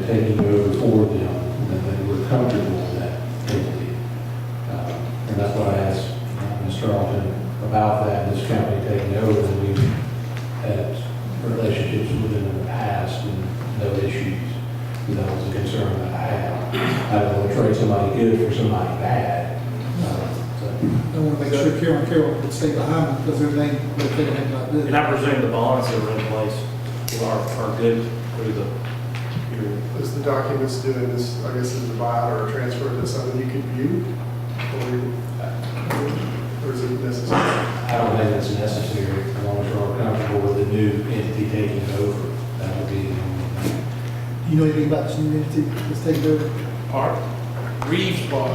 taking over for them, that they were comfortable with that entity. And that's why I asked Mr. Charlton about that, this company taking over, and we've had relationships with them in the past and no issues. That was a concern that I had. I don't want to trade somebody good for somebody bad. So I want to make sure Carol would stay behind them because their name, their name like this. And I presume the bonds that are in place are good through the period. Is the documents doing this, I guess, is a buy or a transfer, is that something you could view? Or is it necessary? I don't think it's necessary, as long as we're comfortable with the new entity taking it over. That would be the only thing. You know anything about this new entity that's taking over? Reeves bought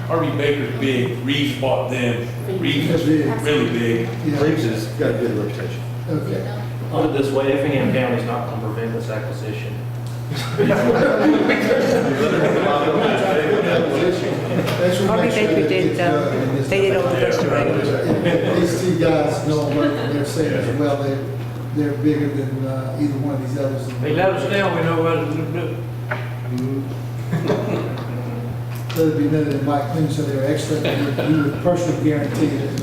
RB Baker's big. Reeves bought them. Reeves That's is big. really big. Yeah. Reeves has got a good reputation. Okay. Put it this way, Effingham County is not going to prevent this acquisition. Probably Baker did, they did all the rest of it. These two guys know what they're saying as well. They're bigger than either one of these others. They let us down, we know what to do. Let it be noted that Mike Quinn said they were excellent. He would personally guarantee it.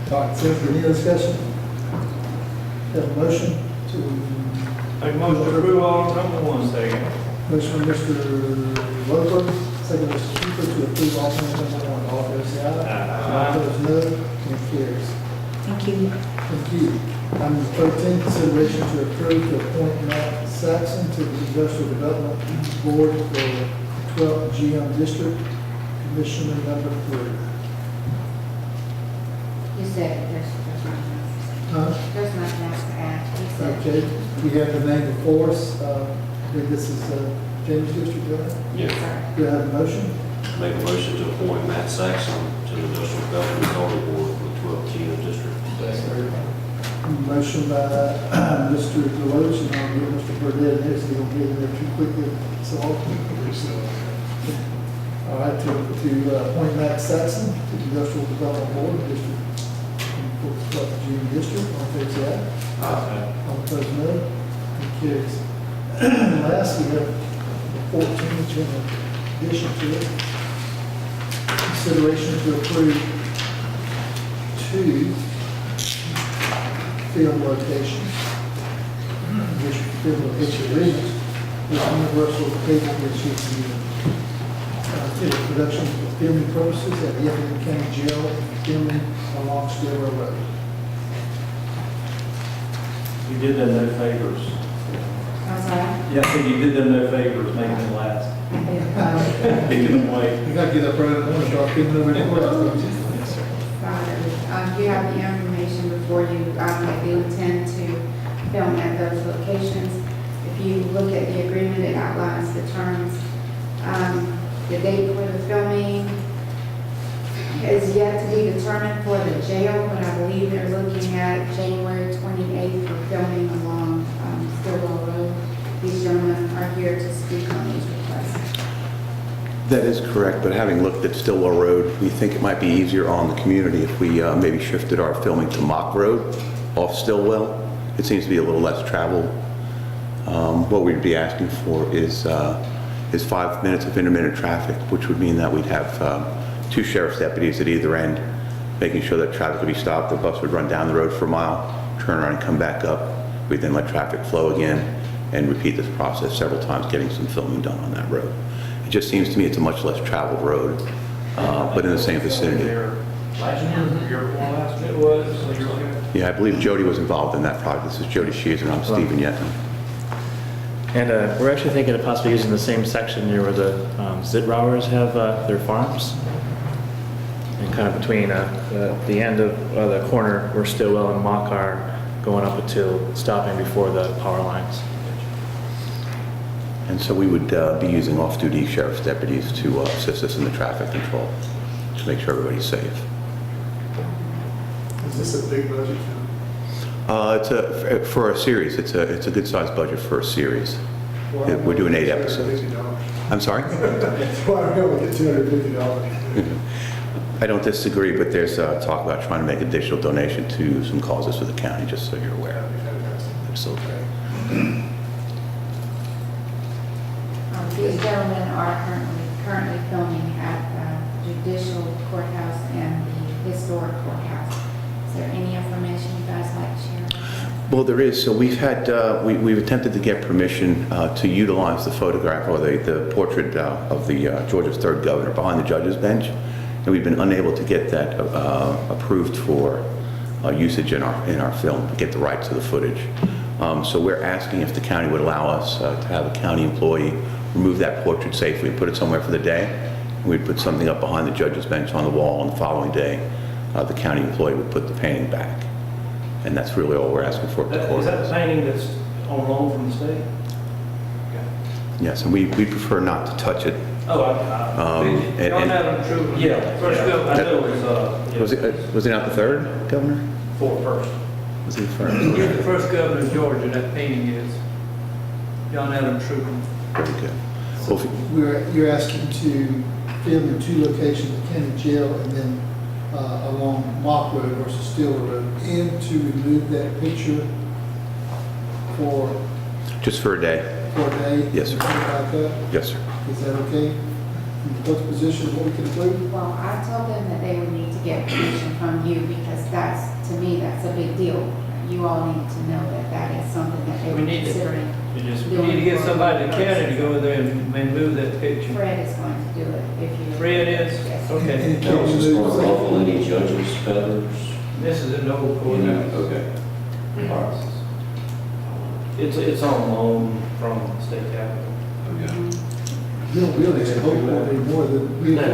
All right, so is there any discussion? Have a motion to... Make motion to approve all number one, second. Motion from Mr. Loper, second Mr. Schieffer to approve alternate number one. All fair say aye. Aye. Opposed, no. It carries. Thank you. Thank you. Item 13, consideration to approve to appoint Matt Saxon to the Industrial Development Board for 12th GM District, Commissioner number 3. You said there's nothing else to add. You said. Okay, we have the name before us. I think this is James District, right? Yes, sir. Do I have a motion? Make a motion to appoint Matt Saxon to the Industrial Development Authority Board for the 12th GM District. Motion by Mr. Deloach, and I'll give Mr. Burdette next, he don't get in there too quickly, so all right, to appoint Matt Saxon to the Industrial Development Board, District, for the Junior District, all in favor, say aye. Aye. All opposed, no. It carries. Last, we have 14, which in addition to it, consideration to approve 2 film locations, which film location agreements with Universal Cable, which is production for filming purposes at the Effingham County Jail and filming along Stillwell Road. You did them no favors. I'm sorry. Yeah, I said you did them no favors, making them last. Picking them away. You gotta get up right in the morning, start filming over the You have the information before you, that you intend to film at those locations. If you look at the agreement, it outlines the terms. The date for the filming is yet to be determined for the jail, but I believe they're looking at January 28th for filming along Stillwell Road. These gentlemen are here to speak on these requests. That is correct, but having looked at Stillwell Road, we think it might be easier on the community if we maybe shifted our filming to Mock Road off Stillwell. It seems to be a little less traveled. What we'd be asking for is 5 minutes of intermittent traffic, which would mean that we'd have 2 sheriff's deputies at either end, making sure that traffic would be stopped. The bus would run down the road for a mile, turn around and come back up. We'd then let traffic flow again and repeat this process several times, getting some filming done on that road. It just seems to me it's a much less traveled road, but in the same vicinity. It was, so you're okay. Yeah, I believe Jody was involved in that project. This is Jody Shears and I'm Stephen Yeton. And we're actually thinking of possibly using the same section near where the Zitrauers have their farms. And kind of between the end of the corner where Stillwell and Mock are, going up until stopping before the power lines. And so we would be using off-duty sheriff's deputies to assist us in the traffic control to make sure everybody's safe. Is this a big budget? For a series, it's a good-sized budget for a series. We're doing 8 episodes. I'm sorry? That's why I'm going to get $250. I don't disagree, but there's talk about trying to make a digital donation to some causes for the county, just so you're aware. Absolutely. These gentlemen are currently filming at the Judicial Courthouse and the Historic Courthouse. Is there any information you guys like to share? Well, there is. So we've had, we've attempted to get permission to utilize the photograph or the portrait of the Georgia's third governor behind the judge's bench. And we've been unable to get that approved for usage in our film, to get the rights to the footage. So we're asking if the county would allow us to have a county employee remove that portrait safely and put it somewhere for the day. And we'd put something up behind the judge's bench on the wall, and the following day, the county employee would put the painting back. And that's really all we're asking for at the court. Is that the painting that's on loan from the state? Yes, and we prefer not to touch it. Oh, Y'all have them true. Yeah. First bill, I know it was, Was he not the third governor? first. Was he the first? You're the first governor of Georgia, that painting is. John Adam Truman. Very good. So you're asking to film in two locations, the county jail and then along Mock Road versus Steel Road, and to remove that picture for Just for a day? a day? Yes, sir. Something like that? Yes, sir. Is that okay? In both positions, what we can include? Well, I told them that they would need to get permission from you because that's, to me, that's a big deal. You all need to know that that is something that they We were need to- considering. We need to get somebody in the county to go there and move that picture. Fred is going to do it if you. Fred is? Yes. Okay. That was just going to ruffle any judge's feathers? This is an old courthouse. Okay. All right. It's on loan from the state capital. You don't really hope for any more than we. It's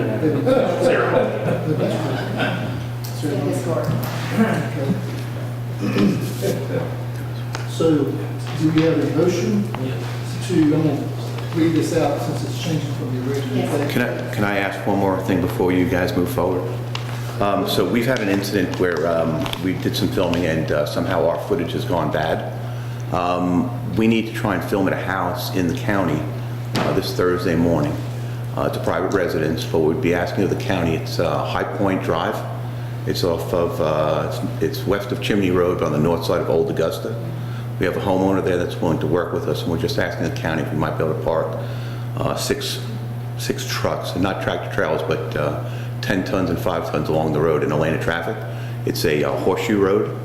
historic. So, do we have a motion to, I'm going to read this out since it's changing from the original Yes. text. Can I ask one more thing before you guys move forward? So we've had an incident where we did some filming and somehow our footage has gone bad. We need to try and film at a house in the county this Thursday morning. It's a private residence, but we'd be asking of the county. It's High Point Drive. It's off of, it's west of Chimney Road on the north side of Old Augusta. We have a homeowner there that's willing to work with us, and we're just asking the county if we might be able to park six trucks, and not tractor trailers, but 10 tons and 5 tons along the road in a lane of traffic. It's a horseshoe road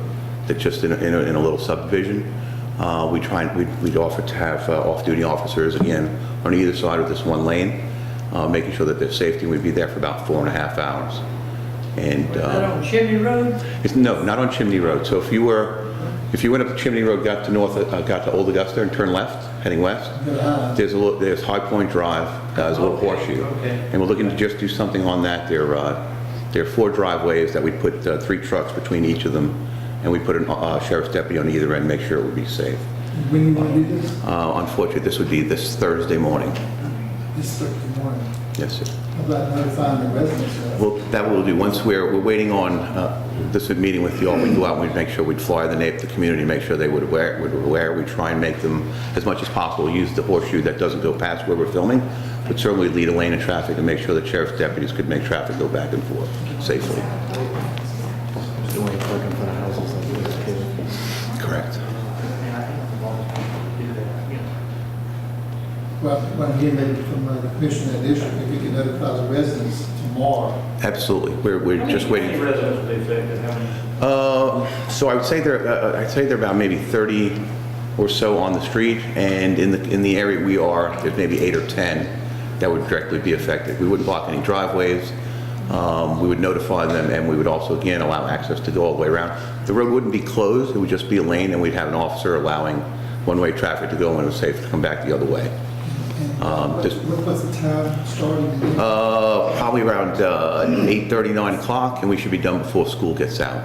that's just in a little subdivision. We'd offer to have off-duty officers, again, on either side of this one lane, making sure that they're safety, and we'd be there for about 4.5 hours. And Is that on Chimney Road? no, not on Chimney Road. So if you went up Chimney Road, got to Old Augusta and turned left, heading west, there's High Point Drive, there's a little horseshoe. Okay. And we're looking to just do something on that. There are 4 driveways that we put 3 trucks between each of them, and we put a sheriff's deputy on either end, make sure it would be safe. When you want to do this? Unfortunately, this would be this Thursday morning. This Thursday morning. Yes, sir. How about notifying the residents? Well, that we'll do. Once we're waiting on this meeting with you all, we go out and we'd make sure we'd flyer the community, make sure they would aware. We try and make them, as much as possible, use the horseshoe that doesn't go past where we're filming, but certainly lead a lane of traffic and make sure that sheriff's deputies could make traffic go back and forth safely. Just the way it's working for the houses like this, too. Correct. Well, I'm hearing maybe from the commissioner in the district, if we can notify the residents tomorrow. Absolutely. We're just waiting. How many residents will be affected? How many? So I would say there are about maybe 30 or so on the street, and in the area we are, there's maybe 8 or 10 that would directly be affected. We wouldn't block any driveways. We would notify them, and we would also, again, allow access to go all the way around. The road wouldn't be closed. It would just be a lane, and we'd have an officer allowing one-way traffic to go when it was safe to come back the other way. What's the time starting? Probably around 8:30, 9 o'clock, and we should be done before school gets out.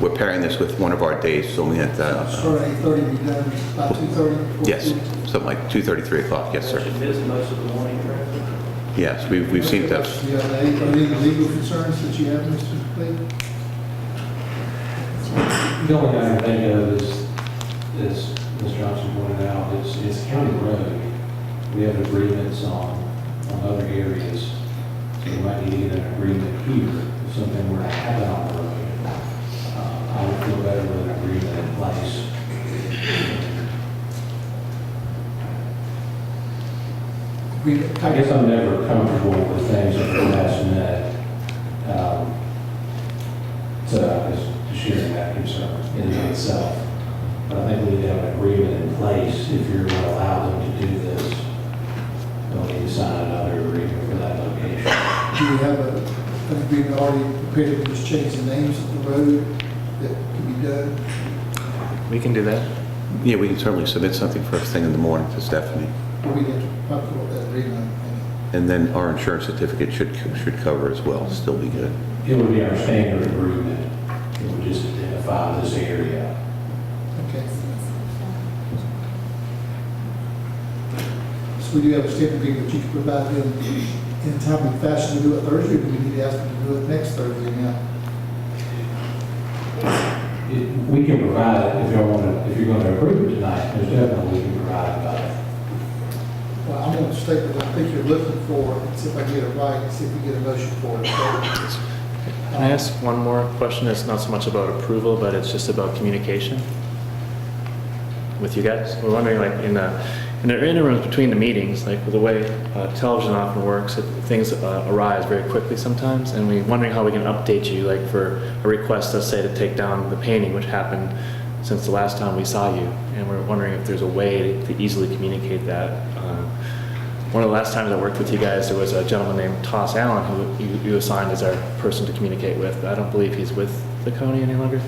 We're pairing this with one of our days, filming at Start at 8:30, be done about 2:30? yes, something like 2:30, 3 o'clock. Yes, sir. Should miss most of the morning traffic. Yes, we've seen that. Do you have any legal concerns that you have, Mr. Lee? The only thing I can think of is Ms. Johnson pointed out, it's county road. We have agreements on other areas, so we might need an agreement here if something were to happen on the road. I would feel better with an agreement in place. I guess I'm never comfortable with things at the last minute. So I was sharing that concern in and of itself. But I think we need to have an agreement in place if you're going to allow them to do this. They'll need to sign another agreement for that location. Do we have an agreement already prepared to just change the names of the road that can be done? We can do that. Yeah, we can certainly submit something first thing in the morning to Stephanie. Or we have to probably put that agreement. And then our insurance certificate should cover as well, still be good. It would be our standard agreement. It would just identify this area. Okay. So we do have a standard agreement that you can provide them in a timely fashion to do it Thursday, or do we need to ask them to do it next Thursday now? We can provide it if you're going to approve it tonight. There's definitely we can provide it by. Well, I'm going to state that I think you're looking for, and see if I get it right, and see if we get a motion for it. Can I ask one more question? It's not so much about approval, but it's just about communication with you guys. We're wondering, like, in the interims between the meetings, like the way television often works, things arise very quickly sometimes, and we're wondering how we can update you, like for a request, let's say, to take down the painting, which happened since the last time we saw you, and we're wondering if there's a way to easily communicate that. One of the last times I worked with you guys, there was a gentleman named Toss Allen who you assigned as our person to communicate with. I don't believe he's with the county any longer.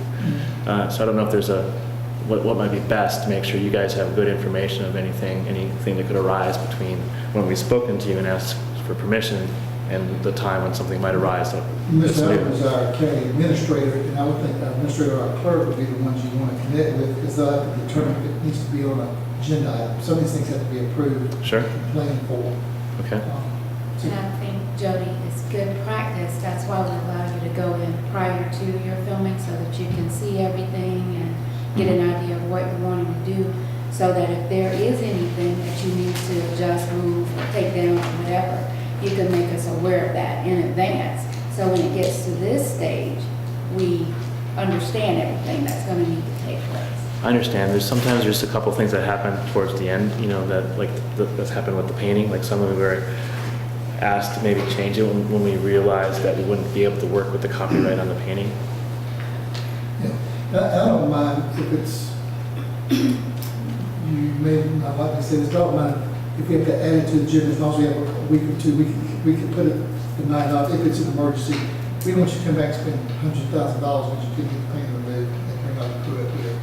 So I don't know if there's what might be best to make sure you guys have good information of anything that could arise between when we've spoken to you and asked for permission and the time when something might arise. Mr. Allen is our county administrator, and I would think our administrator or our clerk would be the ones you want to connect with, because they'll have to determine if it needs to be on an agenda item. Some of these things have to be approved. Sure. And planned for. Okay. And I think, Jody, it's good practice. That's why we allow you to go in prior to your filming so that you can see everything and get an idea of what you're wanting to do, so that if there is anything that you need to adjust, move, or take down, or whatever, you can make us aware of that in advance. So when it gets to this stage, we understand everything that's going to need to take place. I understand. There's just a couple things that happen towards the end, that's happened with the painting. Like some of them were asked to maybe change it when we realized that we wouldn't be able to work with the copyright on the painting. Yeah. I don't mind if it's, you may not like to say this, don't mind if we have to add it to the agenda, as long as we have a week or two, we can put it the night off if it's an emergency. We don't want you to come back and spend $100,000 when you can get the paint removed and bring out the crew up here.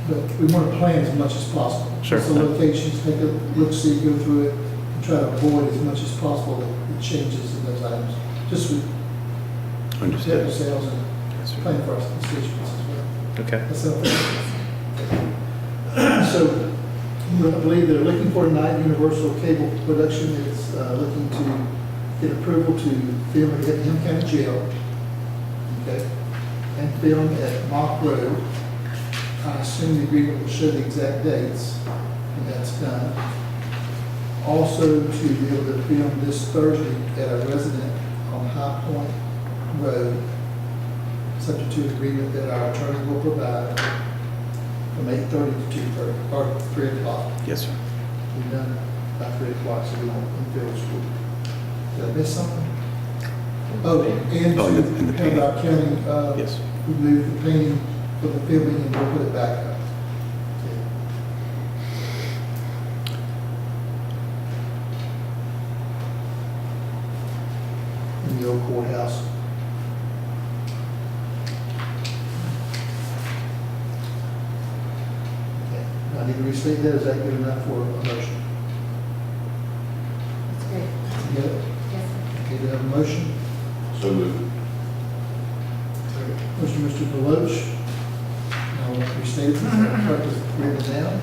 But we want to plan as much as possible. Sure. So locations, take a look, see, go through it, and try to avoid as much as possible the changes in those items. Just with Understood. ourselves and plan for our constituents as well. Okay. That's so, I believe they're looking for tonight. Universal Cable Production is looking to get approval to film at Effingham County Jail, okay, and film at Mock Road. I assume the agreement will show the exact dates, and that's done. Also, to be able to film this Thursday at a resident on High Point Road, subject to agreement that our attorney will provide from 8:30 to 2:30, or 3 o'clock. Yes, sir. We've done by 3 o'clock, so we won't fill the school. Did I miss something? Oh, and in the to have painting. our county Yes. remove the painting for the filming and we'll put it back up. In the old courthouse. Okay. Do I need to restate that? Is that good enough for a motion? That's great. You got it? Yes, sir. Okay, do I have a motion? So moved. Motion, Mr. Deloach. I'll restate it since the clerk has written it down.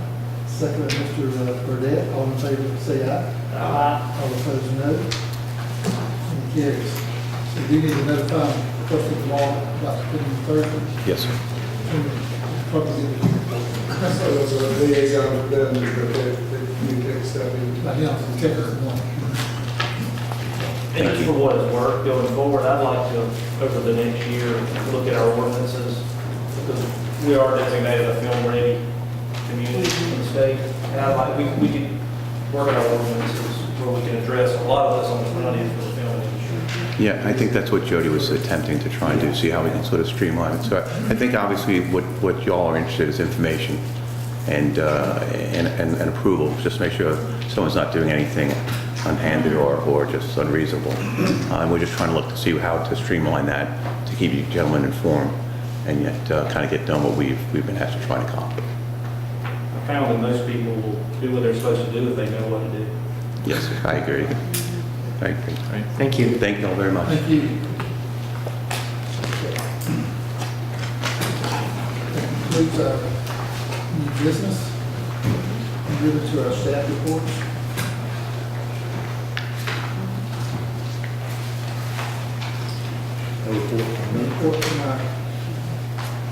Second, Mr. Burdette. All in favor, say aye. Aye. All opposed, no. And it carries. So you need to notify the first of the law about putting the Thursday. Yes, sir. Probably get the So it's a liaison with them, they communicate stuff in. Right now, it's Kevin one. And just for what it's worth, going forward, I'd like to, over the next year, look at our ordinances, because we are designated a film-ready community in the state, and I'd like, we could work on our ordinances where we can address a lot of this on the front end for the film industry. Yeah, I think that's what Jody was attempting to try and do, see how we can sort of streamline it. So I think obviously what y'all are interested in is information. and approval, just make sure someone's not doing anything unhanded or just unreasonable. And we're just trying to look to see how to streamline that, to keep you gentlemen informed, and yet kind of get done what we've been asked to try and accomplish. I found that most people will do what they're supposed to do if they know what to do. Yes, I agree. I agree. All right, thank you. Thank you all very much. Thank you. That concludes our new business. Move to our staff reports. Report from our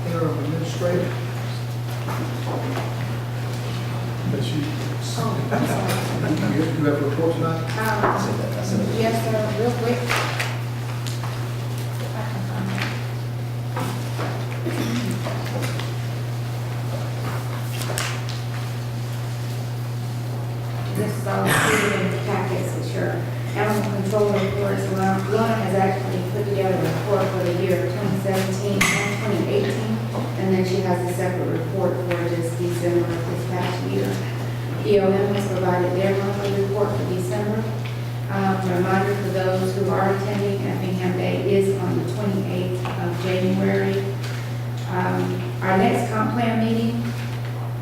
interim administrator. That you, you have a report tonight? Yes, sir, real quick. This is all included in the packets, which are animal control reports. Lorna has actually put together a report for the year 2017 and 2018, and then she has a separate report for just December of this past year. EOM has provided their monthly report for December. A reminder for those who are attending, Effingham Day is on the 28th of January. Our next comp plan meeting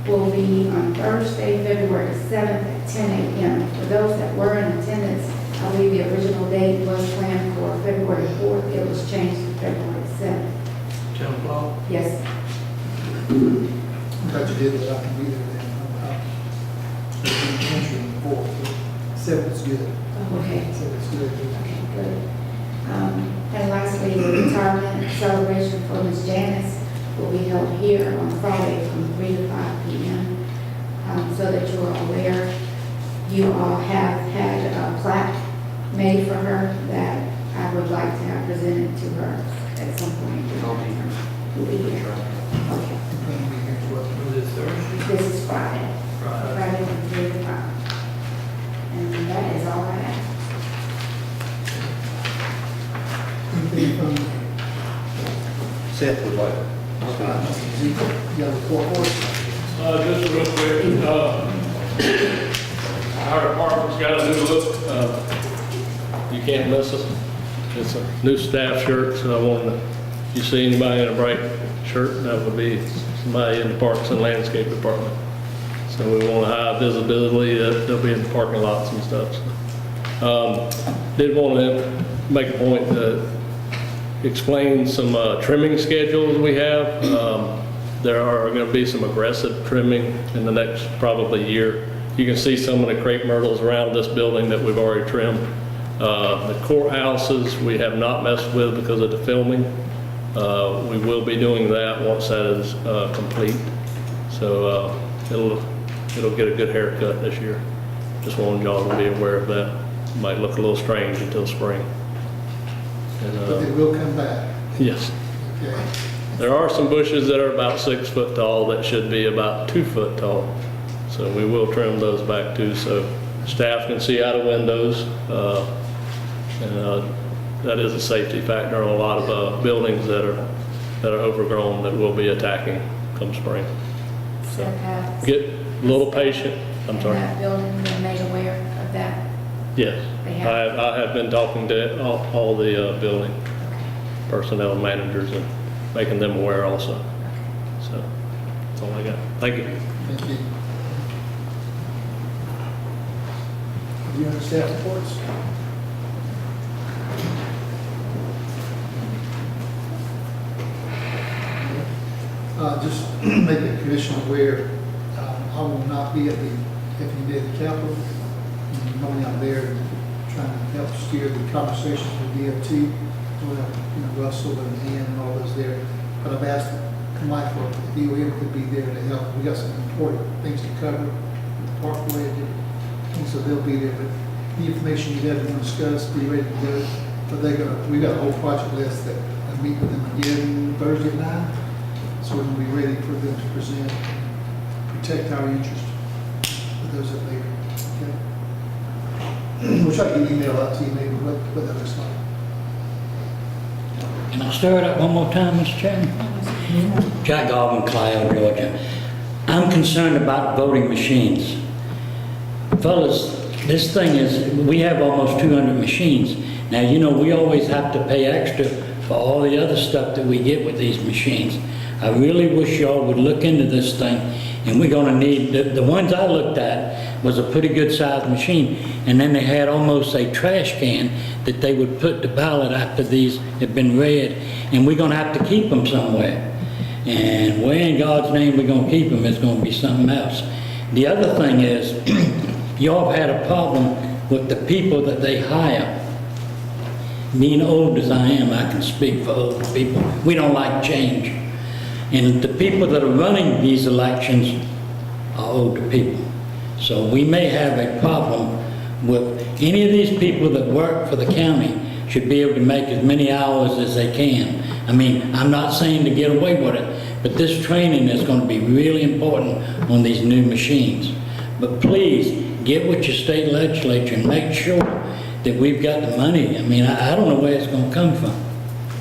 will be on Thursday, February 7th at 10 a.m. For those that were in attendance, I believe the original date was planned for February 4th. It was changed to February 7th. 10 o'clock? Yes. I'm glad you did that. I can be there then. Entering the fourth. 7th is good. Okay. 7th is good. Okay, good. And lastly, the retirement celebration for Ms. Janice will be held here on Friday from 3 to 5 p.m. So that you are aware, you all have had a plaque made for her that I would like to have presented to her at some point. You'll be here. Okay. Was it Thursday? This is Friday. Friday from 3 to 5. And that is all I have. Anything from Seth would like. Ezekiel? You got a report for us? Just real quick, our department's got a new look. You can't miss us. It's a new staff shirt, so I wanted to, if you see anybody in a bright shirt, that would be somebody in the Parks and Landscape Department. So we want to have visibility that they'll be in the parking lots and stuff. So, did want to make a point to explain some trimming schedules we have. There are going to be some aggressive trimming in the next probably year. You can see some of the crepe myrtles around this building that we've already trimmed. The courthouses we have not messed with because of the filming. We will be doing that once that is complete. So it'll get a good haircut this year. Just wanted y'all to be aware of that. Might look a little strange until spring. And, But they will come back. yes. Okay. There are some bushes that are about 6 foot tall that should be about 2 foot tall. So we will trim those back too, so staff can see out of windows. That is a safety factor on a lot of buildings that are overgrown that we'll be attacking come spring. So get a little patient. I'm sorry. That building, been made aware of that. Yes, They have. I have been talking to all the building personnel managers and making them aware also. So that's all I got. Thank you. Thank you. Do you have staff reports? Just make the commission aware, I will not be at the Effingham Day of the Capitol. Normally I'm there trying to help steer the conversations with DOT. We'll have, Russell and Ann and all those there. But I've asked Michael if EOM could be there to help. We got some important things to cover, the parkway and different things, so they'll be there. But the information you guys want to discuss, be ready to go. But we got a whole project list that I meet with them again Thursday at 9. So we're going to be ready for them to present, protect our interest for those that later. Okay? We'll try to get an email out to you maybe what that looks like. Can I stir it up one more time, Mr. Chairman? Jack Garvin, Clio, Georgia. I'm concerned about voting machines. Fellas, this thing is, we have almost 200 machines. Now, you know, we always have to pay extra for all the other stuff that we get with these machines. I really wish y'all would look into this thing, and we're gonna need, the ones I looked at was a pretty good sized machine, and then they had almost a trash can that they would put the ballot after these had been read, and we're gonna have to keep them somewhere. And where in God's name we're gonna keep them is gonna be something else. The other thing is, y'all have had a problem with the people that they hire. Being old as I am, I can speak for old people. We don't like change. And the people that are running these elections are older people. So we may have a problem with any of these people that work for the county should be able to make as many hours as they can. I mean, I'm not saying to get away with it, but this training is going to be really important on these new machines. But please, get with your state legislature and make sure that we've got the money. I mean, I don't know where it's going to come from.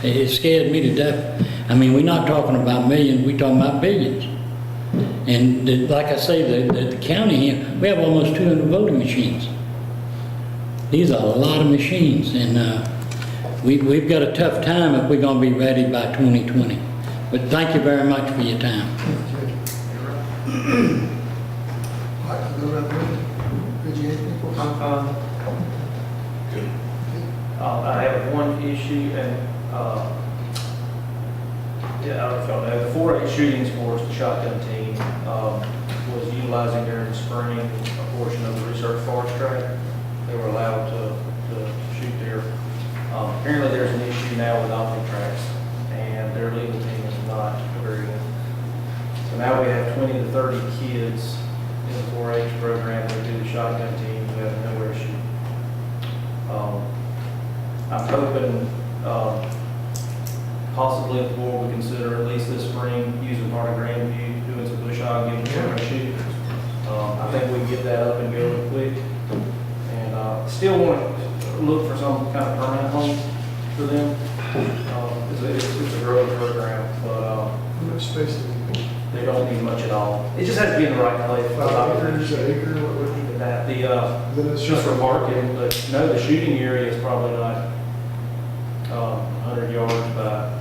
It scared me to death. I mean, we're not talking about millions, we're talking about billions. And like I say, the county here, we have almost 200 voting machines. These are a lot of machines, and we've got a tough time if we're going to be ready by 2020. But thank you very much for your time. I have one issue, and yeah, I don't know if y'all know, the 4-H shooting sports, the shotgun team, was utilizing during the spring a portion of the research forest track. They were allowed to shoot there. Apparently there's an issue now with optic tracks, and their legal team is not agreeing. So now we have 20 to 30 kids in the 4-H program that do the shotgun team who have nowhere to shoot. I'm hoping possibly the board would consider at least this spring using part of Grandview, doing some bush hog, getting them to shoot. I think we can get that up and going quick. And still want to look for some kind of permanent home for them. It's a growing program, but How much space do you need? they don't need much at all. It just has to be in the right place. 5 acres, an acre, what would you? That just for marketing, but no, the shooting area is probably not 100 yards by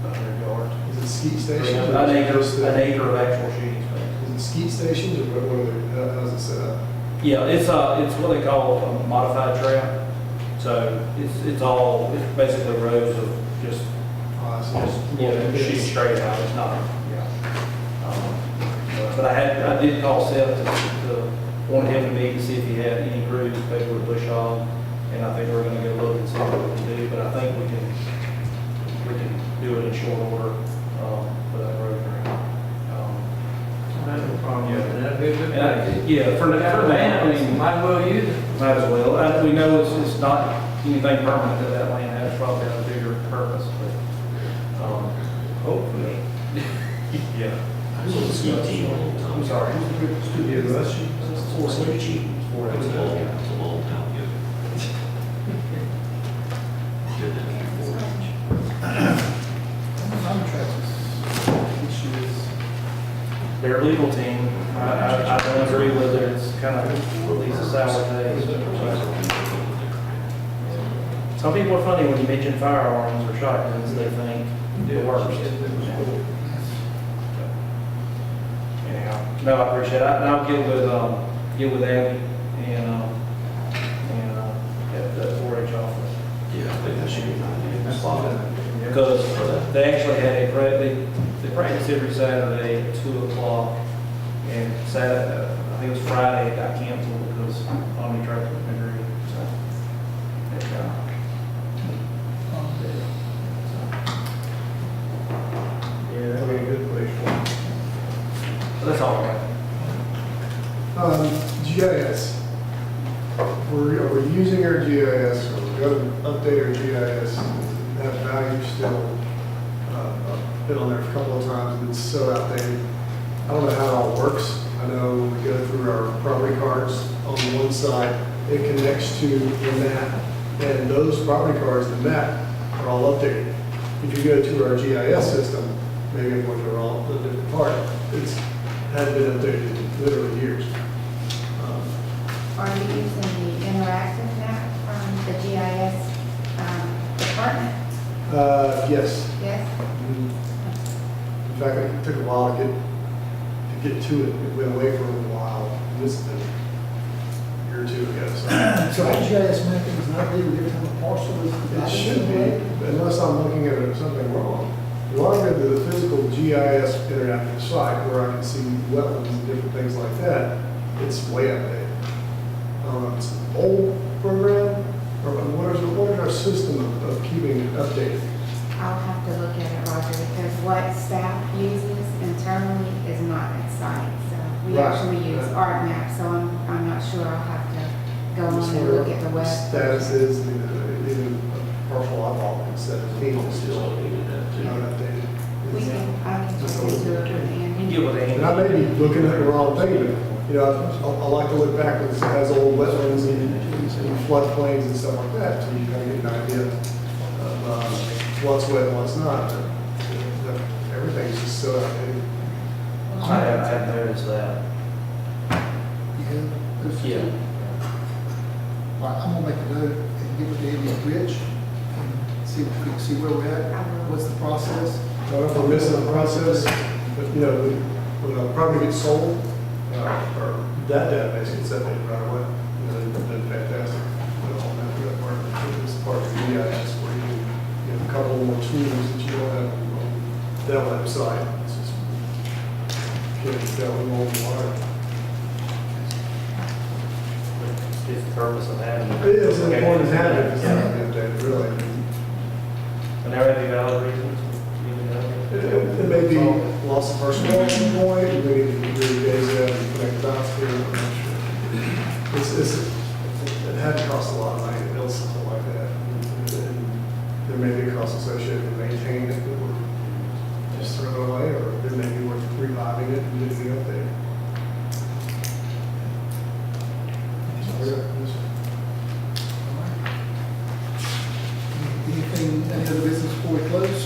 100 yards. Is it skeet stations? An acre of actual shooting space. Is it skeet stations, or what are they, how's it set up? Yeah, it's what they call a modified trail. So it's basically rows of just shooting straight out. It's not, but I did call Seth to wanted him to meet to see if he had any crews, maybe with bush hog, and I think we're going to go look and see what we can do. But I think we can do it in short order for that program. I have no problem with that. For now, I mean, might as well use it. might as well. We know it's not anything permanent that that land has, probably has a bigger purpose, but hopefully. Yeah. So the ski team on the I'm sorry. Their legal team, I don't agree with it. It's kind of at least a sour taste. Some people are funny when you mention firearms or shotguns, they think the worst. Anyhow, no, I appreciate it. I'll get with Abby and at the 4-H office. Yeah, I think that should be an idea. Because they actually had they practice every Saturday at 2 o'clock, and Saturday, I think it was Friday, it got canceled because Omni Track was agreed. So, Yeah, that'd be a good place. that's all I got. GIS. Are we using our GIS, or we're going to update our GIS? That value still, been on there a couple of times, and it's so outdated. I don't know how it all works. I know we go through our property cards on the one side, it connects to the map, and those property cards, the map, are all updated. If you go to our GIS system, maybe I'm going to the wrong, the different part, it's hadn't been updated in literally years. Are you using the interactive map from the GIS department? Yes. Yes? In fact, it took a while to get to it. It went away for a little while. This has been a year or two ago. So GIS mapping is not legal every time a parcel is It divided? should be, unless I'm looking at something wrong. When I go to the physical GIS interactive site where I can see wetlands and different things like that, it's way outdated. I don't know if it's an old program, or what is our system of keeping it updated? I'll have to look at it, Roger, because what staff uses internally is not at site. So we Right. actually use ArcMap, so I'm not sure. I'll have to go on and look at the web. Status is, even a partial eyeball instead of being still not updated. We can, I can just into it with Andy. Get with Andy. And I may be looking at the wrong thing, but, you know, I like to look back as old wetlands and floodplains and stuff like that, so you kind of get an idea of what's wet and what's not. But, everything's just so outdated. I have noticed that. Yeah. All right, I'm gonna make a note and get with Andy and Rich and see where we're at. What's the process? I don't know if we're missing the process, but, you know, when a property gets sold, or that database gets updated right away, you know, they've done fantastic. Put all that part, it's part of the GIS where you have a couple more tools that you don't have on that website. It's just getting down the old water. It's the purpose of having it. It is important to have it, it's not updated, really. And there may be valid reasons, even though. It may be loss of personal point, it may be really days out and connect dots here, I'm not sure. It had to cost a lot of money to build something like that. And there may be a cost associated with maintaining it, that would just throw it away, or it may be worth reviving it and getting it updated. Anything, any other business before we close?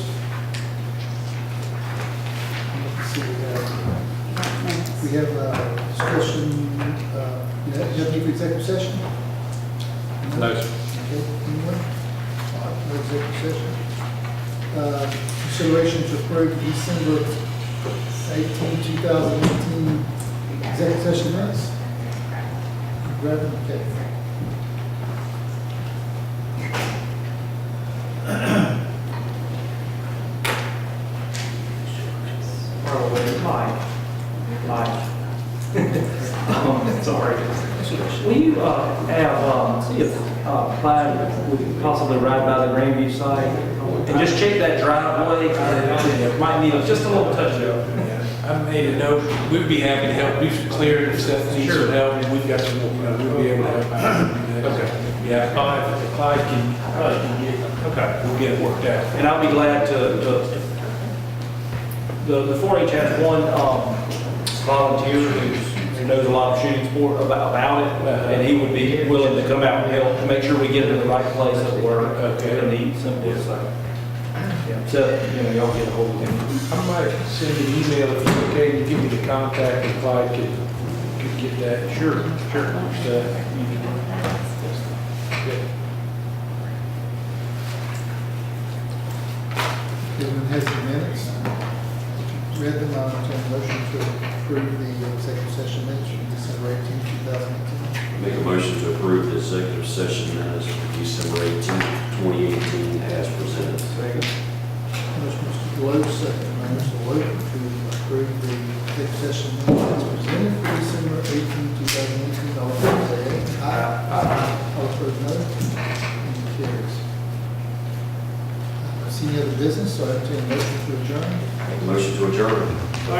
Let's see, we have discussion, you have any executive session? No, sir. Okay, anyone? All right, no executive session. Consideration to approve December 18, 2018 executive session minutes. Grab them, okay. Mike. Sorry. Will you see if Clyde would possibly ride by the Grandview site and just check that driveway? It might need just a little touch up. I made a note, we'd be happy to help do some clearing if Seth needs some help, and we've got some, we'll be able to help out. Okay. Yeah, Clyde can get, Okay. we'll get it worked out. And I'll be glad the 4-H has one volunteer who knows a lot of shooting sport about it, and he would be willing to come out and help to make sure we get it in the right place at work. Okay. And eat simple, so. Yeah, so, y'all get a hold of him. I might send an email if it's okay, to give me the contact, and Clyde could get that. Sure. Everyone has the minutes. Read them, I'll entertain a motion to approve the executive session minutes from December 18, 2018. Make a motion to approve the executive session minutes for December 18th, 2018 as presented. Motion, Mr. Blow, second by Mr. Luke, to approve the executive session minutes as presented for December 18, 2018. All in favor, say aye. Aye. All opposed, no. Motion carries. See any other business, so I entertain a motion to adjourn. Make a motion to adjourn. Mr.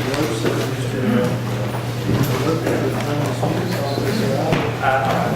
Blow, second, Mr. Luke, to adjourn this meeting. All in favor, say aye. Aye.